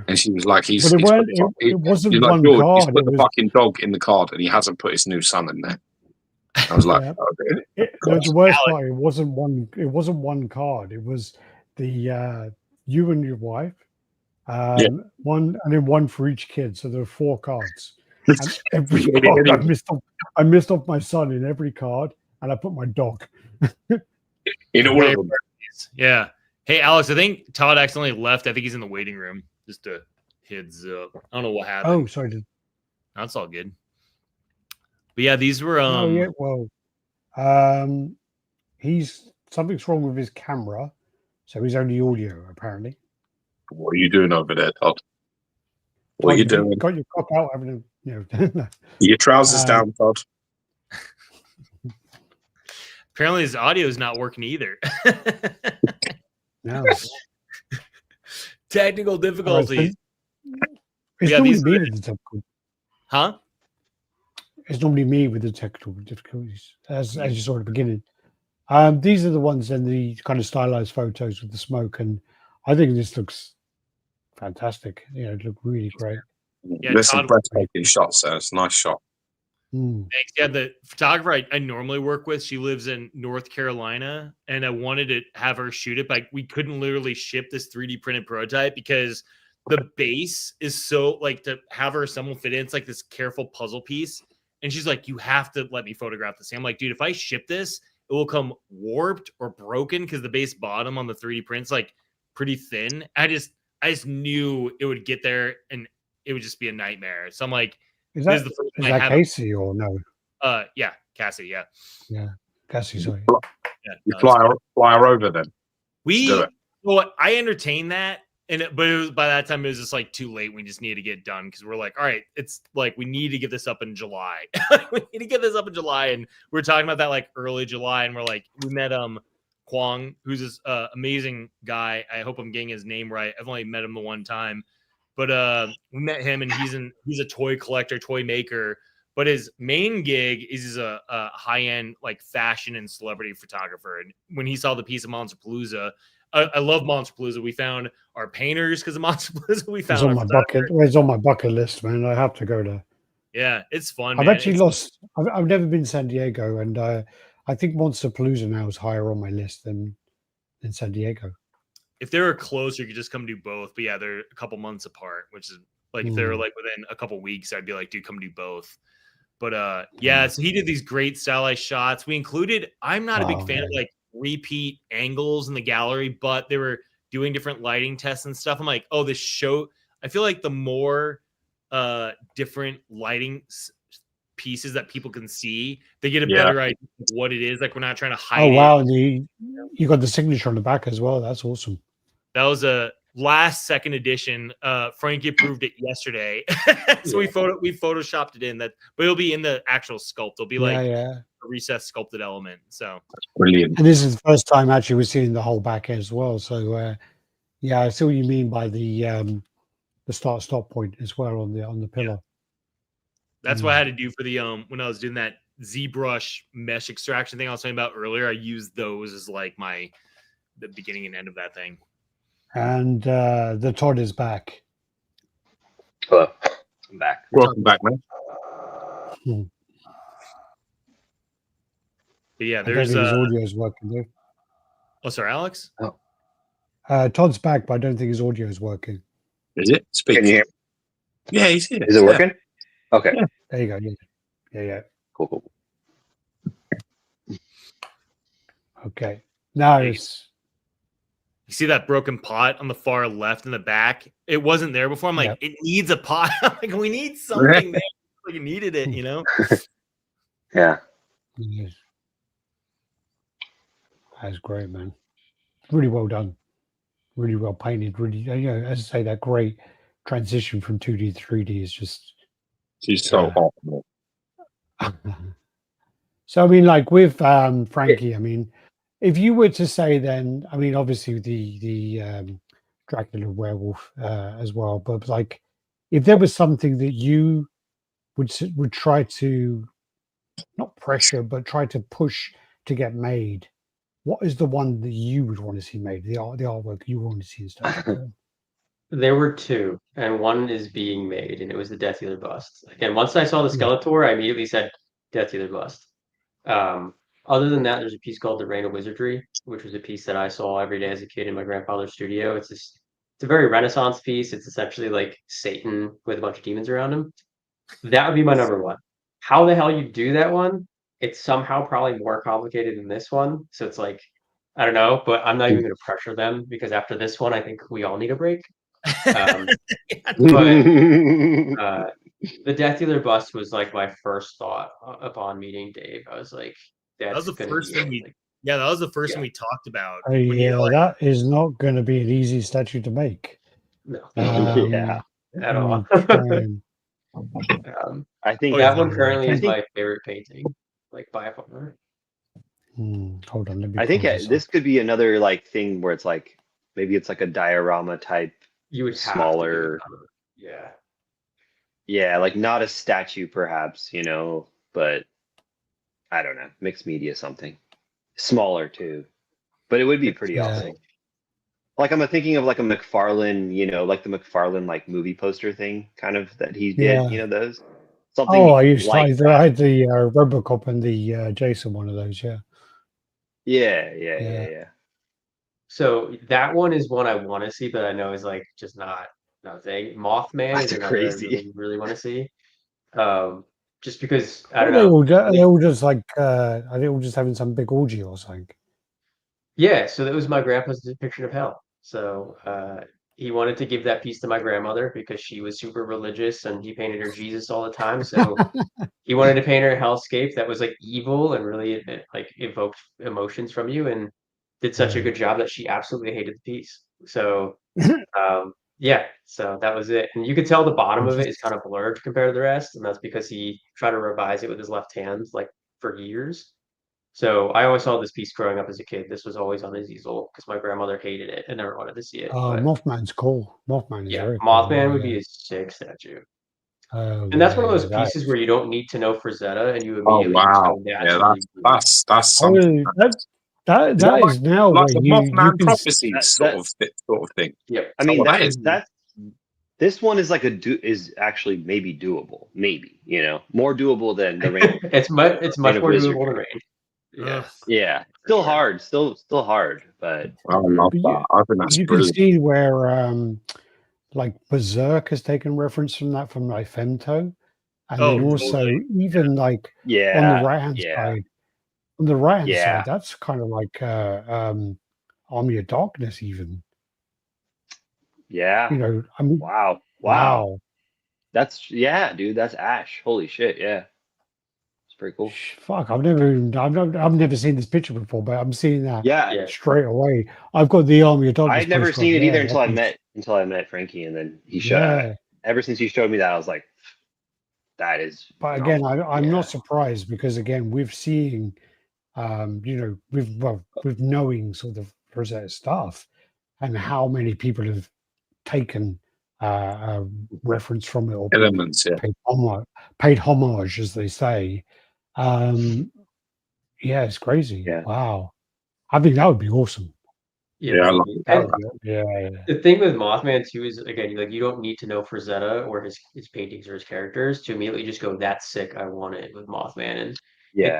and she was like, "He's." But He's put it wasn't you're like, one George, he's card. put It the was fucking dog in the card, and he hasn't put his new son in there. I was like, yeah. oh, dear. The worst part. It wasn't one. It wasn't one card. It was the you and your wife. Yeah. One and then one for each kid. So there were 4 cards. And every Yeah, card yeah. I missed off my son in every card, and I put my dog. In all of them. Yeah. Hey, Alex, I think Todd accidentally left. I think he's in the waiting room. Just a heads up. I don't know what happened. Oh, sorry. That's all good. But yeah, these were Oh yeah. Well, something's wrong with his camera, so he's only audio apparently. What are you doing over there, Todd? What are you doing? Got your cock out, haven't you? No. Your trousers down, Todd. Apparently his audio is not working either. No. Technical difficulties. It's Yeah, normally these me are- with the technical. Huh? It's normally me with the technical difficulties, as you saw at the beginning. These are the ones in the kind of stylized photos with the smoke, and I think this looks fantastic. You know, it looked really great. Yeah, There's some Todd- breathtaking shots there. It's a nice shot. Mm. Thanks. Yeah, the photographer I normally work with, she lives in North Carolina, and I wanted to have her shoot it, but we couldn't literally ship this 3D printed prototype because the base is so like to have her someone fit in. It's like this careful puzzle piece, and she's like, "You have to let me photograph this." I'm like, "Dude, if I ship this, it will come warped or broken because the base bottom on the 3D print's like pretty thin." I just knew it would get there and it would just be a nightmare. So I'm like, Is this that, is the first is time I that have Casey or no? yeah, Cassie, yeah. Yeah, Cassie, sorry. Yeah, You no, fly her over then. we do it. well, I entertained that, but it was by that time it was just like too late. We just needed to get done because we're like, all right, it's like we need to get this up in July. We need to get this up in July, and we are talking about that like early July, and we're like, we met Kwong, who's this amazing guy. I hope I'm getting his name right. I've only met him the one time, but we met him, and he's a toy collector, toy maker. But his main gig is he's a high-end like fashion and celebrity photographer. And when he saw the piece of Monsterpalooza, I love Monsterpalooza. We found our painters because of Monsterpalooza. We found It's on my bucket list, man. I have to go there. Yeah, it's fun. I've man. actually lost. I've never been to San Diego, and I think Monsterpalooza now is higher on my list than San Diego. If they were closer, you could just come do both. But yeah, they're a couple months apart, which is like if they were like within a couple weeks, I'd be like, dude, come do both. But yeah, so he did these great stylized shots. We included, I'm not a big fan of like repeat angles in the gallery, but they were doing different lighting tests and stuff. I'm like, oh, this show, I feel like the more different lighting pieces that people can see, they get a better idea of what it is. Like we're not trying to hide it. Oh wow, you got the signature on the back as well. That's awesome. That was a last second edition. Frankie approved it yesterday. So we photoshopped it in that, but it'll be in the actual sculpt. It'll be like a recessed sculpted element. So that's brilliant. And this is the first time actually we're seeing the whole back as well. So yeah, I see what you mean by the start stop point as well on the pillar. that's what I had to do for the when I was doing that ZBrush mesh extraction thing I was talking about earlier. I used those as like the beginning and end of that thing. And the Todd is back. Hello, I'm back. Welcome back, man. But yeah, I don't there's think his audio is working though. Oh, sorry, Alex. Todd's back, but I don't think his audio is working. Is it? Speak. Can you hear? Yeah, he's here. Is it working? Okay. Yeah. There you go. Yeah. Cool. Okay. Now it's. You see that broken pot on the far left in the back? It wasn't there before. I'm like, it needs a pot. I'm like, we need something there. Like, you needed it, you know? Yeah. Yes. That's great, man. Really well done. Really well painted. Really, as I say, that great transition from 2D to 3D is just. She's so hot. So I mean, like with Frankie, I mean, if you were to say then, I mean, obviously the Dracula werewolf as well, but like if there was something that you would try to not pressure, but try to push to get made, what is the one that you would want to see made? The artwork you want to see in statue form? There were two, and one is being made, and it was the Death Dealer bust. Again, once I saw the Skeletor, I immediately said Death Dealer bust. Other than that, there's a piece called The Reign of Wizardry, which was a piece that I saw every day as a kid in my grandfather's studio. It's a very Renaissance piece. It's essentially like Satan with a bunch of demons around him. That would be my number one. How the hell you do that one? It's somehow probably more complicated than this one. So it's like, I don't know, but I'm not even going to pressure them because after this one, I think we all need a break. But the Death Dealer bust was like my first thought upon meeting Dave. I was like, that was the first thing that was the first thing we talked about. Oh, yeah, that is not going to be an easy statue to make. No, at all. I think that one currently is my favorite painting, like by far. Hold on, I think this could be another like thing where it's like maybe it's like a diorama type. You would smaller, yeah, like not a statue, perhaps, you know, but I don't know, mixed media something smaller too, but it would be pretty awesome. Like I'm thinking of like a McFarlane, you know, like the McFarlane like movie poster thing, kind of that he did, you know, those something. Oh, I used like I had the Robocop and the Jason one of those, yeah. So that one is one I want to see, but I know is like just not a thing. Moth Man is another I really want to see. Just because I don't know. They all just like are they all just having some big orgy or something? Yeah, so that was my grandpa's depiction of hell. So he wanted to give that piece to my grandmother because she was super religious and he painted her Jesus all the time. So he wanted to paint her a hellscape that was like evil and really like evoked emotions from you, and did such a good job that she absolutely hated the piece. So yeah, so that was it. And you could tell the bottom of it is kind of blurred compared to the rest, and that's because he tried to revise it with his left hand like for years. So I always saw this piece growing up as a kid. This was always on his easel because my grandmother hated it and never wanted to see it. Mothman's cool. Mothman is very cool. Mothman would be a sick statue. And that's one of those pieces where you don't need to know Frazetta and you immediately just go naturally. That's something. That is now like the Mothman you prophecy sort of thing. Yeah, I mean that's this one is like is actually maybe doable, you know, more doable than the Rain. it's much more doable than Rain. Yeah, still hard, still hard, but I think that's you can see where like Berserk has taken reference from that from like Femto, and then also even like on the right hand side. On the right hand side, that's kind of like Army of Darkness, even. Yeah. You know, I mean, wow. That's dude. That's Ash. Holy shit. Yeah. It's pretty cool. Fuck, I've never seen this picture before, but I'm seeing that straight away. I've got the Army of Darkness. I'd never seen it either until I met Frankie, and then he showed. Ever since he showed me that, I was like, that is. But again, I'm not surprised because again, we've seen, you know, with knowing sort of Frazetta stuff, and how many people have taken reference from it or elements, paid homage, as they say. It's crazy. Wow, I think that would be awesome. I love that. The thing with Mothman too is again, you don't need to know Frazetta or his paintings or his characters to immediately just go, "That's sick. I want it" with Mothman. And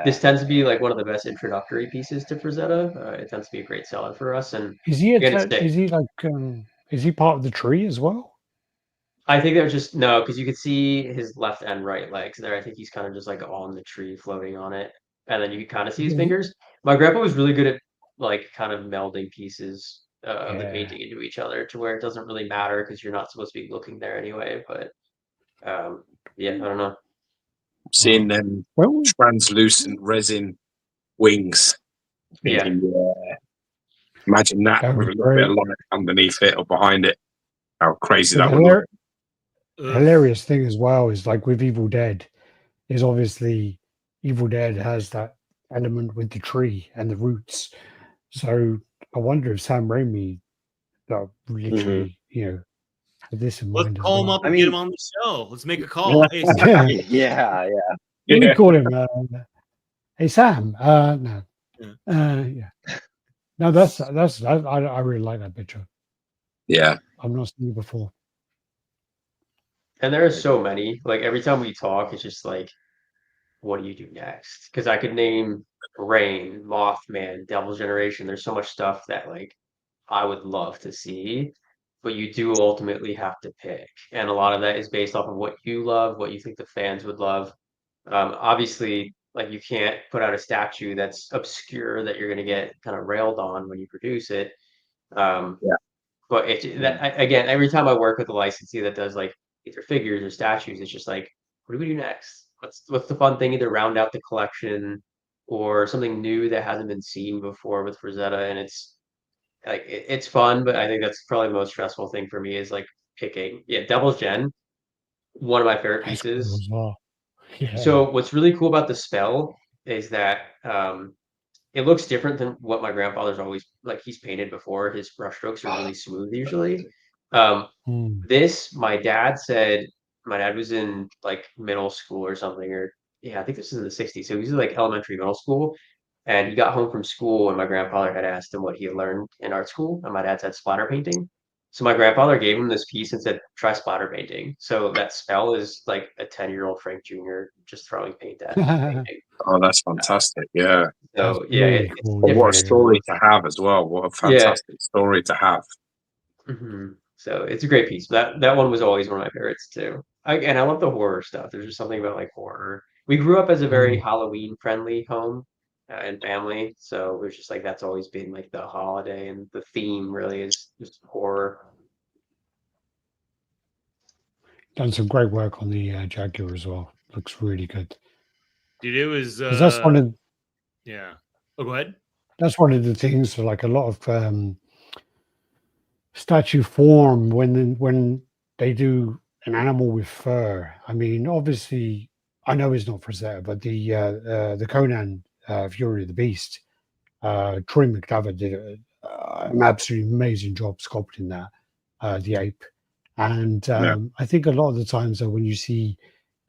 this tends to be like one of the best introductory pieces to Frazetta. It tends to be a great seller for us. And is he part of the tree as well? I think they're just because you could see his left and right legs there. I think he's kind of just like on the tree, floating on it, and then you can kind of see his fingers. My grandpa was really good at like kind of melding pieces of the painting into each other to where it doesn't really matter because you're not supposed to be looking there anyway. But I don't know. Seeing them translucent resin wings. Imagine that with a little bit of light underneath it or behind it. How crazy that would look. Hilarious thing as well is like with Evil Dead, is obviously Evil Dead has that element with the tree and the roots. So I wonder if Sam Raimi literally, you know, With this in Let's mind as call him well. up and I get mean- him on the show. Let's make a call. Hey, Yeah. Yeah. What do we call him? Hey Sam. No. Yeah. No, that's I really like that picture. Yeah. I've not seen it before. And there are so many. Like every time we talk, it's just like, what do you do next? Because I could name Rain, Moth Man, Devil's Generation. There's so much stuff that like I would love to see, but you do ultimately have to pick. And a lot of that is based off of what you love, what you think the fans would love. Obviously, like you can't put out a statue that's obscure that you're going to get kind of railed on when you produce it. Yeah. But again, every time I work with a licensee that does like either figures or statues, it's just like, what do we do next? What's the fun thing? Either round out the collection or something new that hasn't been seen before with Frazetta, and it's like it's fun, but I think that's probably the most stressful thing for me is like picking. Yeah, Devil's Gen, one of my favorite That's cool pieces. as well. Yeah. So what's really cool about the spell is that it looks different than what my grandfather's always like. He's painted before. His brushstrokes are really smooth usually. This, my dad said, my dad was in like middle school or something, or yeah, I think this is in the 60s. So he was in like elementary, middle school, and he got home from school and my grandfather had asked him what he had learned in art school, and my dad said splatter painting. So my grandfather gave him this piece and said, try splatter painting. So that spell is like a 10-year-old Frank Jr. just throwing paint at painting. Oh, that's fantastic. Yeah. So That's yeah, really it's cool. But what a different. story to have as well. What a fantastic story to have. So it's a great piece. That one was always one of my favorites too. And I love the horror stuff. There's just something about like horror. We grew up as a very Halloween friendly home and family, so it was just like that's always been like the holiday, and the theme really is just horror. Done some great work on the Jaguar as well. Looks really good. dude, it was 'Cause that's one of yeah. Oh, go ahead. that's one of the things for like a lot of statue form when they do an animal with fur. I mean, obviously, I know it's not Frazetta, but the Conan Fury of the Beast, Troy McDavid did an absolutely amazing job sculpting that, the ape. And I think a lot of the times though, when you see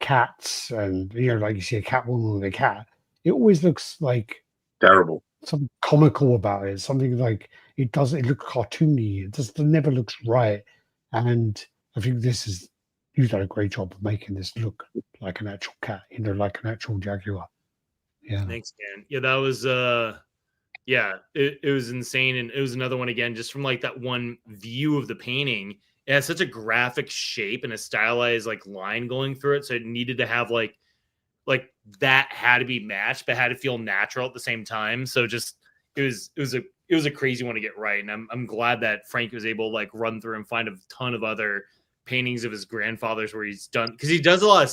cats and like you see a cat woman with a cat, it always looks like Terrible. something comical about it. Something like it looks cartoony. It never looks right. And I think you've done a great job of making this look like an actual cat, like an actual jaguar. Yeah. Thanks, man. Yeah, that was it was insane. And it was another one again, just from like that one view of the painting. It has such a graphic shape and a stylized like line going through it. So it needed to have like that had to be matched, but had to feel natural at the same time. So just it was a crazy one to get right. And I'm glad that Frank was able to like run through and find a ton of other paintings of his grandfather's where he's done, because he does a lot of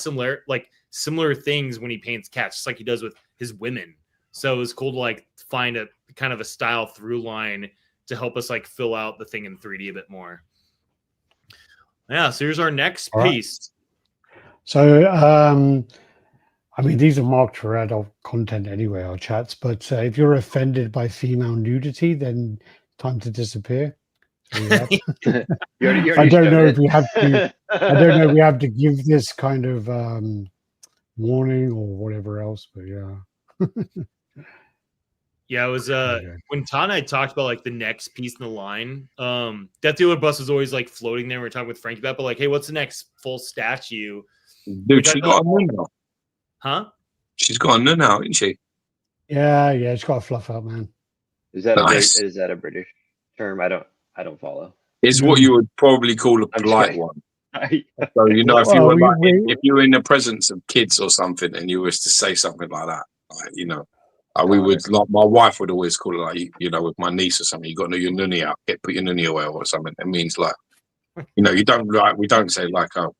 similar things when he paints cats, just like he does with his women. So it was cool to like find a kind of a style through line to help us like fill out the thing in 3D a bit more. Yeah, so here's our next piece. So I mean, these are marked for adult content anyway, our chats, but if you're offended by female nudity, then time to disappear. So, yeah. I don't know if we have to. I don't know if we have to give this kind of warning or whatever else, but yeah. Yeah, it was when Todd and I talked about like the next piece in the line. Death Dealer Bus was always like floating there. We were talking with Frankie about, but like, hey, what's the next full statue? Dude, she got a nun now. Huh? She's got a nun now, isn't she? Yeah, it's got a fluff out, man. Is that Nice. is that a British term? I don't follow. It's what you would probably call a polite one. So if you were in the presence of kids or something, and you was to say something like that, like, we would, like, my wife would always call it like, with my niece or something, you got your nunny out, put your nunny away or something. It means like, you don't like, we don't say like, oh,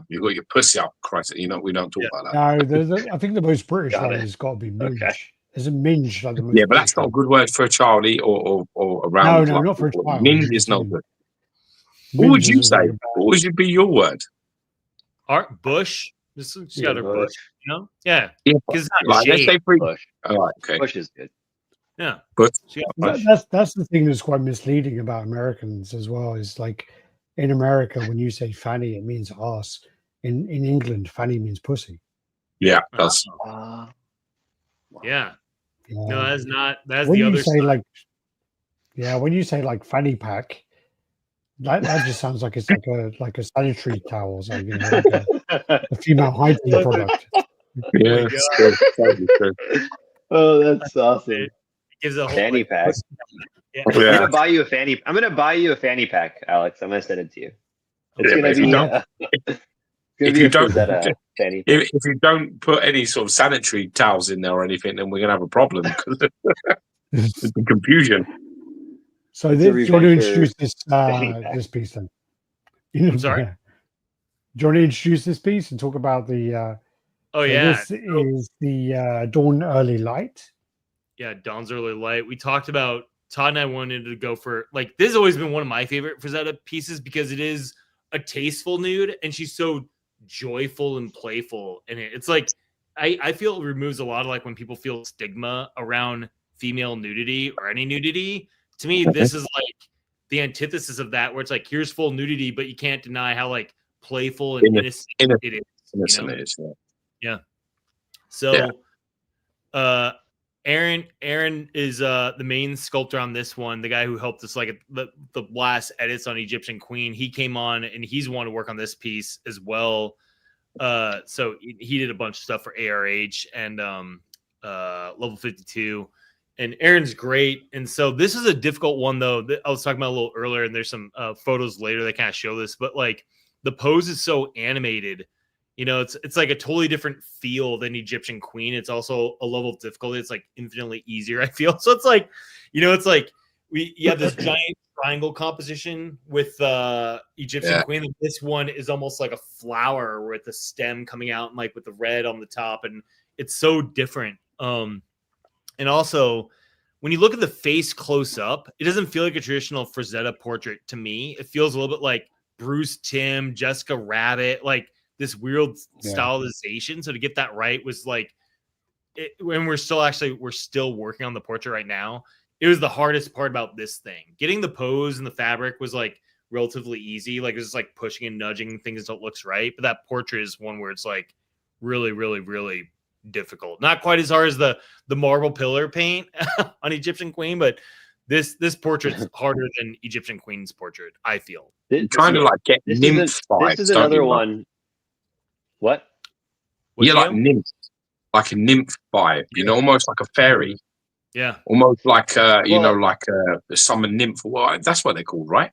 you got your pussy up, Christ. We don't talk like that. No, I think the most British one has got to be minge. Okay. There's a minge like the most. Yeah, but that's not a good word for a child or around. No, not for a child. Minge is not good. What would you say? What would be your word? Art bush. This has got a bush, Yeah. Yeah. Because like, let's say bush. All right, okay. Bush is good. Yeah. But that's the thing that's quite misleading about Americans as well. Is like in America, when you say fanny, it means arse. In England, fanny means pussy. Yeah, that's Yeah. Yeah. No, that's not. That's When the you other say side. like, when you say like fanny pack, that just sounds like it's like a sanitary towel or something, you know, like a female hygiene product. yeah. God. Still, totally true. Oh, that's awesome. It gives a whole Fanny like, pack. Yeah. I'm Yeah. gonna buy you a fanny. I'm gonna buy you a fanny pack, Alex. I'm gonna send it to you. It's Yeah, gonna but if you be. don't- It's gonna if be you a don't- Frazetta fanny. If you don't put any sort of sanitary towels in there or anything, then we're gonna have a problem because of the confusion. So It's a do you want to ReVenture introduce this fanny pack. this piece then? I'm sorry? Yeah. Do you want to introduce this piece and talk about the? Oh so yeah. This is the Dawn Early Light. Yeah, Dawn's Early Light. We talked about Todd and I wanted to go for like this has always been one of my favorite Frazetta pieces because it is a tasteful nude and she's so joyful and playful in it. It's like I feel it removes a lot of like when people feel stigma around female nudity or any nudity. To me, this is like the antithesis of that, where it's like here's full nudity, but you can't deny how like playful and innocent it is. Innocent You know? it is, Yeah. So Aaron is the main sculptor on this one, the guy who helped us like the last edits on Egyptian Queen. He came on and he's wanted to work on this piece as well. So he did a bunch of stuff for ARH and Level 52. And Aaron's great. And so this is a difficult one though. That I was talking about a little earlier, and there's some photos later that kind of show this, but like the pose is so animated. You know, it's like a totally different feel than Egyptian Queen. It's also a level of difficulty. It's like infinitely easier, I feel. So it's like, you know, it's like you have this giant triangle composition with Egyptian Queen. And this one is almost like a flower with the stem coming out and like with the red on the top. And it's so different. And also, when you look at the face close up, it doesn't feel like a traditional Frazetta portrait to me. It feels a little bit like Bruce Timm, Jessica Rabbit, like this weird stylization. So to get that right was like, when we're still working on the portrait right now. It was the hardest part about this thing. Getting the pose and the fabric was like relatively easy. Like it was just like pushing and nudging things until it looks right. But that portrait is one where it's like really, really, really difficult. Not quite as hard as the marble pillar paint on Egyptian Queen, but this portrait's harder than Egyptian Queen's portrait, I feel. Kind of like get nymph vibes. This is another one. What? Yeah, like nymph, like a nymph vibe. You know, almost like a fairy. Yeah, almost like you know, like a summer nymph. Well, that's what they're called, right?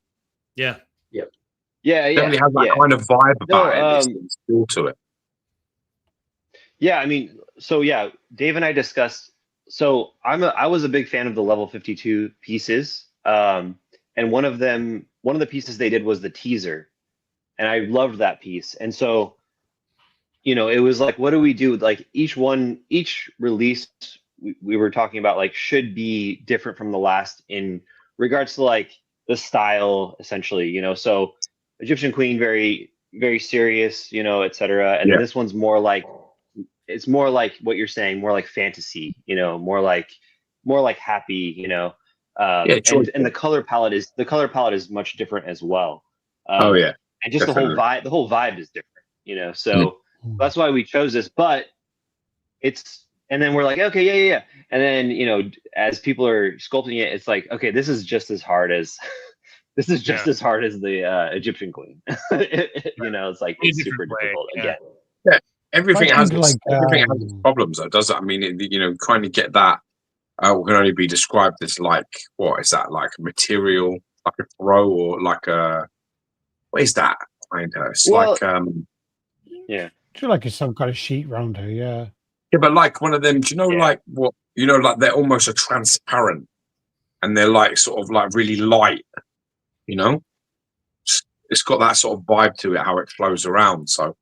Yeah. Yep. Yeah. Definitely has that kind of vibe about it. There's feel to it. Yeah, I mean, so yeah, Dave and I discussed. So I was a big fan of the Level 52 pieces, and one of the pieces they did was the teaser, and I loved that piece. And so, you know, it was like, what do we do? Like each release we were talking about like should be different from the last in regards to like the style, essentially. You know, so Egyptian Queen very very serious, you know, etc. And this one's more like. It's more like what you're saying, more like fantasy, you know, more like happy, you know, and the color palette is much different as well. And just the whole vibe is different, you know, so that's why we chose this. But and then we're like, okay, yeah, and then, you know, as people are sculpting it, it's like, okay, this is just as hard as as hard as the Egyptian Queen. You know, it's like it's super difficult again. Yeah. Everything has its problems, though, does it? I mean, you know, kind of get that. Can only be described as like, what is that? Like a material, like a throw, or like a what is that? Kind of. It's like I feel like it's some kind of sheet round her. Yeah, but like one of them. Do you know like what? You know, like they're almost a transparent, and they're like sort of like really light. You know, it's got that sort of vibe to it, how it flows around. So.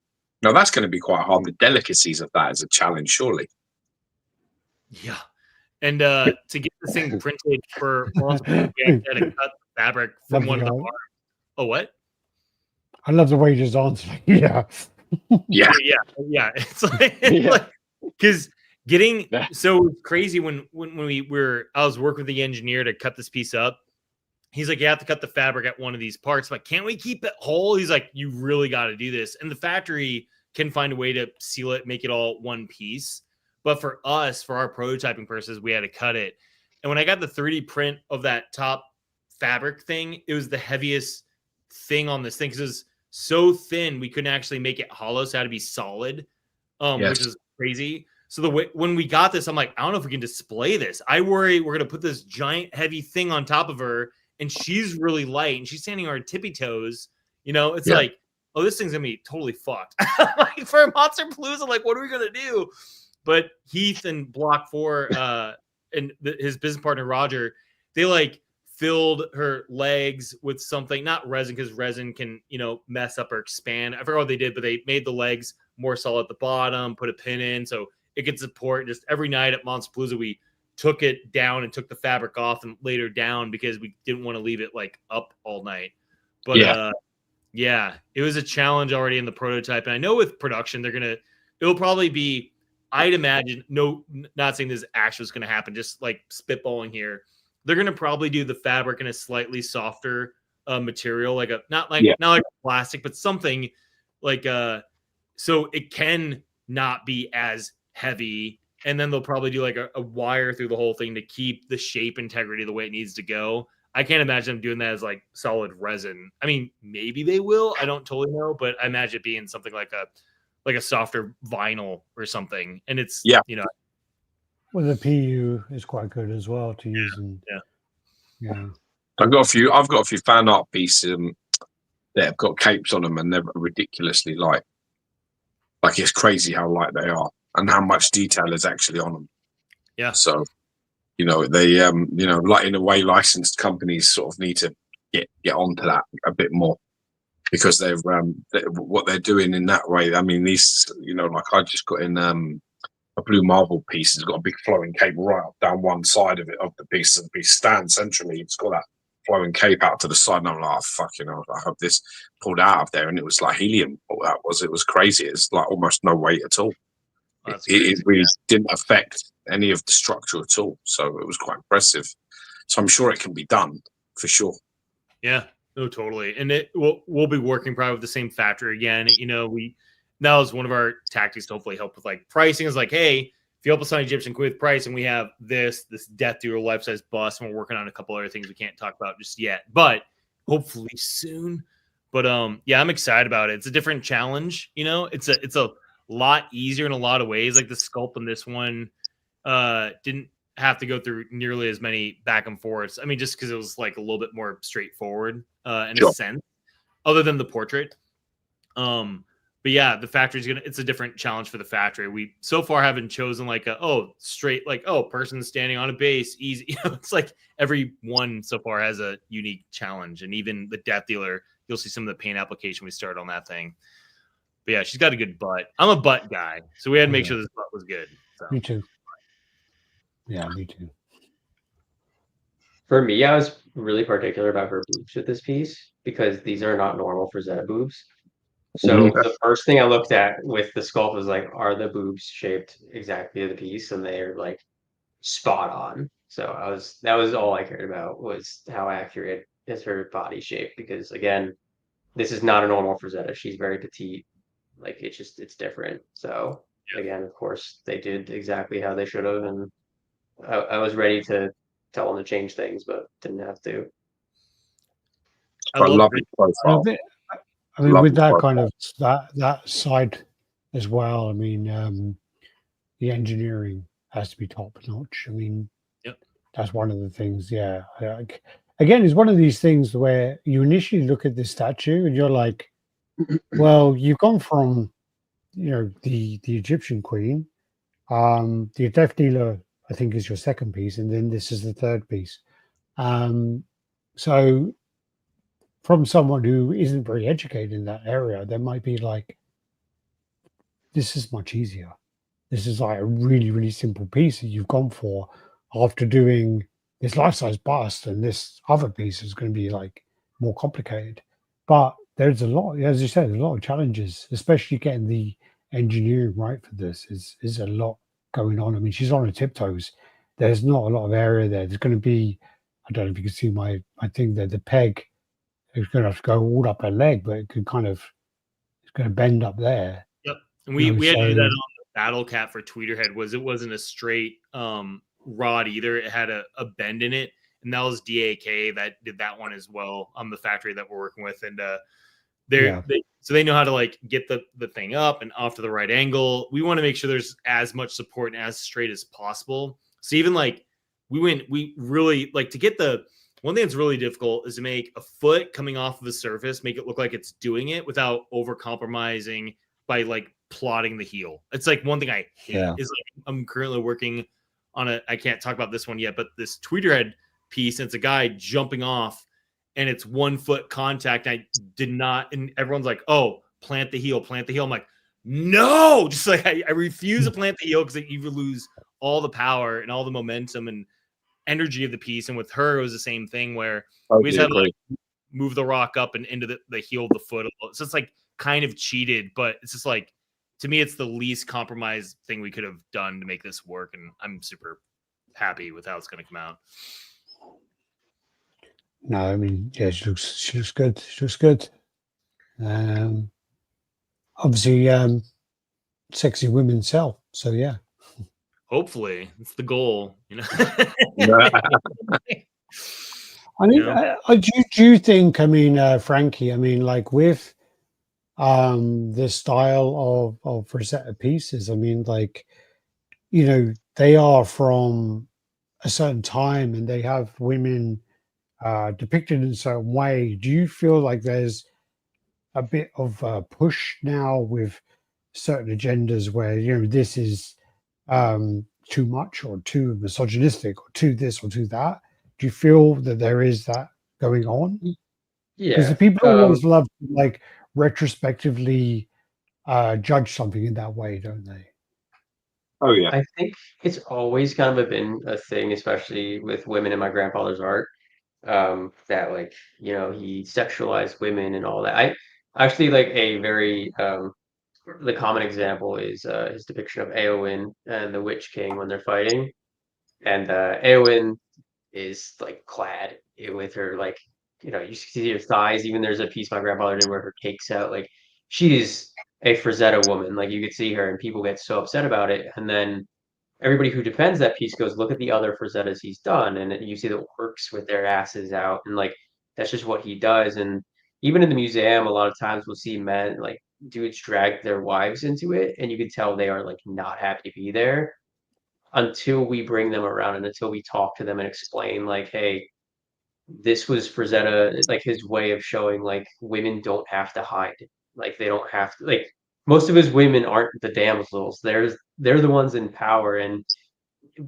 No, that's going to be quite hard. The delicacies of that is a challenge, surely. Yeah, and to get this thing printed for multiple, we had to cut the fabric from one of the bars. Oh, what? I love the way you just answer. Yeah. It's like because getting so crazy when I was working with the engineer to cut this piece up. he's like, you have to cut the fabric at one of these parts. I'm like, can't we keep it whole? He's like, you really got to do this. And the factory can find a way to seal it, make it all one piece. But for us, for our prototyping purposes, we had to cut it. And when I got the 3D print of that top fabric thing, it was the heaviest thing on this thing because it was so thin we couldn't actually make it hollow, so it had to be solid, which is crazy. So when we got this, I'm like, I don't know if we can display this. I worry we're gonna put this giant heavy thing on top of her, and she's really light, and she's standing on her tippy toes. You know, it's like, oh, this thing's gonna be totally fucked. Like for a Monster Palooza, like, what are we gonna do? But Heath and Block 4 and his business partner Roger, they like filled her legs with something, not resin, because resin can, you know, mess up or expand. I forgot what they did, but they made the legs more solid at the bottom, put a pin in so it could support. Just every night at Monster Palooza, we took it down and took the fabric off and laid her down because we didn't want to leave it like up all night. But yeah, it was a challenge already in the prototype. And I know with production, it'll probably be, I'd imagine, no, not saying this actually is going to happen, just like spitballing here. They're going to probably do the fabric in a slightly softer material, like not like plastic, but something like so it can not be as heavy. And then they'll probably do like a wire through the whole thing to keep the shape integrity the way it needs to go. I can't imagine them doing that as like solid resin. I mean, maybe they will. I don't totally know, but I imagine it being something like a softer vinyl or something. And it's you know. Well, the PU is quite good as well to use. Yeah. I've got a few fan art pieces that have got capes on them, and they're ridiculously light. Like, it's crazy how light they are and how much detail is actually on them. Yeah. So, you know, they, you know, like in a way, licensed companies sort of need to get onto that a bit more because they've what they're doing in that way. I mean, these, you know, like I just got in a blue marble piece. It's got a big flowing cape right up down one side of it, of the piece, and the piece stands centrally. It's got that flowing cape out to the side, and I'm like, oh, fuck, you know, I hope this pulled out of there. And it was like helium. All that was, it was crazy. It's like almost no weight at all. It really didn't affect any of the structure at all. So it was quite impressive. So I'm sure it can be done for sure. Yeah, no, totally. And we'll be working probably with the same factory again. You know, that was one of our tactics to hopefully help with like pricing. Is like, hey, if you help us on Egyptian Queen with pricing, we have this death dealer life-size bust, and we're working on a couple other things we can't talk about just yet, but hopefully soon. But yeah, I'm excited about it. It's a different challenge. You know, it's a lot easier in a lot of ways. Like the sculpt in this one didn't have to go through nearly as many back and forths. I mean, just because it was like a little bit more straightforward in a sense, other than the portrait. But yeah, the factory's it's a different challenge for the factory. We so far haven't chosen like straight, like, person standing on a base, easy. You know, it's like every one so far has a unique challenge. And even the death dealer, you'll see some of the paint application we started on that thing. But yeah, she's got a good butt. I'm a butt guy, so we had to make sure this butt was good. So. Me too. Yeah, me too. For me, I was really particular about her boobs with this piece because these are not normal Frazetta boobs. So the first thing I looked at with the sculpt was like, are the boobs shaped exactly to the piece? And they're like spot on. So that was all I cared about, was how accurate is her body shape, because again, this is not a normal Frazetta. She's very petite. Like it's different. So again, of course, they did exactly how they should have, and I was ready to tell them to change things, but didn't have to. I love it profile. I mean, with that kind of that side as well. I mean, the engineering has to be top notch. I mean, that's one of the things. Yeah, again, it's one of these things where you initially look at this statue and you're like, well, you've gone from, you know, the Egyptian queen, the death dealer, I think, is your second piece, and then this is the third piece. So from someone who isn't very educated in that area, they might be like, this is much easier. This is like a really, really simple piece that you've gone for after doing this life-size bust, and this other piece is going to be like more complicated. But there's a lot, as you said, there's a lot of challenges, especially getting the engineering right for this is a lot going on. I mean, she's on her tiptoes. There's not a lot of area there. There's going to be I don't know if you can see my thing there. The peg is going to have to go all up her leg, but it could kind of, it's going to bend up there. Yep. And we had to do that on the Battle Cat for Tweeterhead. It wasn't a straight rod either. It had a bend in it, and that was DAK that did that one as well on the factory that we're working with. And so they know how to like get the thing up and off to the right angle. We want to make sure there's as much support and as straight as possible. So even like we really like to get the one thing that's really difficult is to make a foot coming off of the surface, make it look like it's doing it without over compromising by like plotting the heel. It's like one thing I hate is like I'm currently working on I can't talk about this one yet, but this Tweeterhead piece, and it's a guy jumping off and it's 1 foot contact. I did not, and everyone's like, oh, plant the heel. I'm like, no, just like I refuse to plant the heel because you lose all the power and all the momentum and energy of the piece. And with her, it was the same thing where we just had to like move the rock up and into the heel of the foot. So it's like kind of cheated, but it's just like, to me, it's the least compromised thing we could have done to make this work. And I'm super happy with how it's going to come out. No, I mean, yeah, she looks good. She looks good. Obviously, sexy women sell. So yeah. Hopefully, it's the goal. You know. I mean, do you think? I mean, Frankie. I mean, like with the style of Frazetta pieces. I mean, like, you know, they are from a certain time, and they have women depicted in a certain way. Do you feel like there's a bit of a push now with certain agendas where, you know, this is too much or too misogynistic or too this or too that? Do you feel that there is that going on? Yeah, because the people always love to like retrospectively judge something in that way, don't they? Oh yeah. I think it's always kind of been a thing, especially with women in my grandfather's art, that like, you know, he sexualized women and all that. I actually like a very the common example is his depiction of Eowyn and the Witch King when they're fighting, and Eowyn is like clad with her, like, you know, you see her thighs. Even there's a piece my grandfather did where her cake's out. Like, she's a Frazetta woman. Like, you could see her, and people get so upset about it. And then everybody who defends that piece goes, look at the other Frazettas he's done, and you see the orcs with their asses out, and like that's just what he does. And even in the museum, a lot of times we'll see men, like dudes, drag their wives into it, and you can tell they are like not happy to be there until we bring them around and until we talk to them and explain, like, hey, this was Frazetta, like his way of showing like women don't have to hide. Like, they don't have to, like, most of his women aren't the damsels. They're the ones in power, and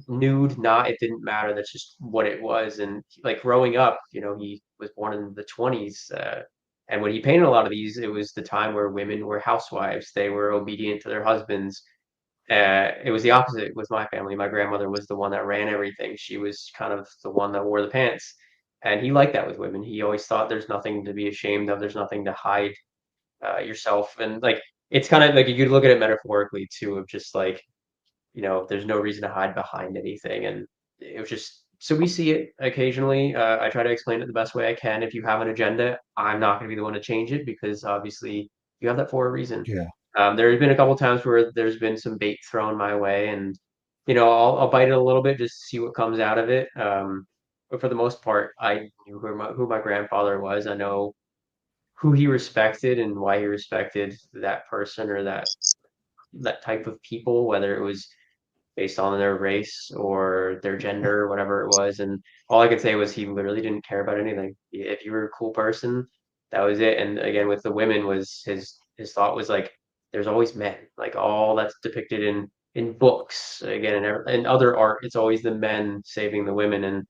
nude, not, it didn't matter. That's just what it was. And like growing up, you know, he was born in the 20s. And when he painted a lot of these, it was the time where women were housewives. They were obedient to their husbands. It was the opposite with my family. My grandmother was the one that ran everything. She was kind of the one that wore the pants. And he liked that with women. He always thought there's nothing to be ashamed of. There's nothing to hide yourself. And like, it's kind of like you could look at it metaphorically too, of just like, you know, there's no reason to hide behind anything. And it was just, so we see it occasionally. I try to explain it the best way I can. If you have an agenda, I'm not going to be the one to change it, because obviously you have that for a reason. Yeah. There's been a couple times where there's been some bait thrown my way, and you know, I'll bite it a little bit just to see what comes out of it. But for the most part, I knew who my grandfather was. I know who he respected and why he respected that person or that type of people, whether it was based on their race or their gender or whatever it was. And all I could say was he literally didn't care about anything. If you were a cool person, that was it. And again, with the women, was his thought was like, there's always men. Like, all that's depicted in books, again, and other art, it's always the men saving the women. And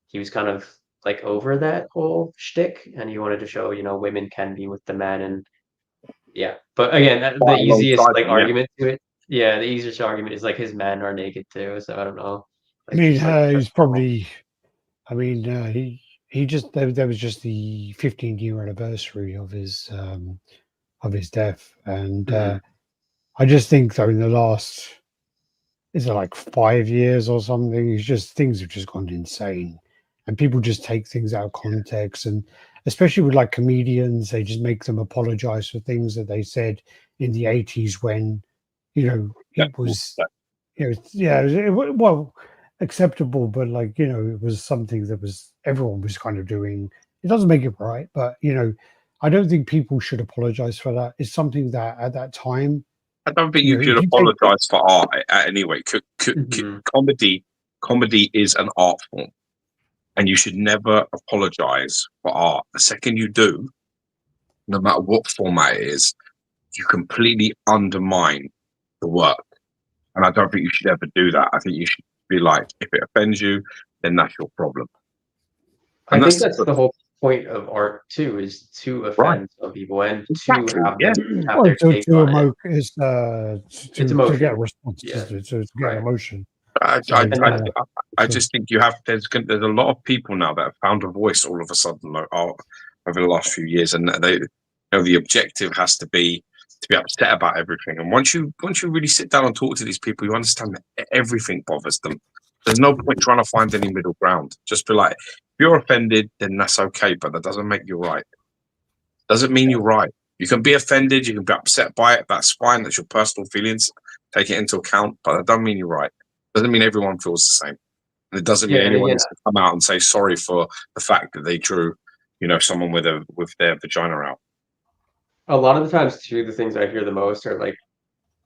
he was kind of like over that whole shtick, and he wanted to show, you know, women can be with the men. And yeah, but again, the easiest like argument to it, yeah, the easiest argument is like his men are naked too. So I don't know. I mean, he's probably. I mean, he just there was just the 15-year anniversary of his death, and I just think though in the last, is it like 5 years or something? It's just, things have just gone insane, and people just take things out of context, and especially with like comedians, they just make them apologize for things that they said in the 80s when, you know, it was, you know, yeah, well, acceptable, but like, you know, it was something that was everyone was kind of doing. It doesn't make it right, but you know, I don't think people should apologize for that. It's something that at that time, I don't think you you know, should if you apologize for art anyway. Mhm. Comedy is an art form, and you should never apologize for art. The second you do, no matter what format it is, you completely undermine the work. And I don't think you should ever do that. I think you should be like, if it offends you, then that's your problem. I And think that's the whole point of art too, is to Right. offend some people and Exactly, to have yeah. them have well, their to take on it. emote is It's to emotion. get a response, Yeah. to get Right. an emotion. I So, just think you have. There's a lot of people now that have found a voice all of a sudden over the last few years, and they, you know, the objective has to be upset about everything. And once you really sit down and talk to these people, you understand that everything bothers them. There's no point trying to find any middle ground. Just be like, if you're offended, then that's okay, but that doesn't make you right. Doesn't mean you're right. You can be offended, you can be upset by it. That's fine. That's your personal feelings. Take it into account, but that doesn't mean you're right. Doesn't mean everyone feels the same. And it doesn't mean Yeah, and anyone again, needs to come out and say sorry for the fact that they drew, you know, someone with their vagina out. a lot of the times too, the things I hear the most are like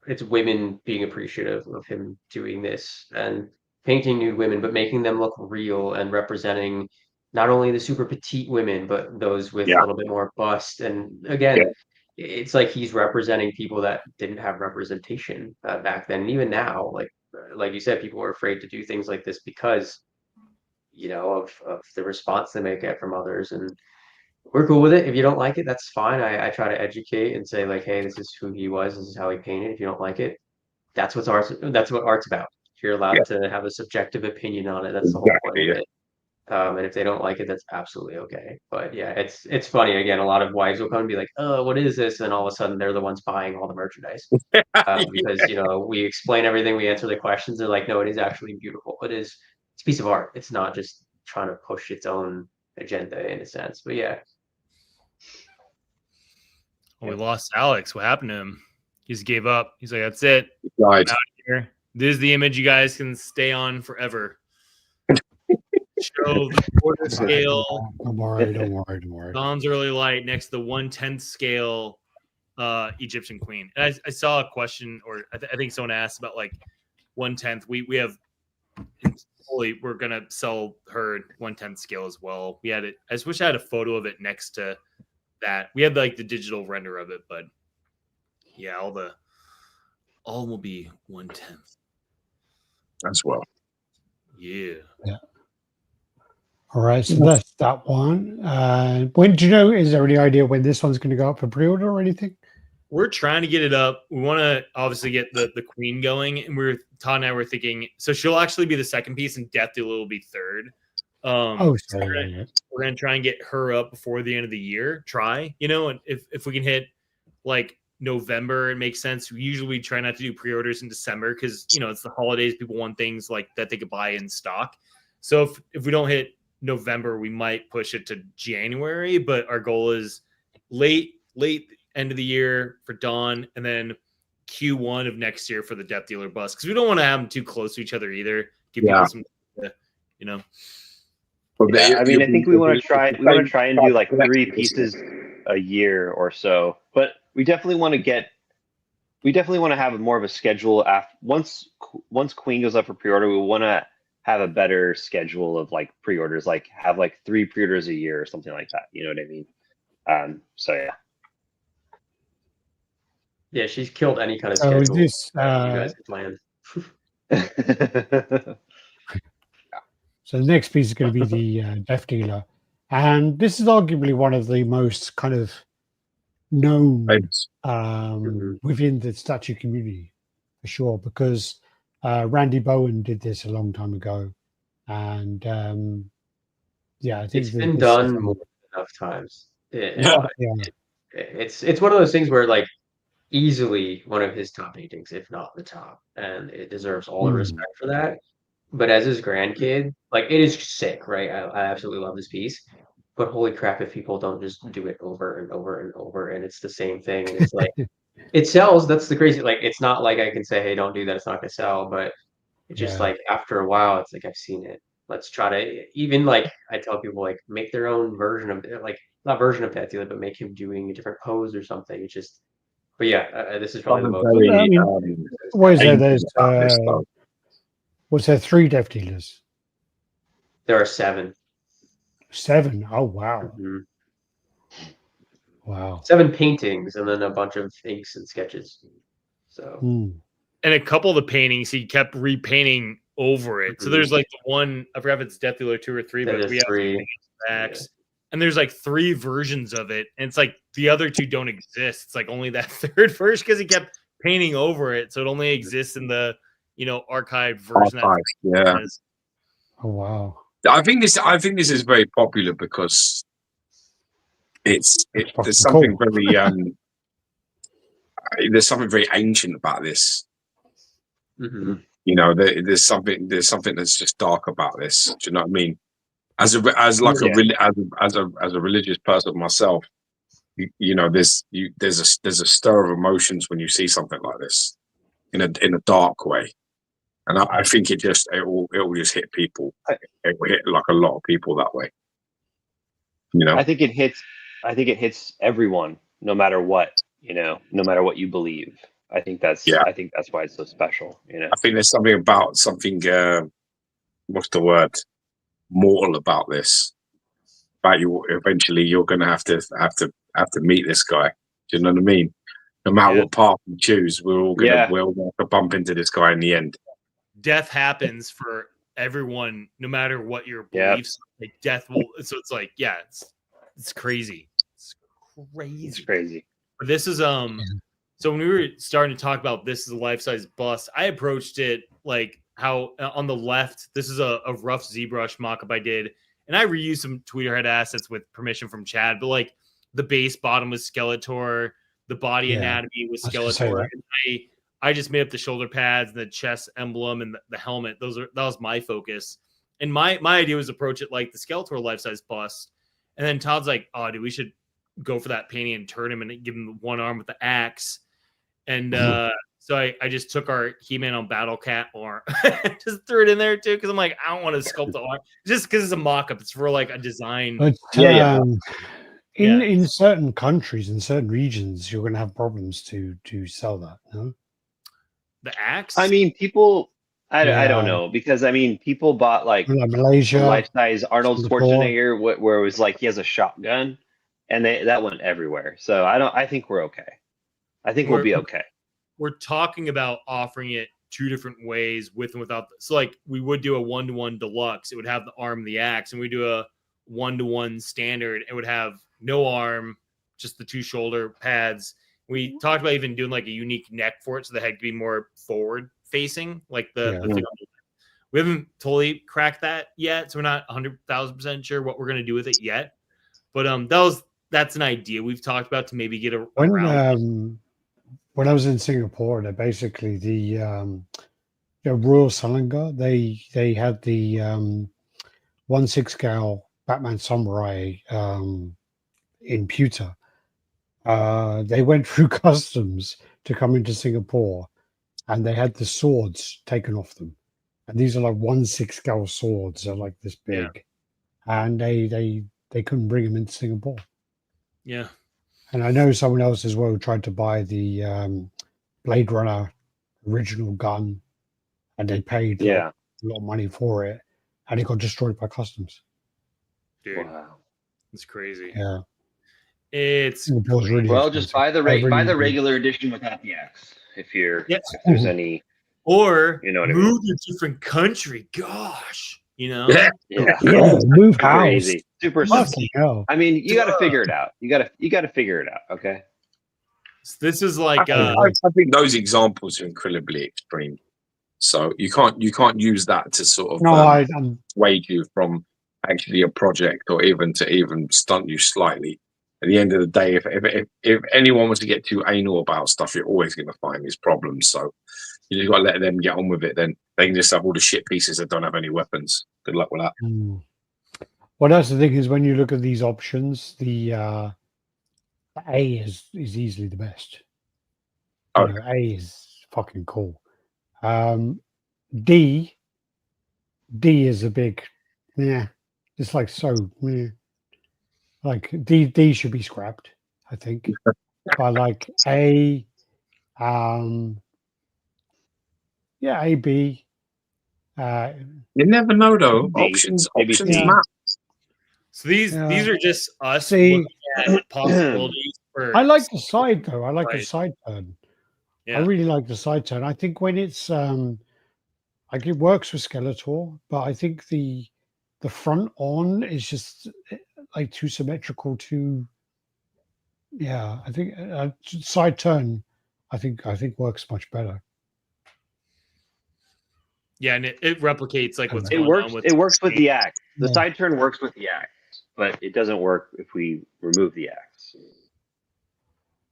it's women being appreciative of him doing this and painting nude women, but making them look real and representing not only the super petite women, but those with Yeah. a little bit more bust. And again, Yeah. it's like he's representing people that didn't have representation back then. And even now, like you said, people are afraid to do things like this because, you know, of the response they may get from others. And we're cool with it. If you don't like it, that's fine. I try to educate and say like, hey, this is who he was. This is how he painted. If you don't like it, that's what art's about. You're Yeah. allowed to have a subjective opinion on it. That's the whole point of it. And if they don't like it, that's absolutely okay. But yeah, it's funny. Again, a lot of wives will come and be like, "Oh, what is this?" And all of a sudden, they're the ones buying all the merchandise because you know we explain everything, we answer the questions. They're like, "No, it is actually beautiful. It's a piece of art. It's not just trying to push its own agenda in a sense." But yeah, Well, we lost Alex. What happened to him? He just gave up. He's like, "That's it. Right. I'm out of here. This is the image you guys can stay on forever." Show the quarter scale. don't worry. Dawn's early light next to the 1/10 scale Egyptian queen. And I saw a question, or I think someone asked about like 1/10. We have we're gonna sell her 1/10 scale as well. We had it. I just wish I had a photo of it next to that. We had like the digital render of it, but yeah, all will be 1/10 as well. Yeah. All right, so that's that one. When do you know? Is there any idea when this one's going to go up for pre-order or anything? We're trying to get it up. We want to obviously get the queen going, and Todd and I were thinking, so she'll actually be the second piece, and Death Dealer will be third. Sorry. We're gonna try and get her up before the end of the year. Try, you know, and if we can hit like November, it makes sense. We try not to do pre-orders in December because you know it's the holidays. People want things like that they could buy in stock. So if we don't hit November, we might push it to January, but our goal is late end of the year for Dawn, and then Q1 of next year for the Death Dealer bus, because we don't want to have them too close to each other either. Give people some, you know. Yeah, I mean, I think we want to try and do like 3 pieces a year or so, but we definitely want to have more of a schedule after once Queen goes up for pre-order. We want to have a better schedule of like pre-orders, like have like 3 pre-orders a year or something like that. You know what I mean? So yeah. Yeah, she's killed any kind of So schedule is this, that you guys had planned. So the next piece is going to be the Death Dealer, and this is arguably one of the most kind of known within the statue community for sure, because Randy Bowen did this a long time ago, and I think it's been done more than enough times. It's one of those things where like easily one of his top paintings, if not the top, and it deserves all the respect for that. But as his grandkid, like it is sick, right? I absolutely love this piece. But holy crap, if people don't just do it over and over and over, and it's the same thing, and it's like it sells. That's the crazy. Like it's not like I can say, hey, don't do that. It's not gonna sell. But it's just Yeah. like after a while, it's like I've seen it. Let's try to even like I tell people like make their own version of it, like not version of Tattoo, but make him doing a different pose or something. It's just, but yeah, this is probably the most. Very, I mean, what is there? ancient There's about this stuff. was there 3 dev dealers? There are 7. 7. Oh wow, Mhm. wow. 7 paintings and then a bunch of inks and sketches. So Hmm. And a couple of the paintings he kept repainting over it. So there's like the one, I forgot if it's Death Dealer 2 or 3, that but is we have 3. X. And there's like 3 versions of it. And it's like the other 2 don't exist. It's like only that 3rd version because he kept painting over it. So it only exists in the, archived version. Archives, yeah. Oh wow. I think this is very popular because there's fucking something cool. very there's something very ancient about this. Mhm. There's something that's just dark about this. Do you know what I mean? As a religious person myself, there's a stir of emotions when you see something like this in a dark way, and I think it will just hit people. It will hit like a lot of people that way. I think it hits everyone, no matter what, no matter what you believe. I think that's why it's so special. I think there's something about what's the word? Mortal about this. About you, eventually you're going to have to meet this guy. Do you know what I mean? No matter what path we choose, we're all going to bump into this guy in the end. Death happens for everyone, no matter what your beliefs. Like death will. So it's like, it's crazy. It's crazy. It's crazy. But this is So when we were starting to talk about this is a life-size bust, I approached it like how on the left, this is a rough ZBrush mock-up I did, and I reused some Tweeterhead assets with permission from Chad, but like the base bottom was Skeletor, the body anatomy was Skeletor, and I just made up the shoulder pads, the chest emblem, and the helmet. That was my focus. And my idea was approach it like the Skeletor life-size bust. And then Todd's like, oh, dude, we should go for that painting and turn him and give him one arm with the axe. And so I just took our He-Man on Battle Cat arm, just threw it in there too, because I'm like, I don't want to sculpt the arm just because it's a mock-up. It's for like a design. But in certain countries, in certain regions, you're going to have problems to sell that. No, the axe. I mean, people. I don't know, because I mean, people bought like Malaysia, life-size Arnold Schwarzenegger, where it was like he has a shotgun, and that went everywhere. So I think we're okay. I think we'll be okay. We're talking about offering it 2 different ways, with and without. So like we would do a 1-to-1 deluxe. It would have the arm and the axe, and we do a 1-to-1 standard. It would have no arm, just the 2 shoulder pads. We talked about even doing like a unique neck for it, so the head could be more forward facing, like the thing. We haven't totally cracked that yet, so we're not 100,000% sure what we're gonna do with it yet. But that's an idea we've talked about to maybe get around. When I was in Singapore, they basically the Royal Salonga, they had the 1/6 scale Batman Samurai in pewter. They went through customs to come into Singapore, and they had the swords taken off them. And these are like 1/6 scale swords. They're like this big, and they couldn't bring them into Singapore. Yeah. And I know someone else as well tried to buy the Blade Runner original gun, and they paid a lot of money for it, and it got destroyed by customs. Dude, wow, it's crazy. Yeah, it's really just buy the regular edition without the axe if there's any, or move to a different country. Gosh, move house. Crazy. Super simple. I mean, you got to figure it out. You got to figure it out. Okay. This is like I think those examples are incredibly extreme. So you can't use that to sort of sway you from actually a project, or even stunt you slightly. At the end of the day, if anyone wants to get too anal about stuff, you're always going to find these problems. So you just got to let them get on with it. Then They can just have all the shit pieces that don't have any weapons. Good luck with that. Well, that's the thing is when you look at these options, the A is easily the best. Oh. You know, A is fucking cool. D is a big, it's like so, like D should be scrapped, I think. But like A, A, B. You never know though. B, Options maybe C. map. So these are just us See, looking at possibilities for. I like the side though. I like the Right. side turn. Yeah. I really like the side turn. I think when it's like it works with Skeletor, but I think the front on is just like too symmetrical. I think side turn. I think works much better. Yeah, and it replicates like what's It going works. on with It works with the axe. The Yeah. side turn works with the axe, but it doesn't work if we remove the axe.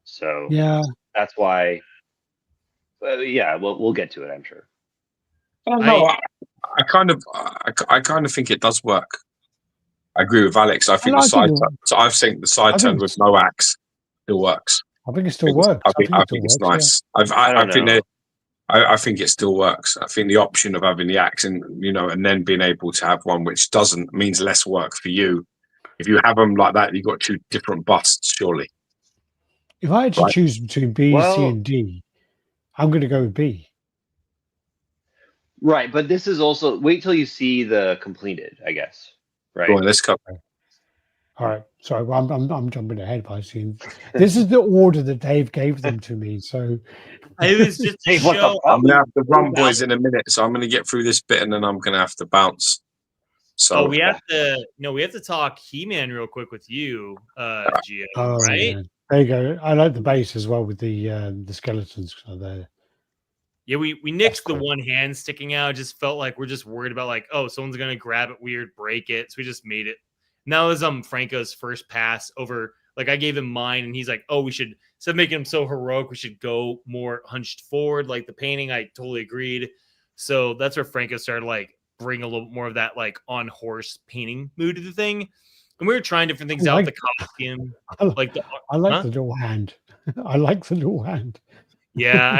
So Yeah, that's why. We'll get to it. I'm sure. I don't know. I kind of think it does work. I agree with Alex. I think the side turn. So I think the side turn with no axe still works. I think it still works. I think it's nice. I think it still works. I think the option of having the axe and and then being able to have one which doesn't means less work for you. If you have them like that, you've got two different busts, surely. If I had to choose between B, C, and D, I'm going to go with B. Right, but this is also wait till you see the completed, I guess. Right. Go on, let's go. All right. Sorry, well, I'm jumping ahead by seeing. This is the order that Dave gave them to me. So it was just a show. I'm gonna have to run, boys, in a minute. So I'm gonna get through this bit and then I'm gonna have to bounce. So we have to talk He-Man real quick with you, Gio. Right? Man. There you go. I like the base as well with the skeletons there. Yeah, we nixed the one hand sticking out. It just felt like we're just worried about like, oh, someone's gonna grab it weird, break it. So we just made it. And that was Franco's first pass over. Like I gave him mine, and he's like, oh, we should instead of making him so heroic, we should go more hunched forward, like the painting. I totally agreed. So that's where Franco started like bring a little more of that like on horse painting mood to the thing. And we were trying different things out. The costume, I like the dual hand. I like the dual hand. Yeah,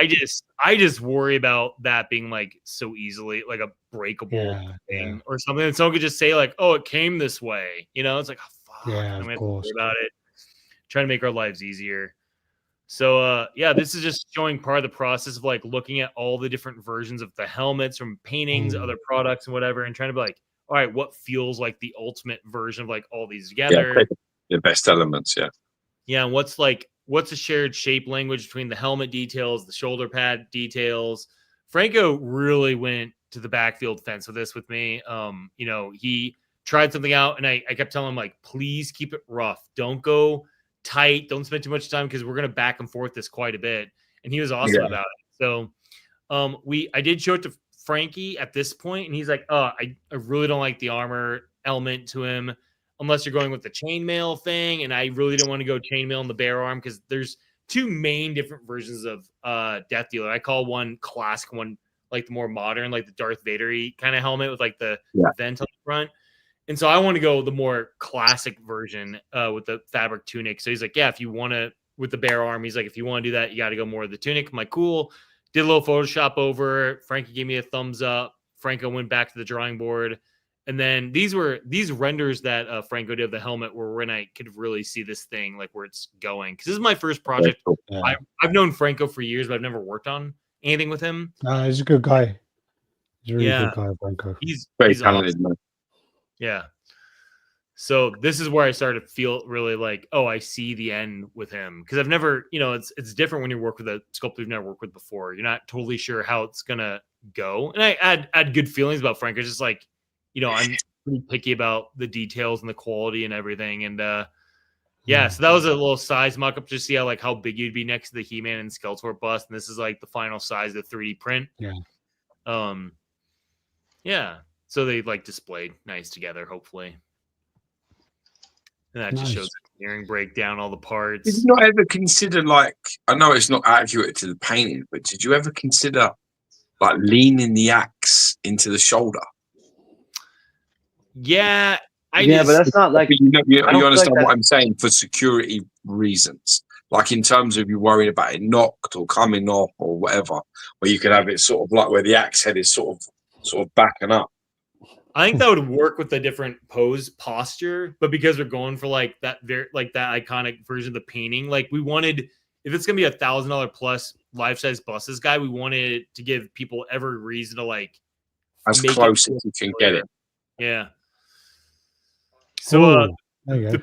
I just worry about that being like so easily like a breakable thing or something. And someone could just say like, "Oh, it came this way." It's like, oh, fuck. Yeah, I'm of course. worry about it. Trying to make our lives easier. So this is just showing part of the process of like looking at all the different versions of the helmets from paintings, other products, and whatever, and trying to be like, all right, what feels like the ultimate version of like all these together? Yeah, the best elements, Yeah, and what's a shared shape language between the helmet details, the shoulder pad details? Franco really went to the backfield fence with this with me. He tried something out, and I kept telling him like, please keep it rough. Don't go tight. Don't spend too much time because we're gonna back and forth this quite a bit. And he was awesome about it. So I did show it to Frankie at this point, and he's like, oh, I really don't like the armor element to him. Unless you're going with the chainmail thing, and I really don't want to go chainmail in the bare arm because there's two main different versions of Death Dealer. I call one classic, one like the more modern, like the Darth Vader-y kind of helmet with like the vent on the front. And so I want to go the more classic version with the fabric tunic. So he's like, yeah, if you want to with the bare arm, he's like, if you want to do that, you got to go more of the tunic. I'm like, cool. Did a little Photoshop over. Frankie gave me a thumbs up. Franco went back to the drawing board. And then these renders that Franco did of the helmet were when I could really see this thing, like where it's going. Because this is my first project. Yeah. I've known Franco for years, but I've never worked on anything with him. He's a good guy. He's a really good guy, Franco. He's talented, awesome. man. Yeah. So this is where I started to feel really like, oh, I see the end with him. Because I've never, it's different when you work with a sculptor you've never worked with before. You're not totally sure how it's gonna go. And I had good feelings about Franco. Just like, I'm pretty picky about the details and the quality and everything. And so that was a little size mock-up to see how big you'd be next to the He-Man and Skeletor bust. And this is like the final size of the 3D print. Yeah. So they like displayed nice together, hopefully. And that just shows the engineering breakdown, all the parts. Did you not ever consider I know it's not accurate to the painting, but did you ever consider leaning the axe into the shoulder. Yeah, but that's not like you I don't feel understand like what I'm saying, for security reasons, like in terms of you worrying about it knocked or coming off or whatever, where you could have it sort of like where the axe head is sort of backing up. I think that would work with a different pose posture, but because we're going for like that iconic version of the painting, like we wanted, if it's gonna be $1,000 plus life-size buses guy, we wanted to give people every reason to like As make close as you can get it. Yeah. So the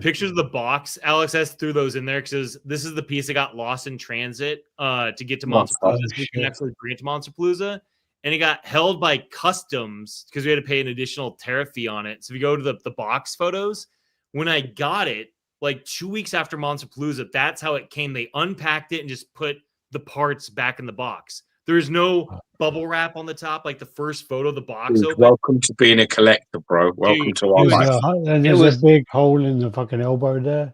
pictures of the box, Alex S threw those in there because this is the piece that got lost in transit to get to Monsterpalooza. We can actually bring it to Monsterpalooza. And it got held by customs because we had to pay an additional tariff fee on it. So if you go to the box photos, when I got it, like 2 weeks after Monsterpalooza, that's how it came. They unpacked it and just put the parts back in the box. There's no bubble wrap on the top, like the first photo of the box open. Welcome to being a collector, bro. Welcome to our life. There's a big hole in the fucking elbow there.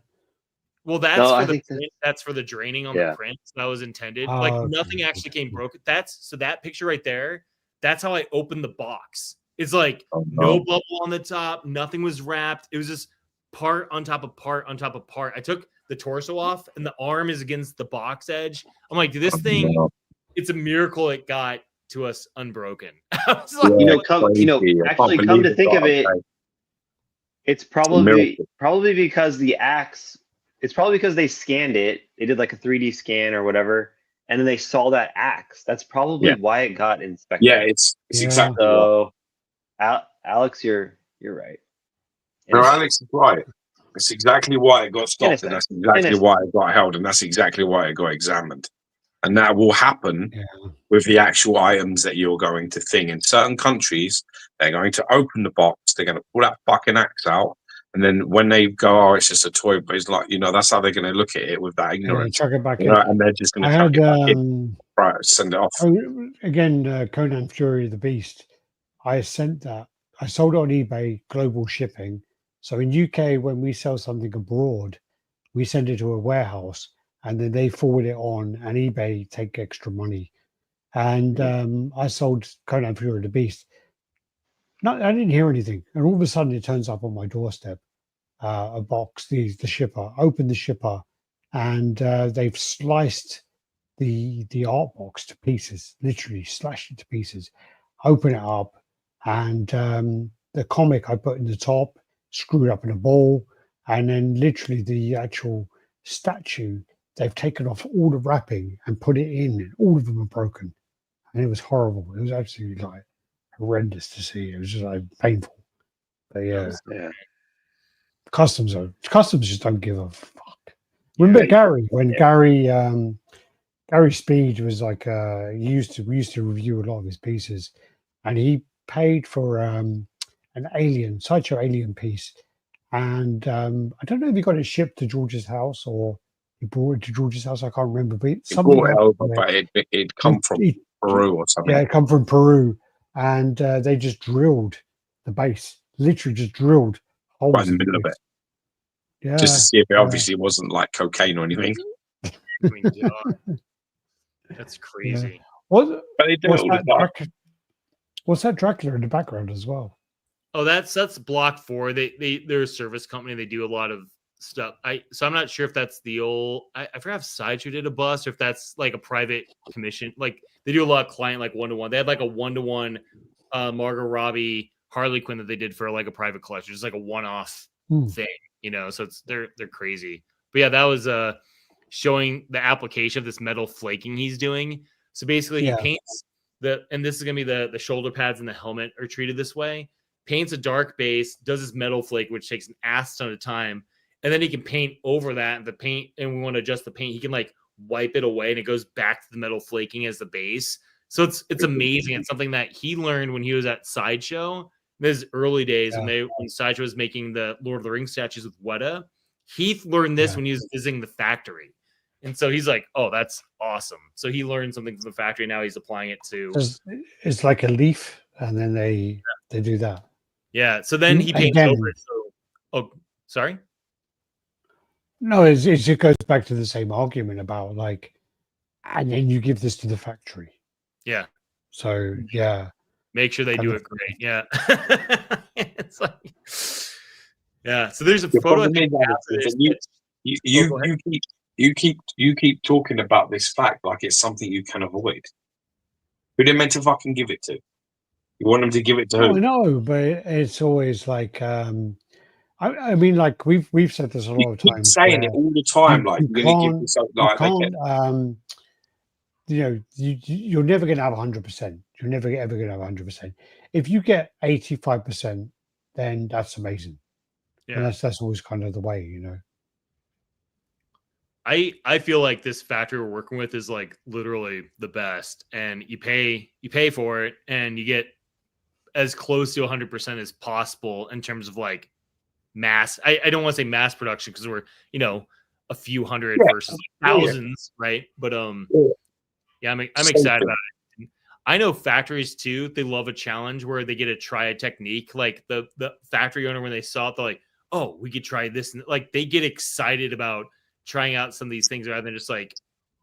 Well, that's for the draining on the print. That was intended. Like nothing actually came broken. So that picture right there, that's how I opened the box. It's like no bubble on the top. Nothing was wrapped. It was just part on top of part on top of part. I took the torso off and the arm is against the box edge. I'm like, dude, this thing, it's a miracle it got to us unbroken. I was like, come to think of it, it's probably because the axe. It's probably because they scanned it. They did like a 3D scan or whatever, and then they saw that axe. That's probably why it got inspected. Yeah, it's exactly. So, Alex, you're right. No, Alex is right. It's exactly why it got stopped, and that's exactly why it got held, and that's exactly why it got examined. And that will happen with the actual items that you're going to thing. In certain countries, they're going to open the box. They're going to pull that fucking axe out. And then when they go, oh, it's just a toy, but it's like, that's how they're going to look at it with that ignorance. Chuck it back in. And they're just going to chuck it back in. Right, send it off. Again, Conan Fury of the Beast. I sent that. I sold it on eBay, global shipping. So in UK, when we sell something abroad, we send it to a warehouse and then they forward it on and eBay take extra money. And I sold Conan Fury of the Beast. No, I didn't hear anything. And all of a sudden it turns up on my doorstep, a box, the shipper, open the shipper, and they've sliced the art box to pieces, literally slashed it to pieces, open it up, and the comic I put in the top, screwed up in a ball, and then literally the actual statue, they've taken off all the wrapping and put it in, and all of them are broken. And it was horrible. It was absolutely like horrendous to see. It was just like painful. But customs just don't give a fuck. Remember Gary, when Gary Speed was like we used to review a lot of his pieces, and he paid for an sideshow alien piece, and I don't know if he got it shipped to George's house or he brought it to George's house. I can't remember, but it'd come from Peru or something. Yeah, it come from Peru. And they just drilled the base, literally just drilled holes right in the middle of it. Yeah, just to see if it obviously wasn't like cocaine or anything. That's crazy. Yeah. What's that Dracula in the background as well? Oh, that's Block 4. They're a service company. They do a lot of stuff. So I'm not sure if that's the old. I forgot if Sideshow did a bust or if that's like a private commission. Like they do a lot of client like 1-to-1. They had like a 1-to-1 Margot Robbie Harley Quinn that they did for like a private collection. It's like a one-off thing, So they're crazy. But yeah, that was showing the application of this metal flaking he's doing. So basically, he paints and this is gonna be the shoulder pads and the helmet are treated this way. Paints a dark base, does his metal flake, which takes an ass ton of time. And then he can paint over that. The paint, and we want to adjust the paint. He can like wipe it away, and it goes back to the metal flaking as the base. So it's amazing. It's something that he learned when he was at Sideshow. In his early days, when Sideshow was making the Lord of the Rings statues with Weta, he learned this when he was visiting the factory. And so he's like, "Oh, that's awesome!" So he learned something from the factory. Now he's applying it to. It's like a leaf, and then they do that. Yeah. So then he paints over it. So, sorry. No, it just goes back to the same argument about like, and then you give this to the factory. Yeah. So yeah, Make sure they do it great. Yeah. It's like, yeah. So there's a photo. You keep talking about this fact like it's something you can avoid. Who they meant to fucking give it to? You want them to give it to who? I know, but it's always like I mean, like we've said this a lot of times. Saying it all the time, like you you're gonna give this up, like you can't, you know, you're never going to have 100%. You're never ever going to have 100%. If you get 85%, then that's amazing. Yeah, and that's always kind of the way, you know. I feel like this factory we're working with is like literally the best, and you pay for it, and you get as close to 100% as possible in terms of like mass. I don't want to say mass production because we're, you know, a few hundred versus thousands, right? But yeah, I'm excited about it. I know factories too, they love a challenge where they get to try a technique. Like the factory owner, when they saw it, they're like, oh, we could try this. And like they get excited about trying out some of these things rather than just like,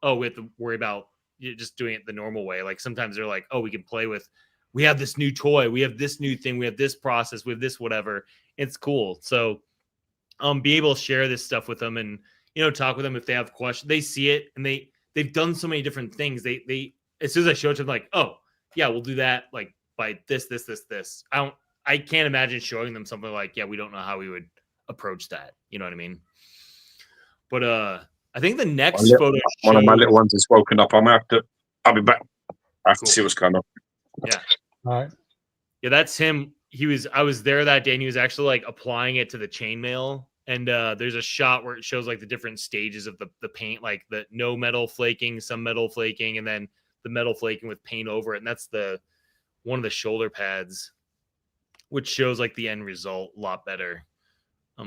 oh, we have to worry about just doing it the normal way. Like sometimes they're like, oh, we can play with, we have this new toy, we have this new thing, we have this process, we have this whatever. It's cool. So be able to share this stuff with them and, you know, talk with them if they have questions. They see it and they've done so many different things. They as soon as I show it to them, like, oh yeah, we'll do that like by this. I can't imagine showing them something like, yeah, we don't know how we would approach that. You know what I mean? But I think the next photo, one of my little ones is woken up. I'll be back. I have to see what's going on. Yeah. All right. Yeah, that's him. I was there that day and he was actually like applying it to the chainmail. And there's a shot where it shows like the different stages of the paint, like the no metal flaking, some metal flaking, and then the metal flaking with paint over it. And that's one of the shoulder pads, which shows like the end result a lot better.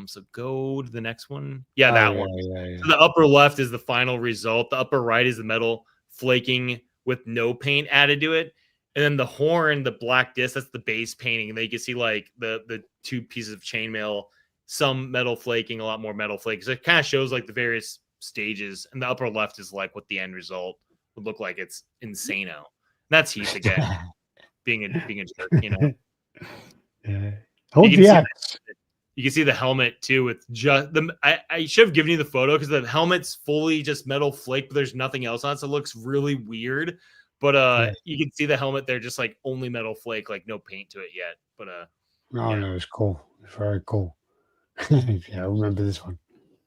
So go to the next one. Yeah, that one. Yeah. So the upper left is the final result. The upper right is the metal flaking with no paint added to it. And then the horn, the black disc, that's the base painting. And then you can see like the two pieces of chainmail, some metal flaking, a lot more metal flaking. So it kind of shows like the various stages. And the upper left is like what the end result would look like. It's insano. And that's Heath again, being a jerk, you know. Yeah. Hold the axe. You can see the helmet too with just I should have given you the photo because the helmet's fully just metal flake, but there's nothing else on it. So it looks really weird. But you can see the helmet there, just like only metal flake, like no paint to it yet. But no, it's cool. It's very cool. Yeah, I remember this one.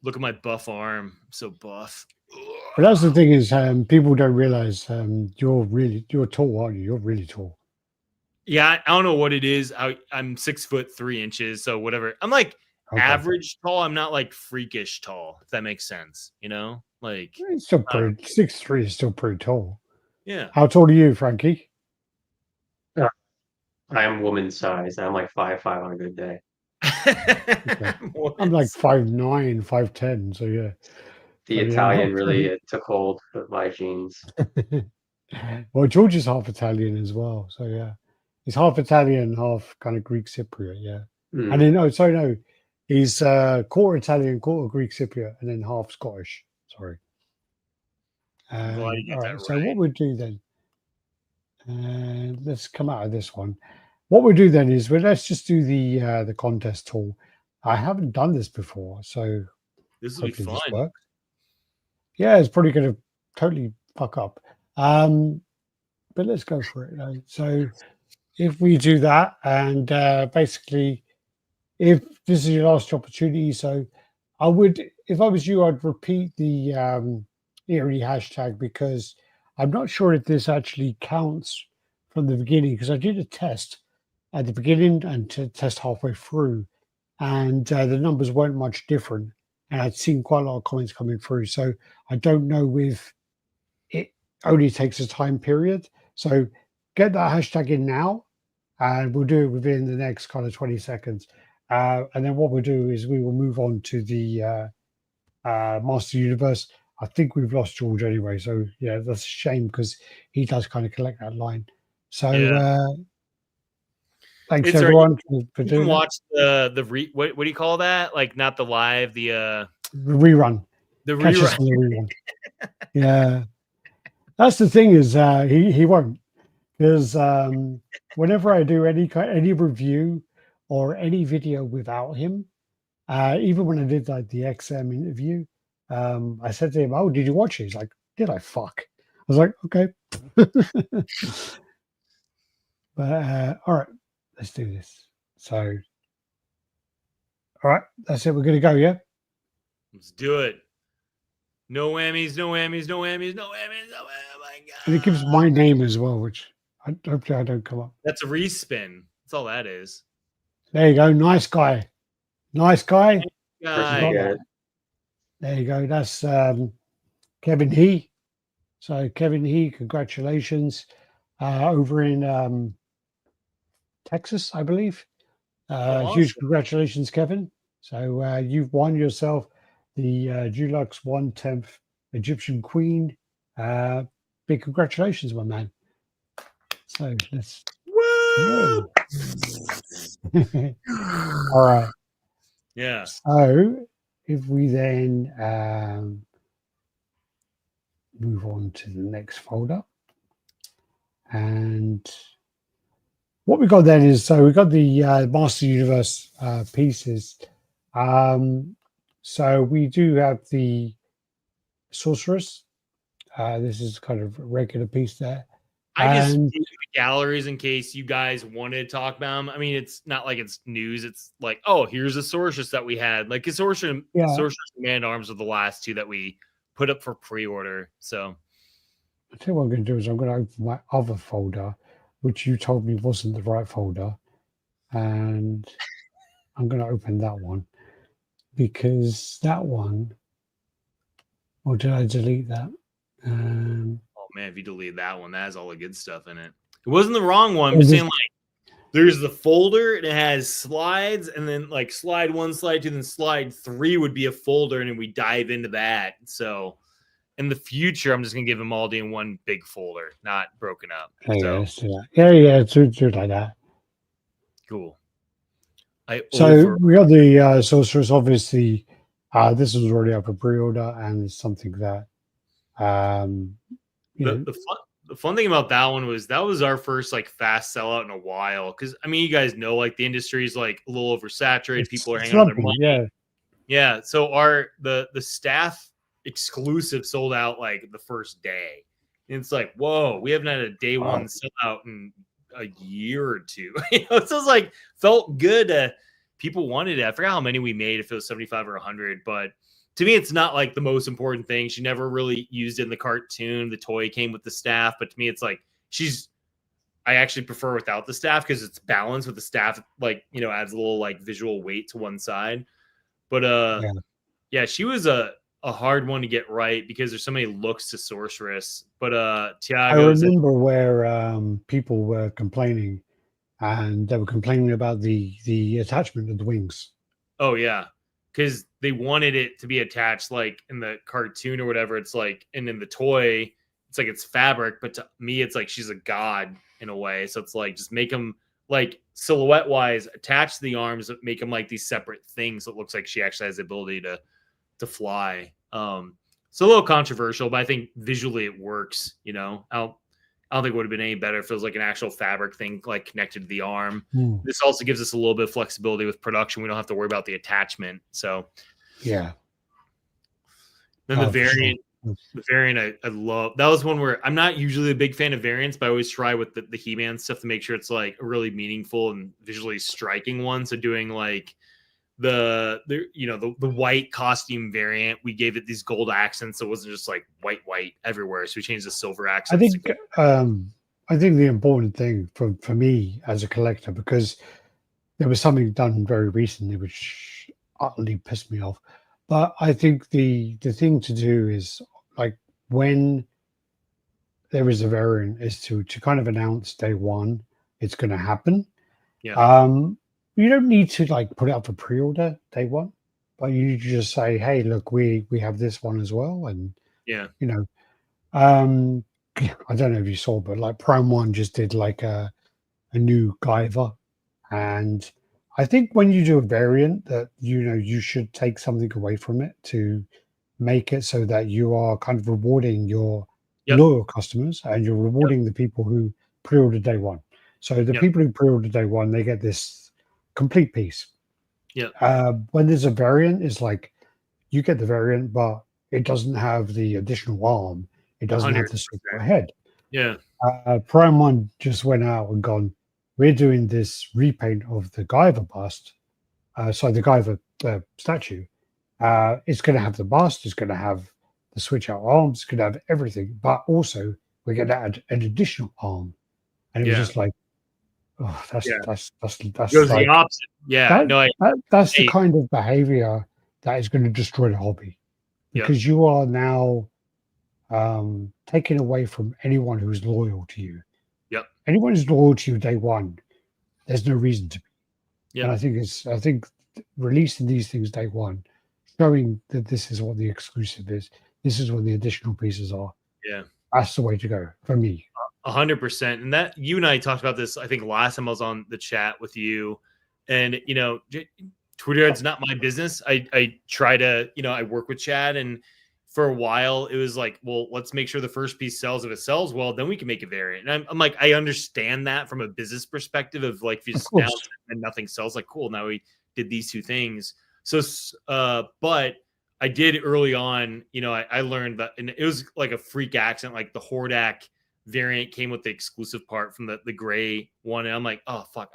Look at my buff arm. I'm so buff. But that's the thing is people don't realize you're tall, aren't you? You're really tall. Yeah, I don't know what it is. I'm 6'3", so whatever. I'm like average tall. I'm not like freakish tall, if that makes sense. You know, like it's still pretty. 6'3" is still pretty tall. Yeah. How tall are you, Frankie? I am woman size. I'm like 5'5" on a good day. Okay. I'm like 5'9", 5'10". So yeah. The Italian really took hold of my genes. Well, George is half Italian as well. So yeah. He's half Italian, half kind of Greek Cypriot, yeah. And then he's quarter Italian, quarter Greek Cypriot, and then half Scottish. Sorry. All right. So what we'll do then? Let's come out of this one. What we'll do then is let's just do the contest tool. I haven't done this before, so this will be fun. Yeah, it's probably going to totally fuck up. But let's go for it. So if we do that, and basically, if this is your last opportunity, so I would, if I was you, I'd repeat the eerie hashtag because I'm not sure if this actually counts from the beginning because I did a test at the beginning and to test halfway through, and the numbers weren't much different, and I'd seen quite a lot of comments coming through. So I don't know if it only takes a time period. So get that hashtag in now, and we'll do it within the next kind of 20 seconds. And then what we'll do is we will move on to the Master Universe. I think we've lost George anyway. So, yeah, that's a shame because he does kind of collect that line. So, thanks everyone for doing it. Watch what do you call that? Like, not the live, the rerun. The rerun. Yeah. That's the thing is he won't. Because whenever I do any review or any video without him, even when I did like the XM interview, I said to him, "Oh, did you watch it?" He's like, "Did I fuck?" I was like, "Okay." But all right, let's do this. So, all right, that's it. We're gonna go, yeah. Let's do it. No whammies, no whammies, no whammies, no whammies, no whammies. Oh my god. And it gives my name as well, which hopefully I don't come up. That's a respin. That's all that is. There you go. Nice guy. Nice guy. Guy. There you go. That's Kevin He. So Kevin He, congratulations. Over in Texas, I believe. Awesome. Huge congratulations, Kevin. So you've won yourself the Dulux 1/10 Egyptian Queen. Big congratulations, my man. So let's. Woo! All right. Yeah. So if we then move on to the next folder, and what we got then is, so we got the Master Universe pieces. So we do have the Sorceress. This is kind of a regular piece there. I just gave the galleries in case you guys wanted to talk about them. I mean, it's not like it's news. It's like, oh, here's a Sorceress that we had. Like, Sorceress and Man Arms are the last two that we put up for pre-order. So I tell you what I'm going to do is I'm going to open my other folder, which you told me wasn't the right folder, and I'm going to open that one because that one. Or did I delete that? Oh man, if you delete that one, that has all the good stuff in it. It wasn't the wrong one. I'm saying, like, there's the folder and it has slides, and then like slide 1, slide 2, then slide 3 would be a folder, and then we dive into that. So in the future, I'm just gonna give them all in one big folder, not broken up. Yeah, do it like that. Cool. So we got the Sorceress. Obviously, this was already up for pre-order, and it's something that the fun thing about that one was that was our first like fast sellout in a while. Because I mean, you guys know, like, the industry is like a little oversaturated. People are hanging on their money. Yeah. So the staff exclusive sold out like the first day. And it's like, whoa, we haven't had a day one sellout in a year or two. So it's like felt good. People wanted it. I forgot how many we made, if it was 75 or 100, but to me, it's not like the most important thing. She never really used it in the cartoon. The toy came with the staff, but to me, it's like I actually prefer without the staff because it's balanced with the staff. Like, you know, adds a little like visual weight to one side. But yeah, she was a hard one to get right because there's so many looks to Sorceress. But Tiago, I remember where people were complaining, and they were complaining about the attachment of the wings. Oh yeah. Because they wanted it to be attached like in the cartoon or whatever. It's like, and in the toy, it's like it's fabric, but to me, it's like she's a god in a way. So it's like, just make them like silhouette wise attach to the arms, make them like these separate things. So it looks like she actually has the ability to fly. So a little controversial, but I think visually it works. You know, I don't think it would have been any better if it was like an actual fabric thing, like connected to the arm. This also gives us a little bit of flexibility with production. We don't have to worry about the attachment. So yeah. Then the variant I love. That was one where I'm not usually a big fan of variants, but I always try with the He-Man stuff to make sure it's like a really meaningful and visually striking one. So doing like the white costume variant, we gave it these gold accents, so it wasn't just like white everywhere. So we changed the silver accents. I think the important thing for me as a collector, because there was something done very recently which utterly pissed me off, but I think the thing to do is, like, when there is a variant, is to kind of announce day one it's going to happen. You don't need to like put it up for pre-order day one, but you just say, hey, look, we have this one as well. And you know, I don't know if you saw, but like Prime One just did like a new Guyver. And I think when you do a variant, that, you know, you should take something away from it to make it so that you are kind of rewarding your loyal customers, and you're rewarding the people who pre-order day one. So the people who pre-order day one, they get this complete piece. Yeah. When there's a variant, it's like you get the variant, but it doesn't have the additional arm. It doesn't have the super head. Yeah. Prime One just went out and gone, we're doing this repaint of the Guyver bust. So the Guyver statue. It's going to have the bust. It's going to have the switch out arms. It's going to have everything. But also, we're going to add an additional arm. And it was just like, oh, that's it was like, the opposite. Yeah. That's the kind of behavior that is going to destroy the hobby. Because you are now taking away from anyone who's loyal to you. Yep. Anyone who's loyal to you day one, there's no reason to be. Yeah. And I think releasing these things day one, showing that this is what the exclusive is, this is what the additional pieces are. Yeah. That's the way to go for me. 100%. And that you and I talked about this, I think last time I was on the chat with you, and Tweeterhead's not my business. I try to, I work with Chad, and for a while it was like, well, let's make sure the first piece sells. If it sells well, then we can make a variant. And I'm like, I understand that from a business perspective of like, if you just announce it and nothing sells, like, cool, now we did these two things. So, but I did early on, I learned that, and it was like a freak accident, like the Hordak variant came with the exclusive part from the gray one. And I'm like, oh, fuck.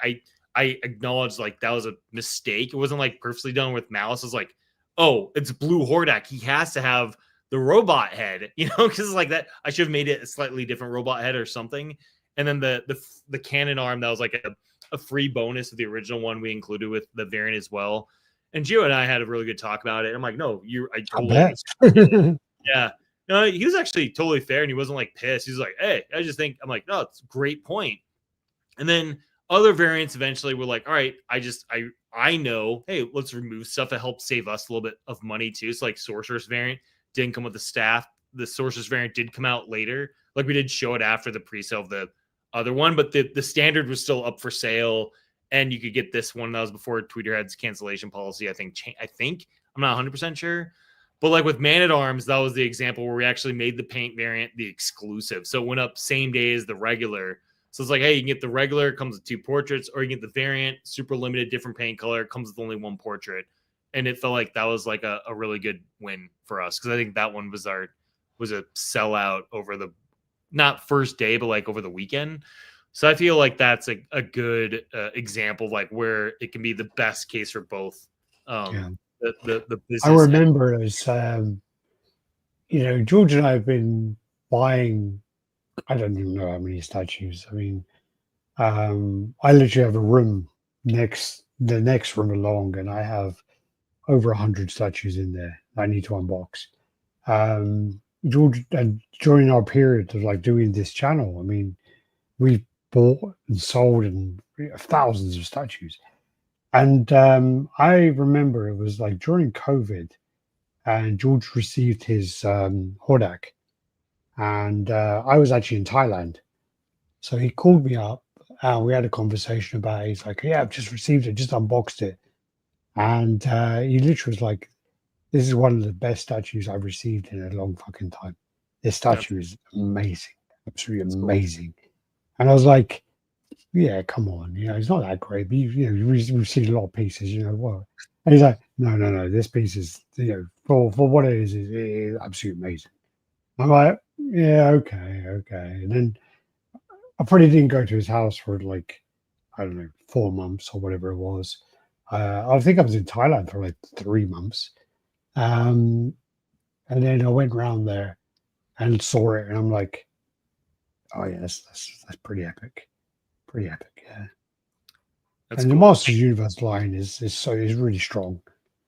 I acknowledged like that was a mistake. It wasn't like purposely done with malice. It was like, oh, it's blue Hordak. He has to have the robot head, because like that, I should have made it a slightly different robot head or something. And then the cannon arm, that was like a free bonus of the original one we included with the variant as well. And Gio and I had a really good talk about it. I'm like, no, I totally yeah. No, he was actually totally fair, and he wasn't like pissed. He was like, hey, I just think, I'm like, no, it's a great point. And then other variants eventually were like, all right, I know, hey, let's remove stuff that helps save us a little bit of money too. So like Sorceress variant didn't come with the staff. The Sorceress variant did come out later. Like we did show it after the pre-sale of the other one, but the standard was still up for sale, and you could get this one that was before Tweeterhead's cancellation policy. I think I'm not 100% sure. But like with Man-at-Arms, that was the example where we actually made the paint variant the exclusive. So it went up same day as the regular. So it's like, hey, you can get the regular, comes with 2 portraits, or you get the variant, super limited, different paint color, comes with only 1 portrait. And it felt like that was like a really good win for us, because I think that one was a sellout over the, not first day, but like over the weekend. So I feel like that's a good example of like where it can be the best case for both. The business. I remember it was, George and I have been buying, I don't even know how many statues. I mean, I literally have a room the next room along, and I have over 100 statues in there I need to unbox. George, and during our period of like doing this channel, I mean, we bought and sold and thousands of statues. And I remember it was like during COVID, and George received his Hordak, and I was actually in Thailand. So he called me up and we had a conversation about it. He's like, yeah, I've just received it, just unboxed it. And he literally was like, this is one of the best statues I've received in a long fucking time. This statue is amazing, absolutely amazing. And I was like, yeah, come on, it's not that great, but we've seen a lot of pieces, what? And he's like, no, this piece is, for what it is absolutely amazing. I'm like, yeah, okay. And then I probably didn't go to his house for like, I don't know, 4 months or whatever it was. I think I was in Thailand for like 3 months. And then I went around there and saw it, and I'm like, oh yeah, that's pretty epic. Pretty epic, yeah. That's and cool. The Masters Universe line is really strong.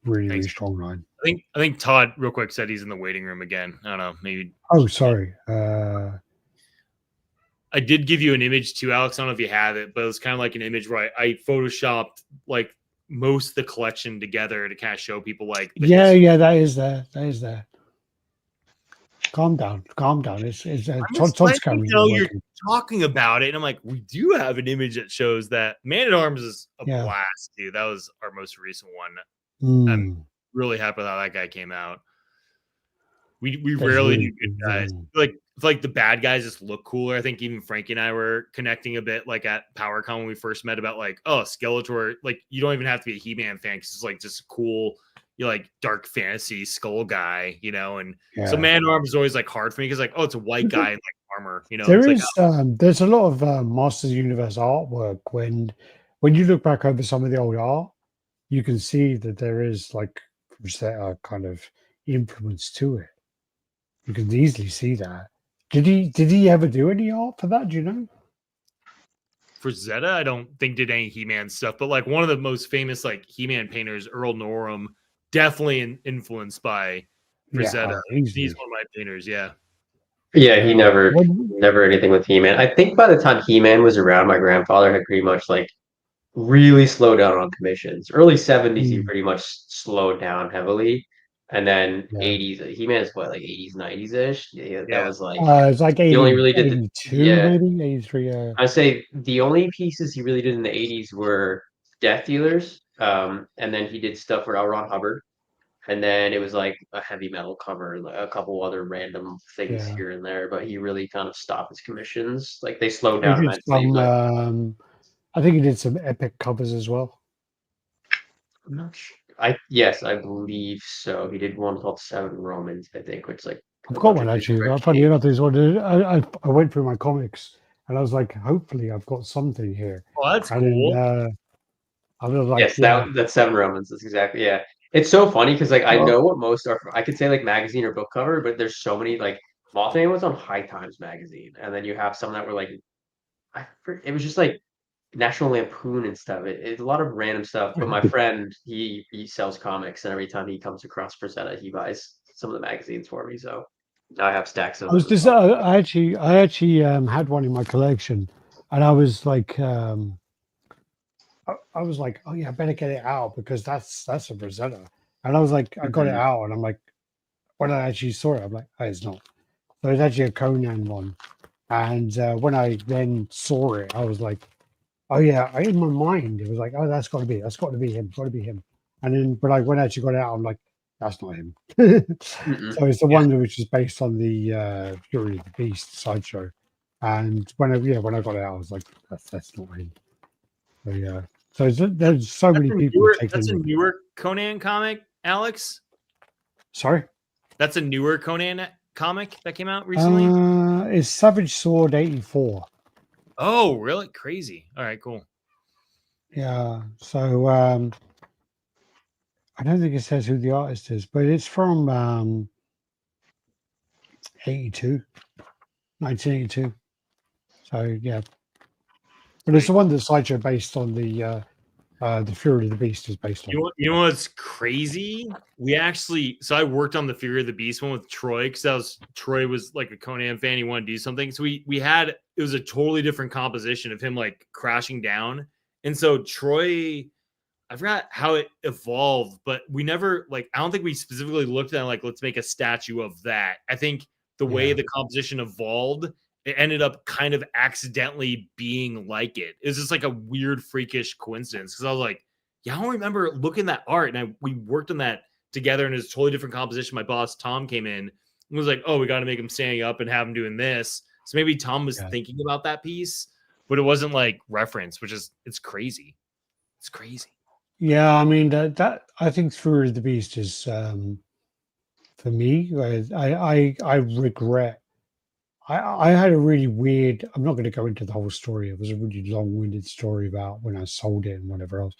Really strong line. I think Todd, real quick, said he's in the waiting room again. I don't know, maybe. Oh, sorry. I did give you an image too, Alex. I don't know if you have it, but it was kind of like an image where I photoshopped like most of the collection together to kind of show people like. Yeah, that is there. Calm down. It's Todd's camera. You're talking about it, and I'm like, we do have an image that shows that Man-at-Arms is a blast, dude. That was our most recent one. I'm really happy with how that guy came out. We rarely do good guys. Like like the bad guys just look cooler. I think even Frankie and I were connecting a bit, like at PowerCon when we first met, about like, oh, Skeletor, like you don't even have to be a He-Man fan because it's like just cool, you like dark fantasy skull guy, you know. And so Man-Arm is always like hard for me because like, oh, it's a white guy in like armor, you know. There it's is like, there's a lot of Masters of the Universe artwork. When you look back over some of the old art, you can see that there is like Frazetta kind of influence to it. You can easily see that. Did he ever do any art for that? Do you know? Frazetta, I don't think did any He-Man stuff, but like one of the most famous like He-Man painters, Earl Norem, definitely influenced by Frazetta. He's one of my painters. Yeah. Yeah, he never anything with He-Man. I think by the time He-Man was around, my grandfather had pretty much like really slowed down on commissions. Early 70s, he pretty much slowed down heavily. And then 80s, He-Man is what, like 80s, 90s ish? Yeah, that was like, it's like 80, he only really did 82, maybe 83. I'd say the only pieces he really did in the 80s were Death Dealers. And then he did stuff for L. Ron Hubbard. And then it was like a heavy metal cover, like a couple other random things here and there. But he really kind of stopped his commissions. Like they slowed down immensely. I think he did some epic covers as well. I'm not sure. Yes, I believe so. He did one called Seven Romans, I think, which like I've got one actually. Funny enough, this one. I went through my comics and I was like, hopefully, I've got something here. Oh, that's cool. I was like, yes, that's Seven Romans. That's exactly It's so funny because like I know what most are. I could say like magazine or book cover, but there's so many like Moth Man was on High Times magazine, and then you have some that were like, it was just like National Lampoon and stuff. It's a lot of random stuff. But my friend, he sells comics, and every time he comes across Frazetta, he buys some of the magazines for me. So now I have stacks of. I actually had one in my collection, and I was like, oh yeah, I better get it out because that's a Frazetta. And I was like, I got it out, and I'm like, when I actually saw it, I'm like, oh, it's not. So it's actually a Conan one. And when I then saw it, I was like, oh yeah, in my mind, it was like, oh, that's got to be him. And then, but when I actually got it out, I'm like, that's not him. So it's the one which is based on the Fury of the Beast sideshow. And when I got it out, I was like, that's not him. So yeah, so there's so many people. That's a newer Conan comic, Alex. Sorry, that's a newer Conan comic that came out recently. It's Savage Sword 84. Oh, really? Crazy. All right, cool. Yeah. So I don't think it says who the artist is, but it's from 1982. So yeah. But it's the one that Sideshow based on the Fury of the Beast is based on. You know what's crazy? So I worked on the Fury of the Beast one with Troy because Troy was like a Conan fan. He wanted to do something. So it was a totally different composition of him like crashing down. And so Troy, I forgot how it evolved, but we never I don't think we specifically looked at like, let's make a statue of that. I think the way the composition evolved, it ended up kind of accidentally being like it. It was just like a weird, freakish coincidence. Because I was like, yeah, I don't remember looking at that art. And we worked on that together, and it was a totally different composition. My boss, Tom, came in and was like, oh, we got to make him standing up and have him doing this. So maybe Tom was thinking about that piece, but it wasn't like reference, it's crazy. It's crazy. Yeah, I mean, that I think Fury of the Beast is, for me, I regret. I had a really weird. I'm not going to go into the whole story. It was a really long-winded story about when I sold it and whatever else.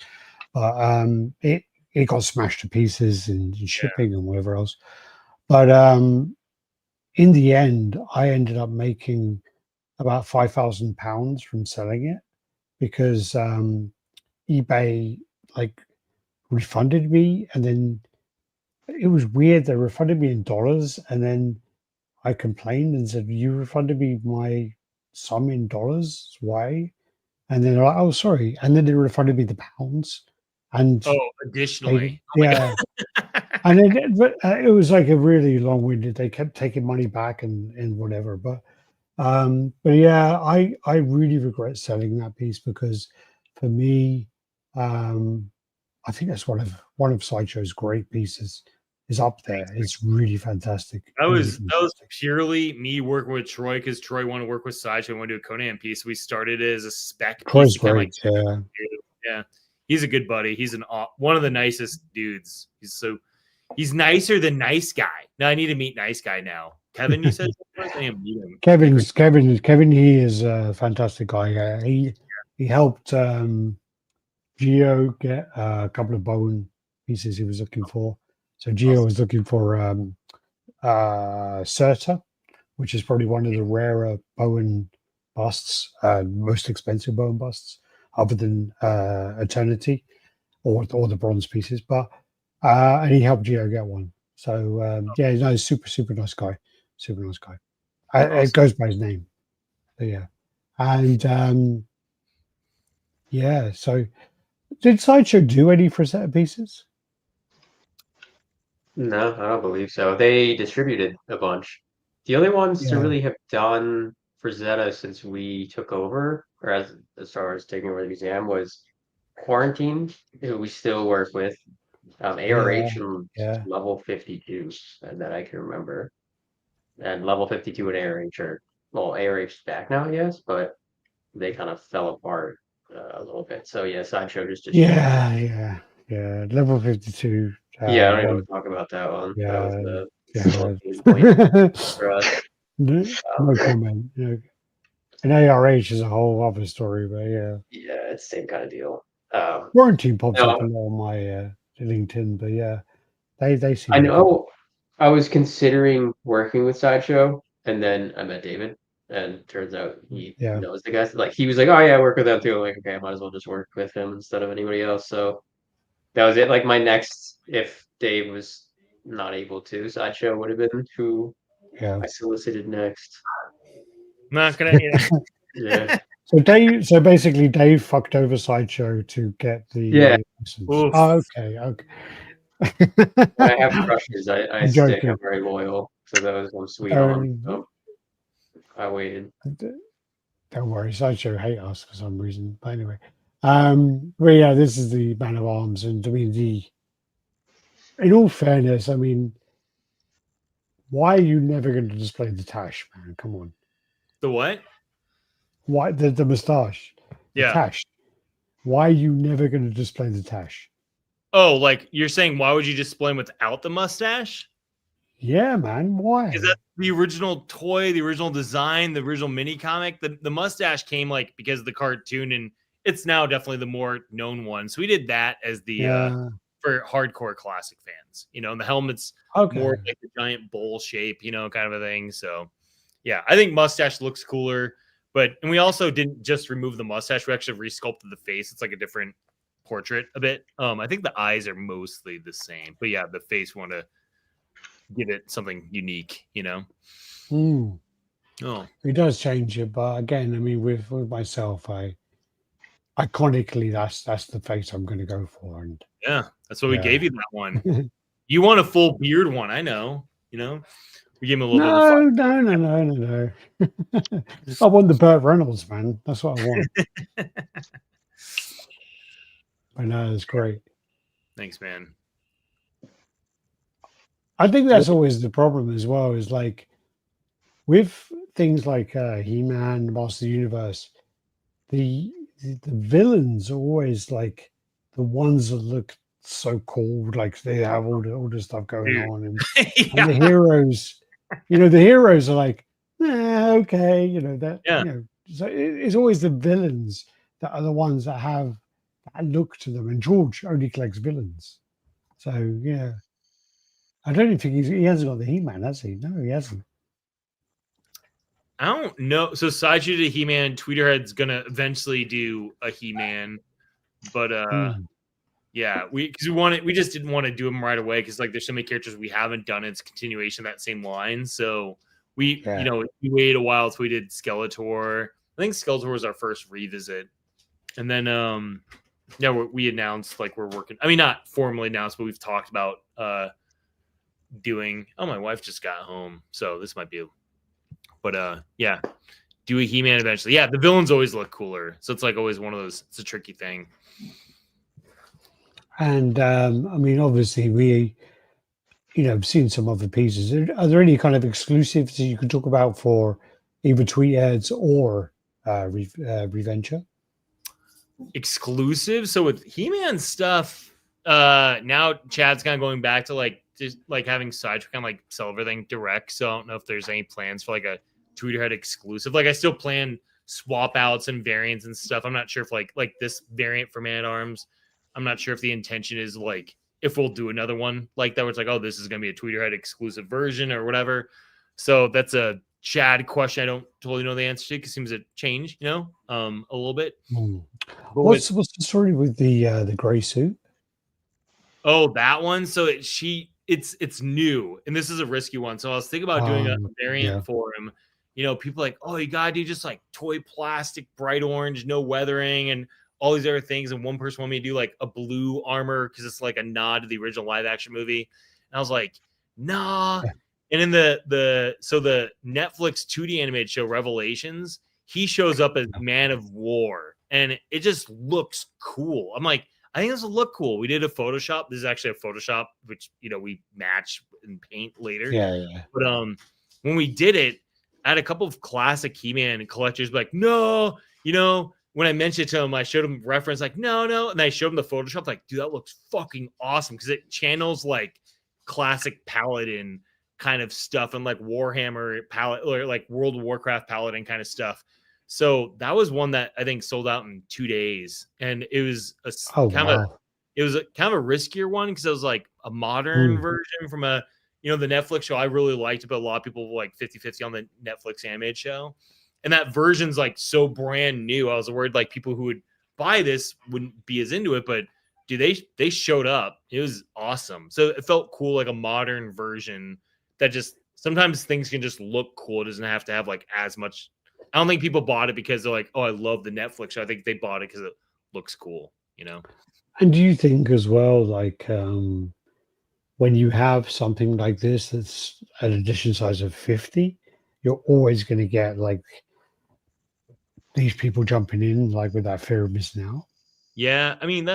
But it got smashed to pieces in shipping and whatever else. But in the end, I ended up making about £5,000 from selling it because eBay refunded me, and then it was weird. They refunded me in dollars, and then I complained and said, you refunded me my sum in dollars. Why? And then they're like, oh, sorry. And then they refunded me the pounds. And additionally. And it was like a really long-winded. They kept taking money back and whatever. But yeah, I really regret selling that piece because for me, I think that's one of Sideshow's great pieces. is up there. It's really fantastic. That Really was fantastic. purely me working with Troy because Troy wanted to work with Sideshow. Want to do a Conan piece. We started it as a spec Troy's piece. To kinda, great. yeah. He's a good buddy. He's one of the nicest dudes. He's nicer than nice guy. Now I need to meet nice guy now. Kevin, you said I need to meet him. Kevin. He is a fantastic guy. He helped Geo get a couple of bone pieces he was looking for. So Geo was looking for Certa, which is probably one of the rarer Bowen busts, most expensive Bowen busts, other than Eternity or the bronze pieces. But and he helped Geo get one. So yeah, no, super nice guy. Super nice guy. It goes by his name. So, yeah, and yeah. So did Sideshow do any Frazetta pieces? No, I don't believe so. They distributed a bunch. The only ones to really have done Frazetta since we took over, or as far as taking over the museum, was Quarantine, who we still work with, ARH and Level 52, and that I can remember. And Level 52 and ARH are, well, ARH is back now, yes, but they kind of fell apart a little bit. So yeah, Sideshow just yeah. Level 52. Yeah, I don't even want to talk about that one. Yeah, that was point for us. No comment. And ARH is a whole other story, but yeah. Yeah, it's the same kind of deal. Quarantine pops up a lot on my LinkedIn, but yeah, they seem. I know. I was considering working with Sideshow, and then I met David, and turns out he knows the guys. Like he was like, "Oh yeah, I work with them too." I'm like, okay, I might as well just work with him instead of anybody else. So that was it. Like my next, if Dave was not able to, Sideshow would have been who I solicited next. Not gonna. Yeah. So basically, Dave fucked over Sideshow to get the license. Oh, okay. I have crushes. I stay. I'm very loyal to those I'm sweet on. So I waited. Don't worry, Sideshow hate us for some reason. But anyway, but yeah, this is the Man of Arms, and I mean, in all fairness, I mean, why are you never going to display the tash, man? Come on. The what? Why the moustache? Yeah. The tash. Why are you never going to display the tash? Oh, like you're saying, why would you display him without the mustache? Yeah, man. Why? Is that the original toy, the original design, the original mini comic? The mustache came like because of the cartoon, and it's now definitely the more known one. So we did that as the for hardcore classic fans, and the helmet's more like the giant bowl shape, kind of a thing. So yeah, I think mustache looks cooler, and we also didn't just remove the mustache. We actually resculpted the face. It's like a different portrait a bit. I think the eyes are mostly the same, but yeah, the face want to give it something unique, Oh, it does change it, but again, I mean, with myself, iconically, that's the face I'm going to go for, and yeah, that's what we gave you that one. You want a full beard one, I know. We gave him a little. No. I want the Burt Reynolds, man. That's what I want. I know, it's great. Thanks, man. I think that's always the problem as well, is like with things like He-Man, Master of the Universe, the villains are always like the ones that look so cool, like they have all the stuff going on, and the heroes, the heroes are like, okay, so it's always the villains that are the ones that have that look to them, and George only collects villains, so yeah. I don't even think he hasn't got the He-Man, has he? No, he hasn't. I don't know. So Sideshow did He-Man. Tweeterhead's gonna eventually do a He-Man, but yeah, we just didn't want to do them right away because like there's so many characters we haven't done. It's continuation of that same line, so we we waited a while till we did Skeletor. I think Skeletor was our first revisit, and then we announced like we're working. I mean, not formally announced, but we've talked about doing. Oh, my wife just got home, so this might be. But yeah, do a He-Man eventually. Yeah, the villains always look cooler, so it's like always one of those. It's a tricky thing. And I mean, obviously, I've seen some other pieces. Are there any kind of exclusives that you can talk about for either Tweetheads or ReVenture? Exclusive. So with He-Man stuff, now Chad's kind of going back to like just like having Sidetrack and like sell everything direct. So I don't know if there's any plans for like a Tweeterhead exclusive. Like I still plan swap outs and variants and stuff. I'm not sure if like this variant for Man at Arms. I'm not sure if the intention is like if we'll do another one like that where it's like, oh, this is gonna be a Tweeterhead exclusive version or whatever. So that's a Chad question I don't totally know the answer to because it seems to change, a little bit. What's the story with the gray suit? Oh, that one. So it's new, and this is a risky one. So I was thinking about doing a variant for him. People like, oh, you gotta do just like toy plastic, bright orange, no weathering, and all these other things. And one person wanted me to do like a blue armor because it's like a nod to the original live action movie. And I was like, nah. And in the Netflix 2D animated show Revelations, he shows up as Man of War, and it just looks cool. I'm like, I think this will look cool. We did a Photoshop. This is actually a Photoshop, which we match and paint later. Yeah. But when we did it, I had a couple of classic He-Man collectors be like, no, when I mentioned it to him, I showed him reference like, no, and I showed him the Photoshop, like, dude, that looks fucking awesome because it channels like classic Paladin kind of stuff and like Warhammer palette or like World of Warcraft Paladin kind of stuff. So that was one that I think sold out in 2 days, and it was a kind of a riskier one because it was like a modern version from the Netflix show. I really liked it, but a lot of people were like 50-50 on the Netflix animated show, and that version's like so brand new. I was worried like people who would buy this wouldn't be as into it, but dude, they showed up. It was awesome. So it felt cool, like a modern version that just sometimes things can just look cool. It doesn't have to have like as much. I don't think people bought it because they're like, oh, I love the Netflix show. I think they bought it because it looks cool, And do you think as well, like when you have something like this that's an edition size of 50, you're always going to get like these people jumping in like with that fear of missing out? Yeah, I mean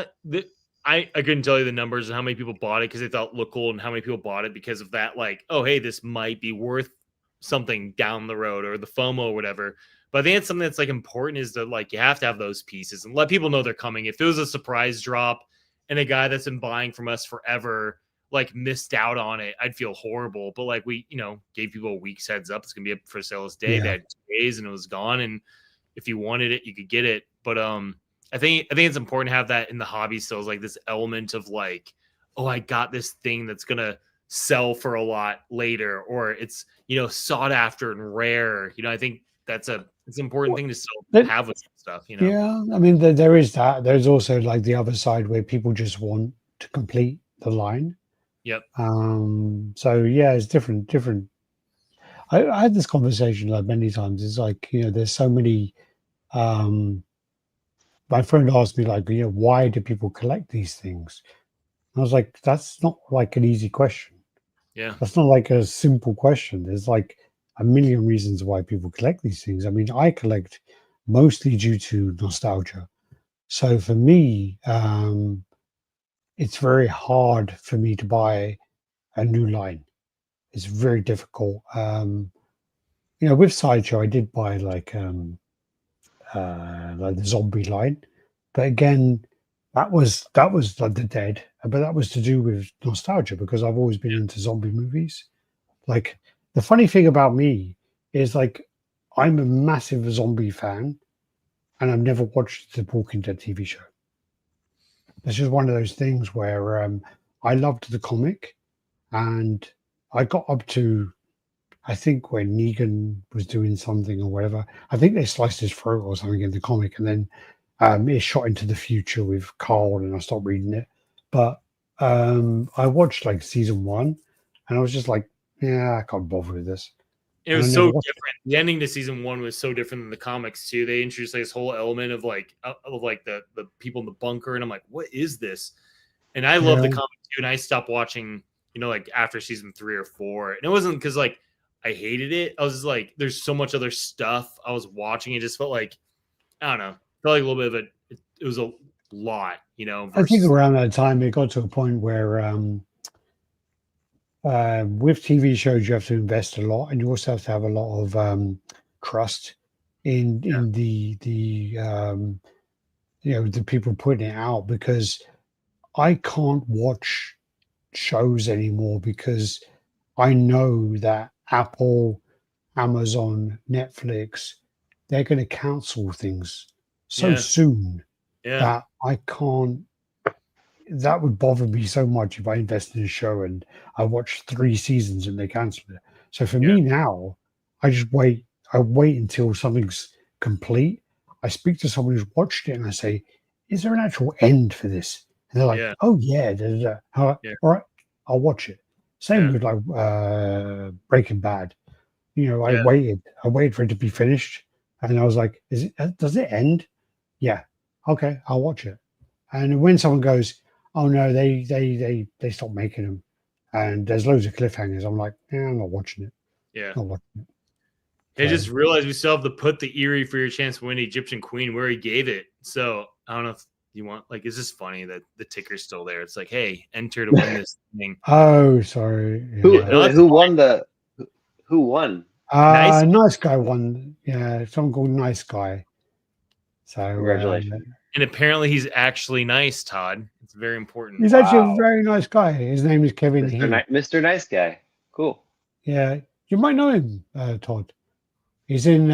I couldn't tell you the numbers and how many people bought it because they thought it looked cool and how many people bought it because of that, like, oh, hey, this might be worth something down the road or the FOMO or whatever. But I think it's something that's like important is that like you have to have those pieces and let people know they're coming. If it was a surprise drop and a guy that's been buying from us forever like missed out on it, I'd feel horrible. But like we, gave people a week's heads up. It's gonna be up for sale this day. Yeah. They had 2 days and it was gone. And if you wanted it, you could get it. But I think it's important to have that in the hobby still, is like this element of like, oh, I got this thing that's gonna sell for a lot later, or it's sought after and rare. I think it's an important thing to still have with stuff. Yeah, I mean there is that. There's also like the other side where people just want to complete the line. Yep. So yeah, it's different. I had this conversation like many times. It's like there's so many. My friend asked me like, why do people collect these things? And I was like, that's not like an easy question. Yeah. That's not like a simple question. There's like a million reasons why people collect these things. I mean, I collect mostly due to nostalgia. So for me, it's very hard for me to buy a new line. It's very difficult. With Sideshow, I did buy like the zombie line, but again, that was like the Dead, but that was to do with nostalgia because I've always been into zombie movies. Like the funny thing about me is like I'm a massive zombie fan, and I've never watched the Walking Dead TV show. It's just one of those things where I loved the comic, and I got up to, I think when Negan was doing something or whatever, I think they sliced his throat or something in the comic, and then it shot into the future with Carl, and I stopped reading it. But I watched like season 1, and I was just like, yeah, I can't bother with this. It was so different. The ending to season 1 was so different than the comics too. They introduced like this whole element of like the people in the bunker, and I'm like, what is this? And I love the comic too, and I stopped watching, like after season 3 or 4, and it wasn't because like I hated it. I was just like, there's so much other stuff I was watching. It just felt like, I don't know, felt like a little bit of it was a lot, I think around that time it got to a point where with TV shows, you have to invest a lot, and you also have to have a lot of trust in the the people putting it out, because I can't watch shows anymore because I know that Apple, Amazon, Netflix, they're going to cancel things so soon that I can't. That would bother me so much if I invested in a show and I watched 3 seasons and they cancel it. So for me now, I just wait. I wait until something's complete. I speak to someone who's watched it and I say, "Is there an actual end for this?" And they're like, "Oh yeah, all right, I'll watch it." Same with like Breaking Bad. I waited for it to be finished, and I was like, does it end?" "Yeah." "Okay, I'll watch it." And when someone goes, "Oh no, they stopped making them," and there's loads of cliffhangers, I'm like, I'm not watching it. Yeah. Not watching it. I just realized we still have to put the Eerie for your chance to win Egyptian Queen where he gave it. So I don't know if you want, like, it's just funny that the ticker's still there. It's like, hey, enter to win this thing. Oh, sorry. Who won? Nice Guy won. Yeah, someone called Nice Guy. So congratulations. And apparently he's actually nice, Todd. It's very important. He's actually a very nice guy. His name is Kevin He. Mr. Nice Guy. Cool. Yeah, you might know him, Todd. He's in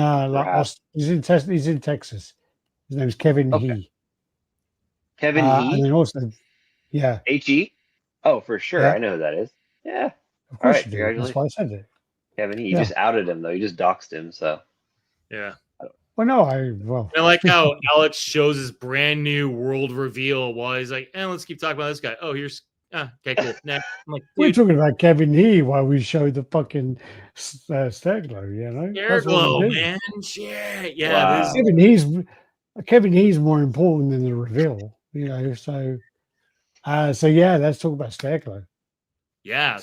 he's in Texas. His name is Kevin He. Kevin He. And then also, H-E? Oh, for sure. Yeah. I know who that is. Yeah. Of course you do. That's why I said it. Kevin He. You just outed him, though. You just doxed him, so. Yeah. Well, no, I like how Alex shows his brand new world reveal while he's like, let's keep talking about this guy. Oh, here's okay, cool. Next. I'm like, we're talking about Kevin He while we showed the fucking Stairglow, Stairglow, man. Shit. Yeah. Wow. Kevin He's more important than the reveal, so yeah, let's talk about Stairglow. Yeah,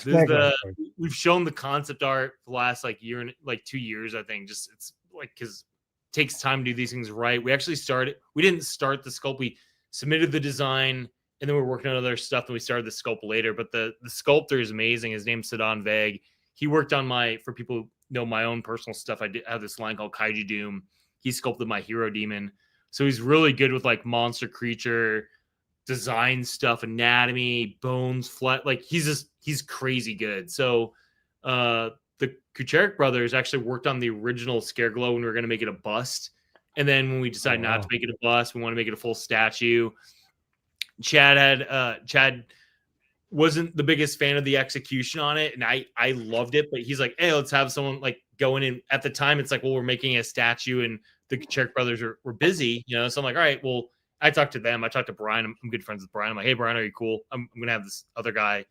we've shown the concept art for the last year and 2 years, I think. Just it's because it takes time to do these things right. We didn't start the sculpt. We submitted the design and then we're working on other stuff and we started the sculpt later. But the sculptor is amazing. His name's Sadan Veg. He worked on for people who know my own personal stuff, I have this line called Kaiju Doom. He sculpted my hero demon. So he's really good with monster creature design stuff, anatomy, bones, flat. He's crazy good. So the Kucharik brothers actually worked on the original Scareglow when we were going to make it a bust. And then when we decided not to make it a bust, we want to make it a full statue. Chad wasn't the biggest fan of the execution on it, and I loved it, but he's like, hey, let's have someone go in. And at the time, it's like, well, we're making a statue, and the Kucharik brothers were busy, So I'm like, all right, well, I talked to them. I talked to Brian. I'm good friends with Brian. I'm like, hey, Brian, are you cool? I'm gonna have this other guy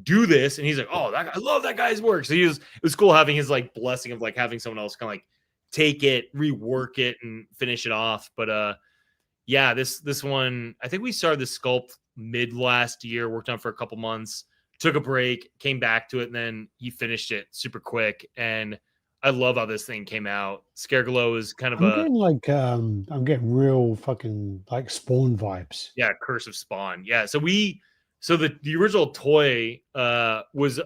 do this, and he's like, oh, I love that guy's work. So it was cool having his blessing of having someone else kind of take it, rework it, and finish it off. But yeah, this one, I think we started the sculpt mid last year, worked on it for a couple months, took a break, came back to it, and then he finished it super quick. And I love how this thing came out. Scareglow is kind of I'm getting real fucking Spawn vibes. Yeah, Curse of Spawn. Yeah, so the original toy was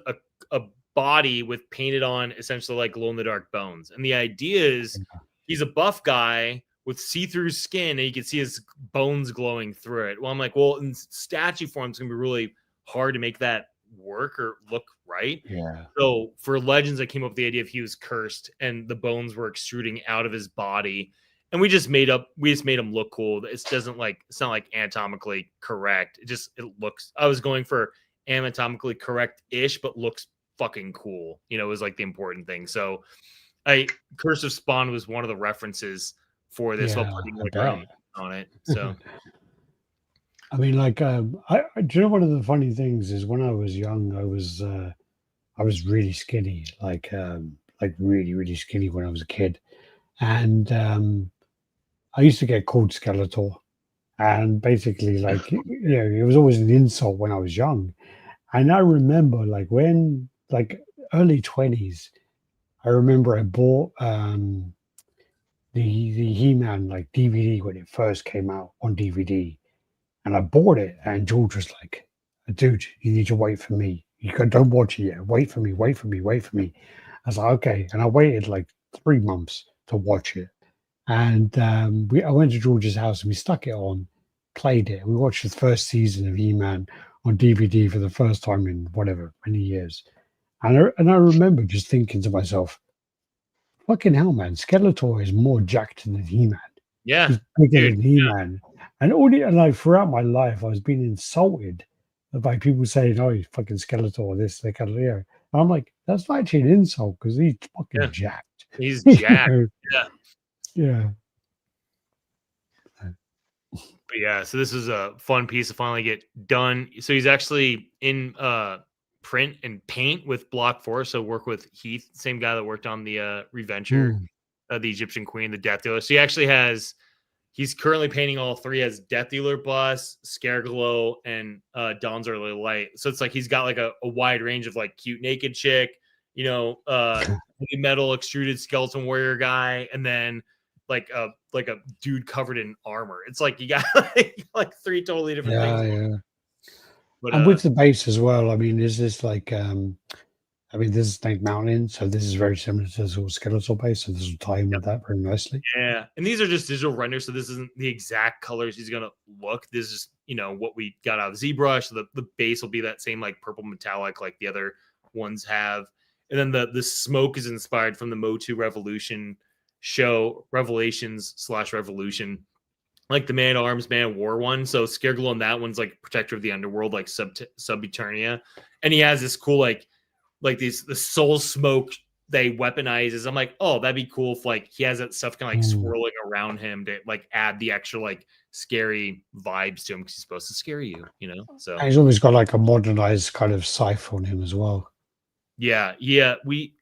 a body with painted on essentially glow in the dark bones, and the idea is he's a buff guy with see-through skin, and you can see his bones glowing through it. Well, I'm like, well, in statue form, it's gonna be really hard to make that work or look right. Yeah. So for Legends, I came up with the idea of he was cursed and the bones were extruding out of his body, and we just made him look cool. It doesn't it's not anatomically correct. It looks. I was going for anatomically correct-ish, but looks fucking cool. It was the important thing. So, Curse of Spawn was one of the references for this while putting on it. So. I mean, do you know one of the funny things is when I was young, I was really skinny, really, really skinny when I was a kid. And I used to get called Skeletor. And basically, it was always an insult when I was young. And I remember, when, early 20s, I remember I bought the He-Man, DVD when it first came out on DVD. And I bought it, and George was like, dude, you need to wait for me. You go, don't watch it yet. Wait for me. Wait for me. Wait for me. I was like, okay. And I waited like 3 months to watch it. And I went to George's house and we stuck it on, played it. We watched the first season of He-Man on DVD for the first time in whatever, many years. And I remember just thinking to myself, fucking hell, man, Skeletor is more jacked than He-Man. Yeah. He's bigger than He-Man. And like throughout my life, I was being insulted by people saying, oh, he's fucking Skeletor, this, that, kind of, yeah. And I'm like, that's not actually an insult because he's fucking jacked. He's jacked. Yeah. Yeah. But yeah, so this is a fun piece to finally get done. So he's actually in print and paint with Block 4. So work with Heath, same guy that worked on the ReVenture, the Egyptian Queen, the Death Dealer. So he actually he's currently painting all three as Death Dealer Bus, Scareglow, and Dawn's Early Light. So it's like he's got like a wide range of like cute naked chick, heavy metal extruded skeleton warrior guy, and then like a dude covered in armor. It's like you got like 3 totally different things. Yeah. But, and with the base as well, I mean, is this like this is Snake Mountain, so this is very similar to the sort of skeletal base, so this will tie in with that very nicely. Yeah, and these are just digital renders, so this isn't the exact colors he's gonna look. This is what we got out of ZBrush. So the base will be that same like purple metallic like the other ones have, and then the smoke is inspired from the MOTU Revolution show, Revelations/Revolution, like the Man at Arms, Man at War one. So Scareglow in that one's like protector of the underworld, like Sub-Eternia, and he has this cool like the soul smoke they weaponizes. I'm like, oh, that'd be cool if like he has that stuff kind of like swirling around him to like add the extra like scary vibes to him because he's supposed to scare you, So and he's always got like a modernized kind of scythe on him as well. Yeah. We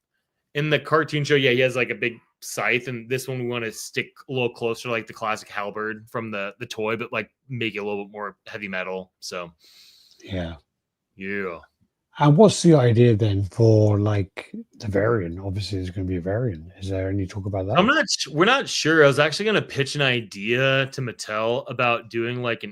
in the cartoon show, he has like a big scythe, and this one we want to stick a little closer like the classic halberd from the toy, but like make it a little bit more heavy metal. So yeah. And what's the idea then for like the variant? Obviously, there's going to be a variant. Is there any talk about that? We're not sure. I was actually going to pitch an idea to Mattel about doing like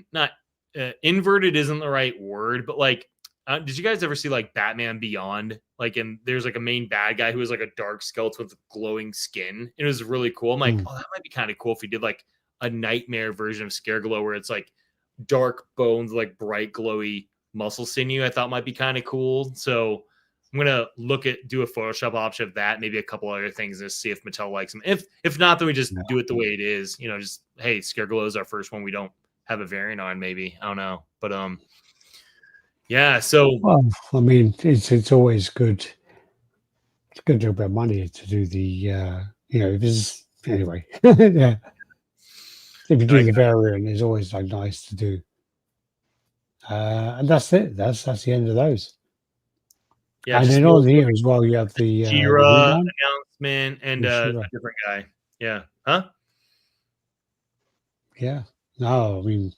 inverted isn't the right word, but like, did you guys ever see like Batman Beyond? Like, there's like a main bad guy who is like a dark skeleton with glowing skin. It was really cool. I'm like, oh, that might be kind of cool if we did like a nightmare version of Scareglow where it's like dark bones, like bright glowy muscle sinew. I thought might be kind of cool. So I'm gonna do a Photoshop option of that, maybe a couple other things, and see if Mattel likes them. If not, then we just do it the way it is. Just hey, Scareglow is our first one. We don't have a variant on. Maybe I don't know, but yeah. So well, I mean, it's always good. It's good to do a bit of money to do the if it's anyway. Yeah. If you do the variant, it's always like nice to do. And that's it. That's the end of those. Yeah, and then on here as well, you have the She-Ra announcement and a different guy. Yeah. Huh? Yeah. No, I mean,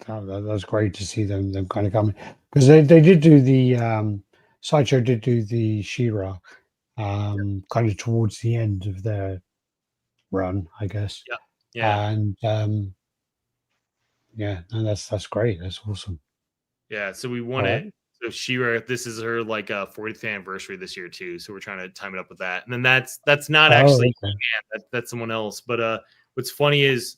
that's great to see them kind of coming, because they did do the Sideshow did do the She-Ra kind of towards the end of their run, I guess. Yeah. And and that's great. That's awesome. Yeah, so we want it. So She-Ra, this is her like 40th anniversary this year too. So we're trying to time it up with that. And then that's not actually He-Man. That's someone else. But what's funny is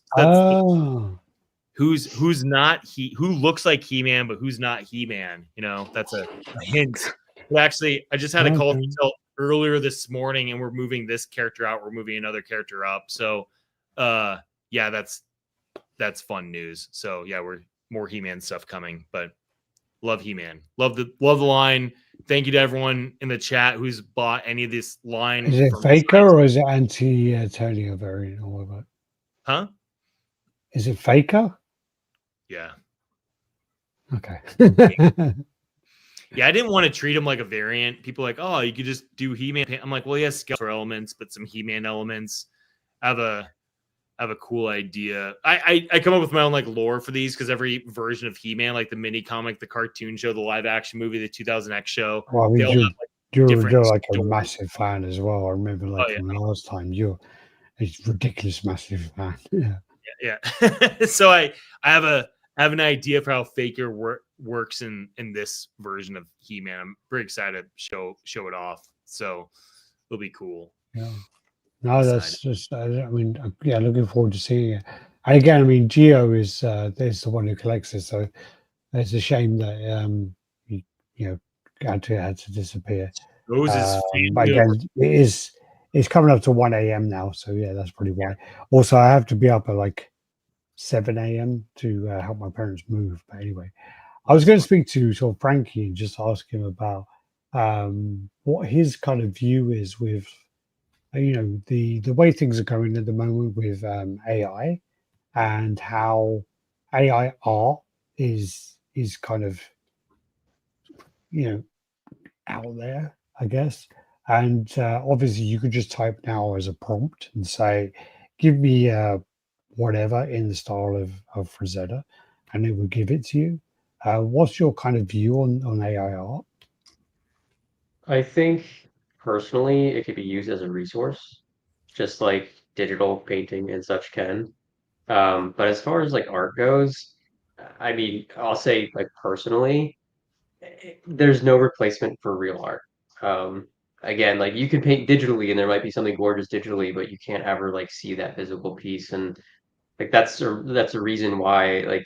who's not who looks like He-Man, but who's not He-Man. That's a hint. But actually, I just had a call earlier this morning, and we're moving this character out. We're moving another character up. So that's fun news. So yeah, we're more He-Man stuff coming, but love He-Man. Love the line. Thank you to everyone in the chat who's bought any of this line. Is it Faker or is it Antonio variant or what? Huh? Is it Faker? Yeah. Okay. Yeah, I didn't want to treat him like a variant. People are like, oh, you could just do He-Man. I'm like, well, he has skeletal elements, but some He-Man elements. I have a cool idea. I come up with my own like lore for these because every version of He-Man, like the mini comic, the cartoon show, the live action movie, the 2000X show. Well, I mean, you're like a massive fan as well. I remember from last time you're a ridiculous massive fan. Yeah. So I have an idea for how Faker works in this version of He-Man. I'm very excited to show it off. So it'll be cool. Yeah. No, that's just. I mean, yeah, looking forward to seeing it. And again, I mean, Geo is the one who collects it, so it's a shame that you had to disappear. Those is But again, it's coming up to 1 a.m. now, so yeah, that's probably why. Also, I have to be up at like 7 a.m. to help my parents move. But anyway, I was going to speak to sort of Frankie and just ask him about what his kind of view is with the way things are going at the moment with AI, and how AI art is kind of out there, I guess. And obviously you could just type now as a prompt and say, give me whatever in the style of Frazetta, and it will give it to you. What's your kind of view on AI art? I think personally it could be used as a resource, just like digital painting and such can. But as far as like art goes, I mean, I'll say like personally, there's no replacement for real art. Again, like you can paint digitally and there might be something gorgeous digitally, but you can't ever like see that physical piece. And like that's a reason why like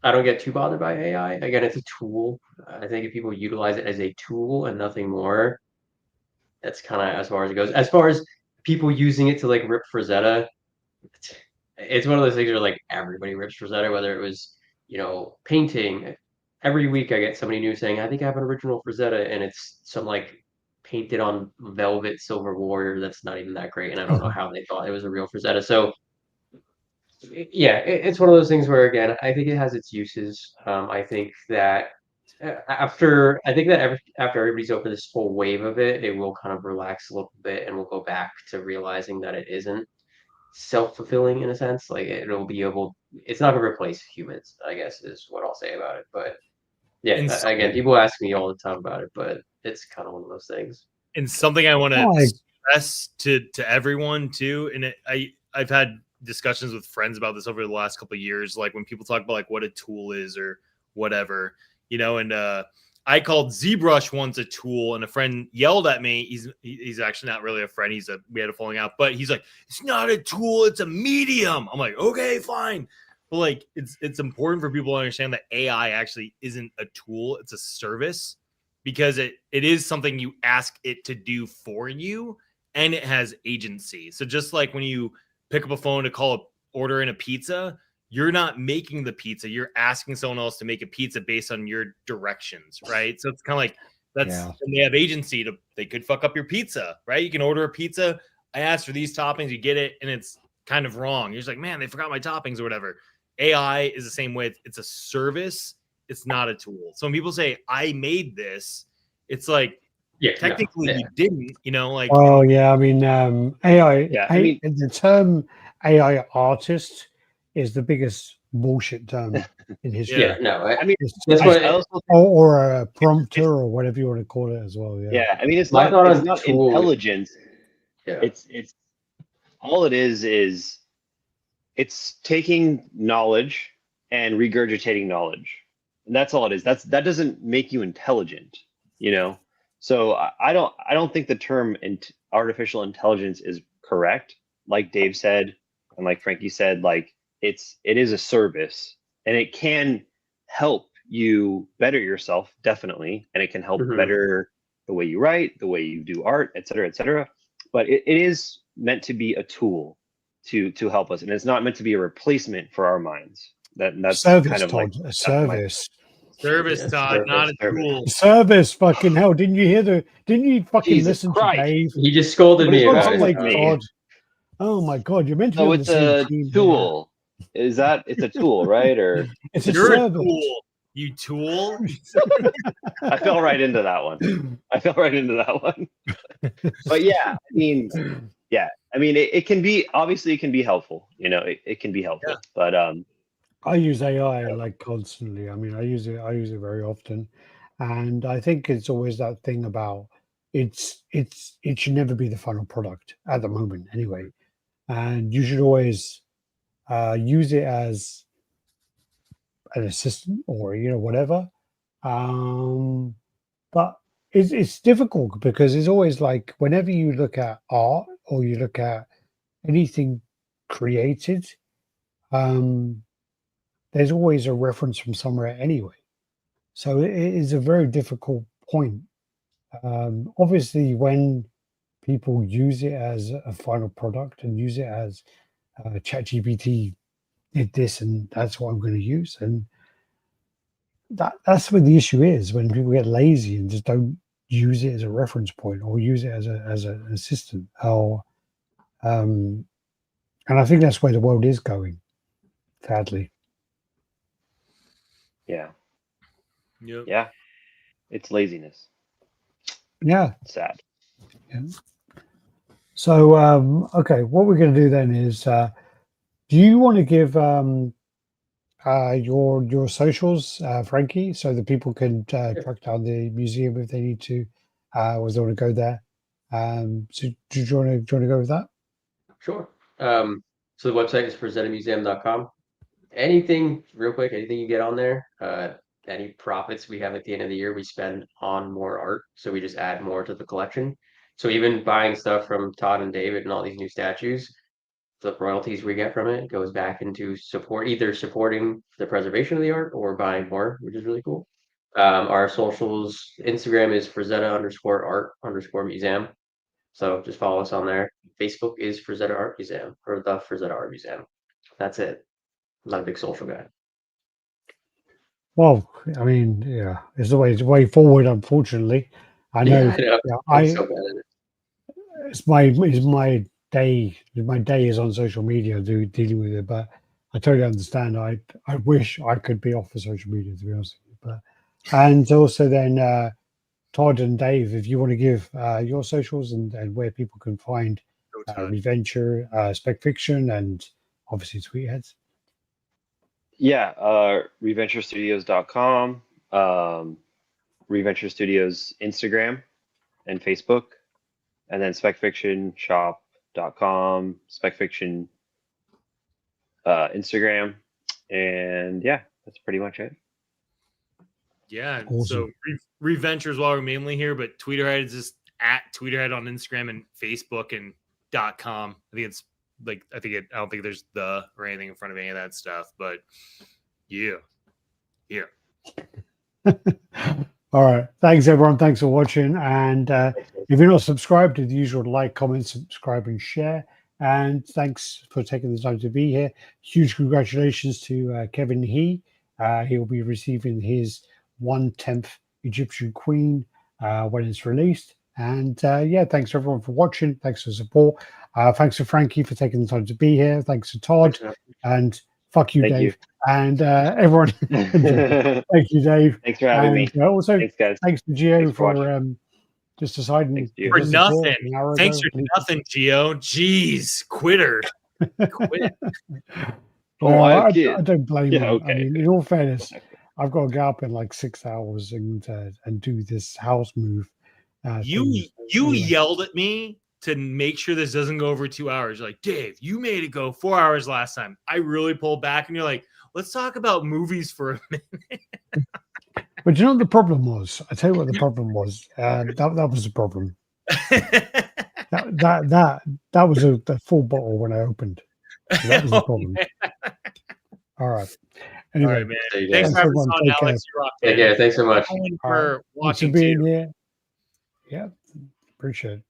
I don't get too bothered by AI. Again, it's a tool. I think if people utilize it as a tool and nothing more, that's kind of as far as it goes. As far as people using it to like rip Frazetta, it's one of those things where like everybody rips Frazetta, whether it was, painting. Every week I get somebody new saying, I think I have an original Frazetta, and it's some like painted on velvet silver warrior that's not even that great. And I don't know how they thought it was a real Frazetta. So yeah, it's one of those things where again, I think it has its uses. I think that after everybody's over this whole wave of it, it will kind of relax a little bit, and we'll go back to realizing that it isn't self-fulfilling in a sense. Like it's not gonna replace humans, I guess is what I'll say about it. But yeah, again, people ask me all the time about it, but it's kind of one of those things. And something I want to stress to everyone too, and I've had discussions with friends about this over the last couple of years, like when people talk about like what a tool is or whatever, and I called ZBrush once a tool, and a friend yelled at me. He's actually not really a friend. We had a falling out, but he's like, it's not a tool, it's a medium. I'm like, okay, fine. But like, it's important for people to understand that AI actually isn't a tool, it's a service, because it is something you ask it to do for you, and it has agency. So just like when you pick up a phone to order in a pizza, you're not making the pizza. You're asking someone else to make a pizza based on your directions, right? So it's kind of like and they have agency they could fuck up your pizza, right? You can order a pizza. I asked for these toppings, you get it, and it's kind of wrong. You're just like, man, they forgot my toppings or whatever. AI is the same way. It's a service. It's not a tool. So when people say, I made this, it's like, technically you didn't, like. Oh yeah, I mean, AI. Yeah, the term AI artist is the biggest bullshit term in history. Yeah, no, I mean, or a prompter or whatever you want to call it as well. Yeah, yeah. I mean, it's not intelligence. Yeah. It's all it is it's taking knowledge and regurgitating knowledge, and that's all it is. That doesn't make you intelligent, So I don't think the term artificial intelligence is correct. Like Dave said, and like Frankie said, like it is a service, and it can help you better yourself, definitely, and it can help better the way you write, the way you do art, et cetera, et cetera. But it is meant to be a tool to help us, and it's not meant to be a replacement for our minds. That's service, kind of Todd, like a service. Service, Todd, not a tool. Service, fucking hell! Didn't you fucking listen to Dave? He just scolded me about it. Like, Todd. Oh my God, you're meant to be on the same team. Tool. Is that it's a tool, right? Or it's a service. Tool. You tool. I fell right into that one. But yeah, I mean, it can be, obviously it can be helpful. It can be helpful. But I use AI like constantly. I mean, I use it very often, and I think it's always that thing about it should never be the final product at the moment, anyway. And you should always use it as an assistant or whatever, But it's difficult because it's always like whenever you look at art or you look at anything created, there's always a reference from somewhere anyway. So it is a very difficult point. Obviously, when people use it as a final product and use it as ChatGPT did this and that's what I'm going to use, and that's what the issue is when people get lazy and just don't use it as a reference point or use it as an assistant. Or and I think that's where the world is going, sadly. Yeah. Yep. Yeah. It's laziness. Yeah. Sad. Yeah. So okay, what we're going to do then is, do you want to give your socials, Frankie, so that people can track down the museum if they need to, or they want to go there? So do you want to go with that? Sure. So the website is frazettamuseum.com. Anything, real quick, anything you get on there, any profits we have at the end of the year, we spend on more art. So we just add more to the collection. So even buying stuff from Todd and David and all these new statues, the royalties we get from it goes back into either supporting the preservation of the art or buying more, which is really cool. Our socials, Instagram is Frazetta_art_museum. So just follow us on there. Facebook is Frazetta Art Museum or the Frazetta Art Museum. That's it. I'm not a big social guy. Well, I mean, yeah, it's the way forward. Unfortunately, I know. Yeah, I'm so bad at it. It's my day. My day is on social media, dealing with it. But I totally understand. I wish I could be off of social media, to be honest with you. But and also then Todd and Dave, if you want to give your socials and where people can find ReVenture, SpecFiction, and obviously Tweetheads. Yeah, ReVentureStudios.com, ReVenture Studios Instagram and Facebook, and then SpecFictionShop.com, SpecFiction Instagram, and yeah, that's pretty much it. Yeah, awesome. So ReVenture is why we're mainly here, but Tweeterhead is just at Tweeterhead on Instagram and Facebook and .com. I think it's like I don't think there's the or anything in front of any of that stuff, but yeah. All right, thanks everyone. Thanks for watching, and if you're not subscribed, do the usual like, comment, subscribe, and share. And thanks for taking the time to be here. Huge congratulations to Kevin He. He'll be receiving his 1/10th Egyptian Queen when it's released. And yeah, thanks everyone for watching. Thanks for support. Thanks to Frankie for taking the time to be here. Thanks to Todd, and fuck you, Dave. You. And everyone, thank you, Dave. Thanks for having me. Also, thanks, guys. Thanks to Gio Thanks for just deciding for nothing. Thanks for nothing, Gio. Jeez, quitter. Quit. I don't blame him. Okay. I mean, in all fairness, I've got to go up in like 6 hours and do this house move. You yelled at me to make sure this doesn't go over 2 hours. You're like, Dave, you made it go 4 hours last time. I really pulled back, and you're like, let's talk about movies for a minute. But you know what the problem was? I tell you what the problem was. That was the problem. that was a full bottle when I opened. So that was the problem. All right. Anyway, all right, man. Thanks for having us on, Alex. Yeah, thanks so much. For watching being too. here. Yeah, appreciate it.